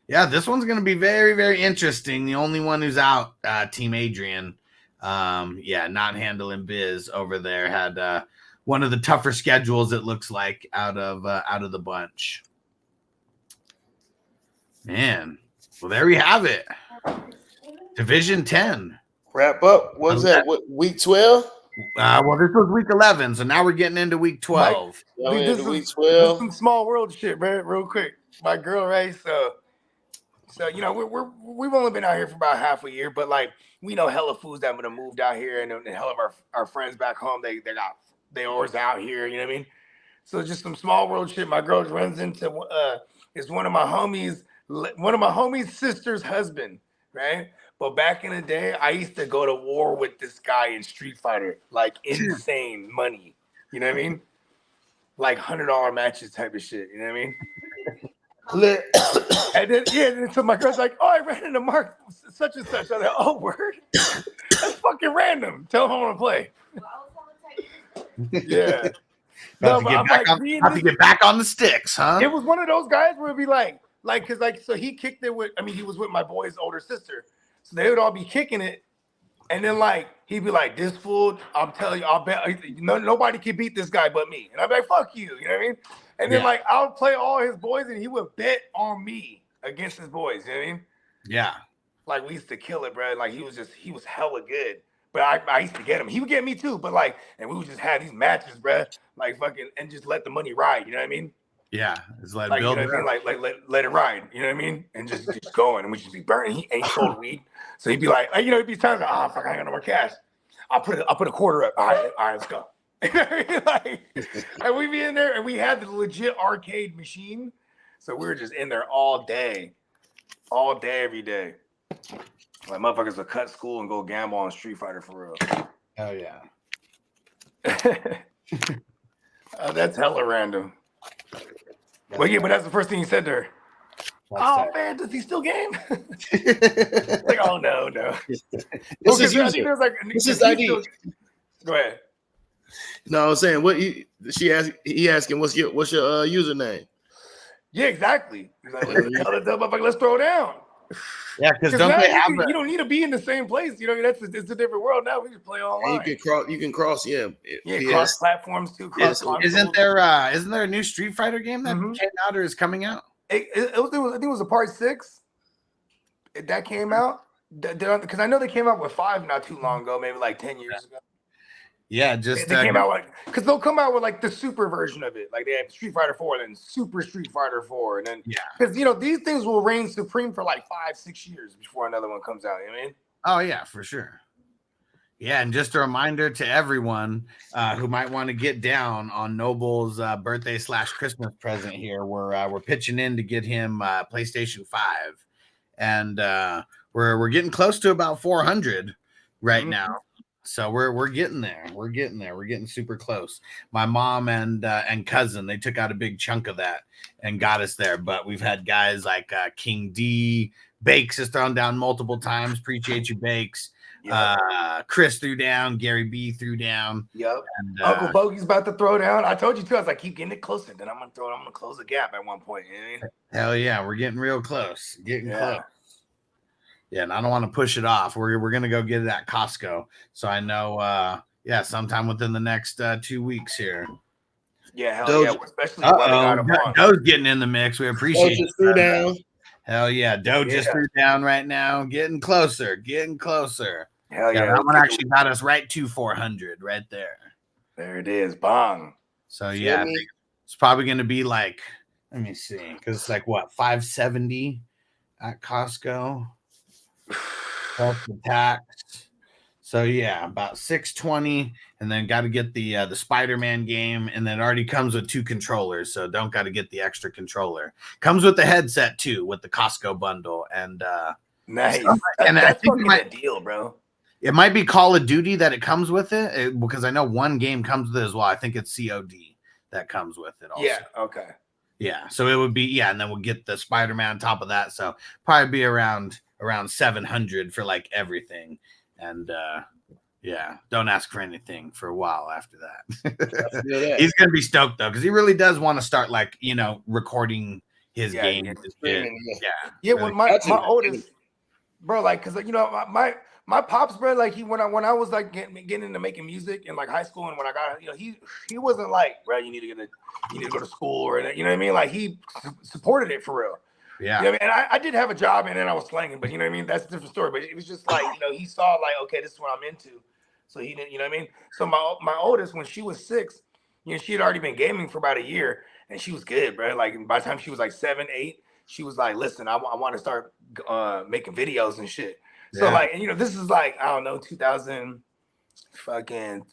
yeah, this one's going to be very, very interesting. The only one who's out, Team Adrian, not handling biz over there, had one of the tougher schedules, it looks like, out of the bunch. Man, well, there we have it. Division 10. Wrap up. What was that? What, week 12? Well, this was week 11, so now we're getting into week 12. This is some small world shit, man. Real quick, my girl, right? So you know, we've only been out here for about half a year, but like we know hella fools that would have moved out here, and hell of our friends back home, they always out here. You know what I mean? So just some small world shit. My girl runs into is one of my homies' sister's husband, right? But back in the day, I used to go to war with this guy in Street Fighter, like insane money. You know what I mean? Like $100 matches type of shit. You know what I mean? And then so my girl's like, "Oh, I ran into Mark such and such." I'm like, "Oh, word? That's fucking random. Tell him I want to play." Yeah. Have to get back on the sticks, huh? It was one of those guys where it'd be like, cause so he kicked it with. I mean, he was with my boy's older sister, so they would all be kicking it, and then like he'd be like, "This fool, I'm telling you, I'll bet nobody can beat this guy but me," and I'd be like, "Fuck you," you know what I mean? And then like I would play all his boys, and he would bet on me against his boys. You know what I mean? Yeah. Like we used to kill it, bro. Like he was hella good. But I used to get him. He would get me too. But like, and we would just have these matches, bro. Like fucking, and just let the money ride. You know what I mean? Yeah, just let it build. You know what I mean? Like let it ride. You know what I mean? And just going, and we just be burning. He ain't sold weed, so he'd be like, you know, he'd be times like, "Oh fuck, I ain't got no more cash. I'll put a quarter up. All right, let's go." Like, and we'd be in there, and we had the legit arcade machine, so we were just in there all day, every day. Like motherfuckers would cut school and go gamble on Street Fighter for real. Oh yeah. That's hella random. But yeah, but that's the first thing you said to her. Oh man, does he still game? Like, oh no. What's his user? What's his ID? Go ahead. No, I was saying he asking what's your username? Yeah, exactly. He's like, let's throw down. Yeah, because you don't need to be in the same place. You know, it's a different world now. We just play online. And you can cross, cross platforms too. Isn't there a new Street Fighter game that came out or is coming out? I think it was a part 6 that came out. Because I know they came out with 5 not too long ago, maybe like 10 years ago. Yeah, just they came out because they'll come out with like the super version of it. Like they have Street Fighter 4, then Super Street Fighter 4, and then because these things will reign supreme for like 5-6 years before another one comes out. You know what I mean? Oh yeah, for sure. Yeah, and just a reminder to everyone who might want to get down on Noble's birthday / Christmas present here. We're pitching in to get him PlayStation 5, and we're getting close to about 400 right now. So we're getting there. We're getting super close. My mom and cousin, they took out a big chunk of that and got us there. But we've had guys like King D, Bakes has thrown down multiple times. Appreciate you, Bakes. Chris threw down. Gary B threw down. Yep. And, Uncle Bogey's about to throw down. I told you too. I was like, keep getting it closer. Then I'm gonna close the gap at one point. You know what I mean? Hell yeah, we're getting real close. Getting close. Yeah, and I don't want to push it off. We're gonna go get it at Costco. So I know sometime within the next 2 weeks here. Yeah, hell yeah. Especially Doe's getting in the mix. We appreciate it. Threw down. Hell yeah. Doe just threw down right now. Getting closer. Hell yeah. That one actually got us right to 400 right there. There it is. Bong. So yeah, I think it's probably gonna be like, let me see, because it's like what, 570 at Costco. Plus the tax. So yeah, about 620, and then got to get the Spider-Man game, and then it already comes with 2 controllers, so don't got to get the extra controller. Comes with the headset too, with the Costco bundle, and nice. And that's fucking a deal, bro. It might be Call of Duty that it comes with it, because I know one game comes with it as well. I think it's COD that comes with it also. Yeah. Okay. Yeah. So it would be and then we'll get the Spider-Man on top of that. So probably be around 700 for like everything, and don't ask for anything for a while after that. He's gonna be stoked though, because he really does want to start like recording his game. Well, my oldest bro, like, because my pops, bro, like when I was like getting into making music in like high school, and when I got he wasn't like, bro, you need to go to school, or you know what I mean, like he supported it for real. Yeah. You know what I mean? And I did have a job, and then I was slanging, but you know what I mean? That's a different story. But it was just like, he saw like, okay, this is what I'm into. So he didn't, you know what I mean? So my oldest, when she was 6, she had already been gaming for about a year, and she was good, bro. Like by the time she was like 7, 8, she was like, listen, I want to start making videos and shit. So like, and this is like, I don't know, 2000 fucking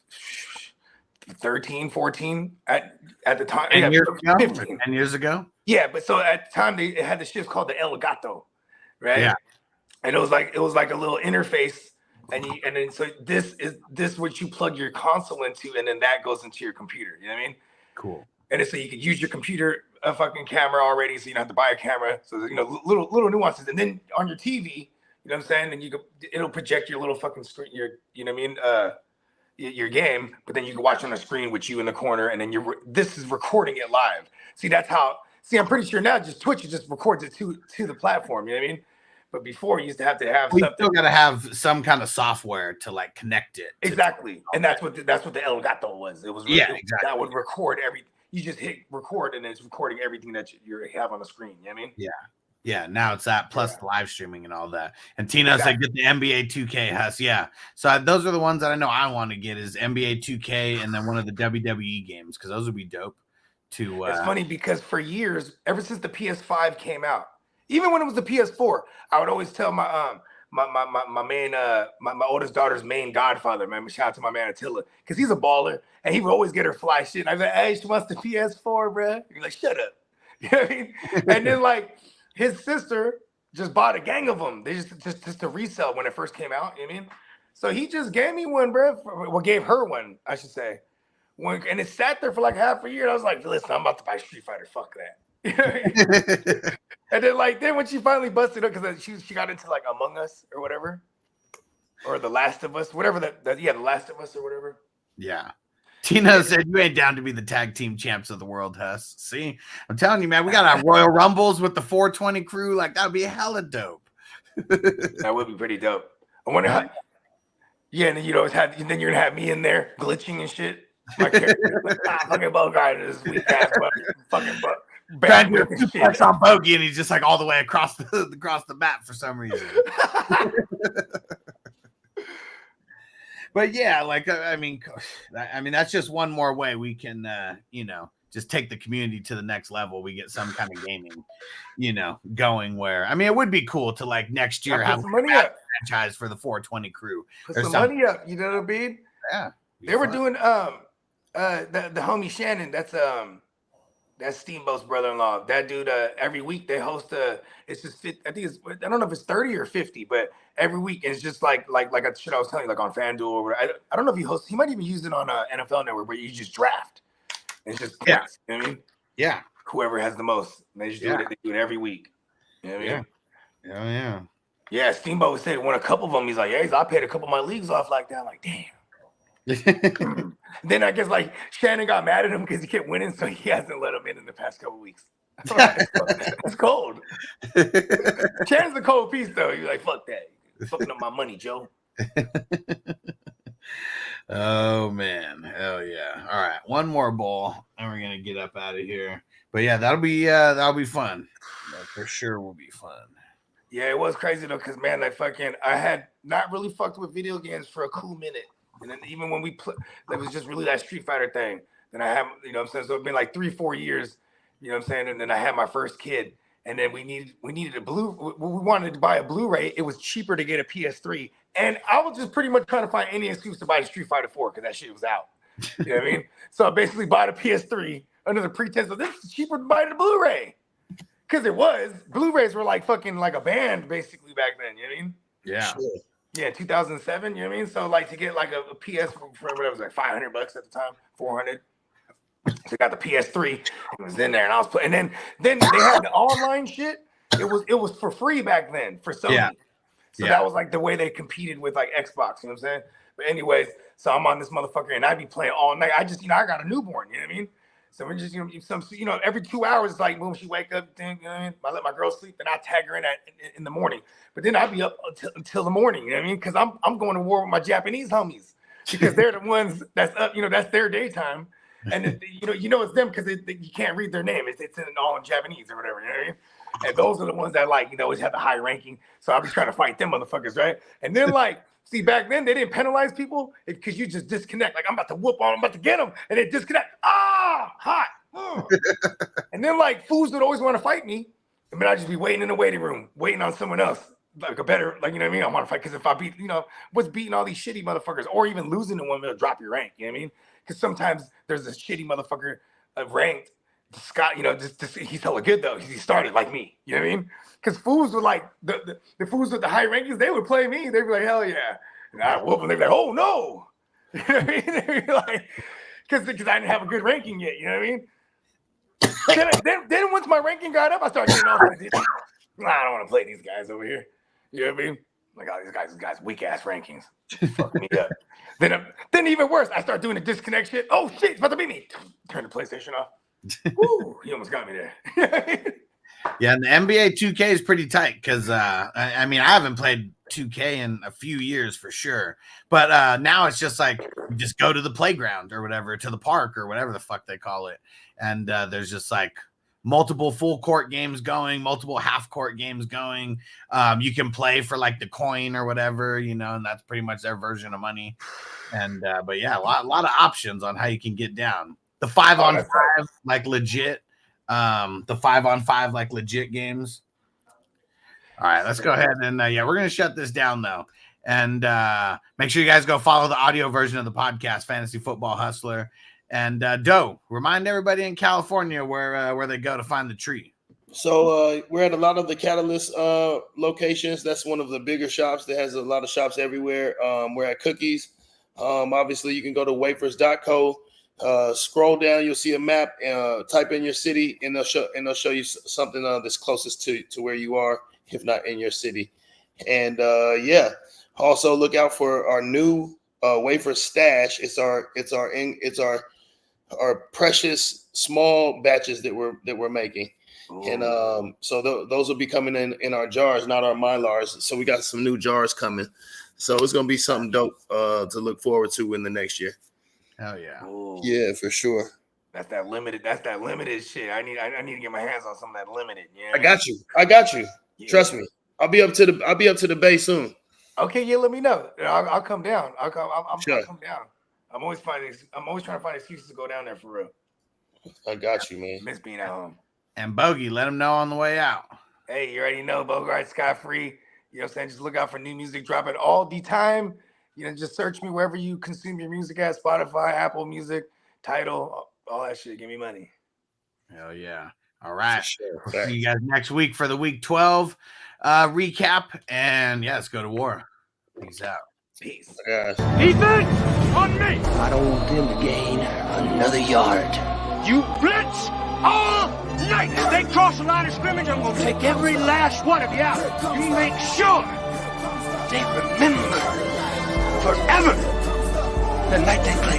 13, 14 at the time. 10 years ago? 15. 10 years ago? Yeah, but so at the time they had this shit called the El Gato, right? Yeah. And it was like a little interface, and then so this is what you plug your console into, and then that goes into your computer. You know what I mean? Cool. And then so you could use your computer a fucking camera already, so you don't have to buy a camera. So little nuances, and then on your TV, you know what I'm saying? And it'll project your little fucking screen, you know what I mean? Your game, but then you can watch on the screen with you in the corner, and then this is recording it live. See, that's how. See, I'm pretty sure now just Twitch just records it to the platform. You know what I mean? But before you used to have something. Still got to have some kind of software to like connect it. Exactly, and that's what the El Gato was. It was exactly. That would record every. You just hit record, and it's recording everything that you have on the screen. You know what I mean? Yeah. Yeah, now it's that plus the live streaming and all that. And Tina said, get the NBA 2K Huss. Yeah. So those are the ones that I know I want to get is NBA 2K and then one of the WWE games, because those would be dope. It's funny because for years, ever since the PS5 came out, even when it was the PS4, I would always tell my my oldest daughter's main godfather, man. Shout out to my man Attila, because he's a baller and he would always get her fly shit. And I'd be like, hey, she wants the PS4, bro. You're like, shut up. You know what I mean? And then like his sister just bought a gang of them. They just to resell when it first came out. You know what I mean? So he just gave me one, bro. Well, gave her one, I should say. And it sat there for like half a year. And I was like, listen, I'm about to buy Street Fighter. Fuck that. And then then when she finally busted up, because she got into like Among Us or whatever, or The Last of Us, whatever The Last of Us or whatever. Yeah. Tina said, you ain't down to be the tag team champs of the world, Huss. See, I'm telling you, man, we got our Royal Rumbles with the 420 crew. Like, that would be hella dope. That would be pretty dope. I wonder how. Yeah, and then then you're gonna have me in there glitching and shit. My character, fucking Bogart this weak ass fucking Trying to do shit on Bogey, and he's just like all the way across the map for some reason. But yeah, like I mean, that's just one more way we can, just take the community to the next level. We get some kind of gaming, going where. I mean, it would be cool to like next year have a franchise for the 420 crew. Put some money up, you know what I mean? Yeah, they were doing the homie Shannon. That's Steamboat's brother-in-law. That dude, every week they host it's just I don't know if it's 30 or 50, but every week it's just like a shit I was telling you, like on FanDuel or whatever. I don't know if he might even use it on NFL Network, where you just draft. It's just points, you know what I mean? Yeah. Whoever has the most. They just do it. They do it every week. You know what I mean? Yeah. Yeah, Steamboat said won a couple of them. He's like, I paid a couple of my leagues off like that. I'm like, damn. Then I guess like Shannon got mad at him because he kept winning, so he hasn't let him in the past couple of weeks. That's cold. Shannon's a cold piece though. You're like, fuck that. You're fucking up my money, Joe. Oh man, hell yeah! All right, one more bowl, and we're gonna get up out of here. But yeah, that'll be fun. That for sure will be fun. Yeah, it was crazy though, because man, I had not really fucked with video games for a cool minute. And then even when we played, it was just really that Street Fighter thing. Then I have, you know what I'm saying? So it's been like 3-4 years, you know what I'm saying? And then I had my first kid. And then we needed we wanted to buy a Blu-ray. It was cheaper to get a PS3. And I was just pretty much trying to find any excuse to buy the Street Fighter 4 because that shit was out. You know what I mean? So I basically bought a PS3 under the pretense of this is cheaper to buy the Blu-ray. Because it was. Blu-rays were like fucking like a band basically back then, you know what I mean? Yeah. Sure. Yeah, 2007, you know what I mean? So like to get like a PS for whatever, it was like $500 at the time, 400. So I got the PS3, it was in there, and I was playing. And then they had the online shit. It was for free back then for Sony. Yeah. So that was like the way they competed with like Xbox, you know what I'm saying? But anyways, so I'm on this motherfucker, and I be playing all night. I just, I got a newborn, you know what I mean? So we're just, every 2 hours, it's like, boom, she wake up, you know what I mean? I let my girl sleep, then I tag her in the morning. But then I'll be up until the morning, you know what I mean? Because I'm going to war with my Japanese homies because they're the ones that's up, that's their daytime. And it's them because you can't read their name. It's in all in Japanese or whatever, you know what I mean? And those are the ones that always have the high ranking. So I'll be trying to fight them motherfuckers, right? And then see, back then they didn't penalize people because you just disconnect. Like I'm about to whoop on, I'm about to get them, and they disconnect. Hot. And then fools would always want to fight me, and then I'd just be waiting in the waiting room, waiting on someone else, like a better, you know what I mean? I want to fight because if I beat, what's beating all these shitty motherfuckers, or even losing to one, they'll drop your rank. You know what I mean? Because sometimes there's this shitty motherfucker ranked. Scott, he's hella good though. He started like me. You know what I mean? Because fools were like the fools with the high rankings, they would play me. They'd be like, hell yeah. And I whoop them. They'd be like, oh no. You know what I mean? They'd be like, because I didn't have a good ranking yet. You know what I mean? then once my ranking got up, I started getting off. I don't want to play these guys over here. You know what I mean? Like, oh, these guys weak ass rankings. Fuck me up. Then even worse, I start doing the disconnect shit. Oh shit, it's about to beat me. Turn the PlayStation off. Woo, he almost got me there. Yeah, and the NBA 2K is pretty tight because I haven't played 2K in a few years for sure, but now it's just like just go to the playground or whatever, to the park or whatever the fuck they call it, and there's just like multiple full court games going, multiple half court games going. You can play for like the coin or whatever, and that's pretty much their version of money. And but yeah, a lot of options on how you can get down. The 5-on-5 like legit. The 5-on-5 like legit games. All right, let's go ahead and we're gonna shut this down though, and make sure you guys go follow the audio version of the podcast, Fantasy Football Hustler. And Doe, remind everybody in California where they go to find the tree. So we're at a lot of the Catalyst locations. That's one of the bigger shops that has a lot of shops everywhere. We're at Cookies. Obviously, you can go to WAFERZ.co. Scroll down, you'll see a map. Type in your city, and they'll show you something that's closest to where you are, if not in your city. And yeah, also look out for our new wafer stash. It's our precious small batches that we're making. Ooh. And so those will be coming in our jars, not our Mylars. So we got some new jars coming. So it's gonna be something dope to look forward to in the next year. Hell yeah. Ooh. Yeah, for sure. That's that limited shit. I need to get my hands on some of that limited. Yeah. I got you. Yeah. Trust me. I'll be up to the bay soon. Okay, yeah, let me know. I'll come down. I'll come down. I'm always trying to find excuses to go down there for real. I got you, man. Miss being at home. And Bogey, let him know on the way out. Hey, you already know, Bogart, Sky Free. You know what I'm saying? Just look out for new music dropping all the time. You know, just search me wherever you consume your music at, Spotify, Apple Music, Tidal, all that shit. Give me money. Hell yeah. All right. Sure. We'll see you guys next week for the week 12 recap. And yeah, let's go to war. Peace out. Peace. Defense on me. I don't want them to gain another yard. You blitz all night. If they cross the line of scrimmage, I'm going to take every last one of you out. You make sure they remember forever the night they played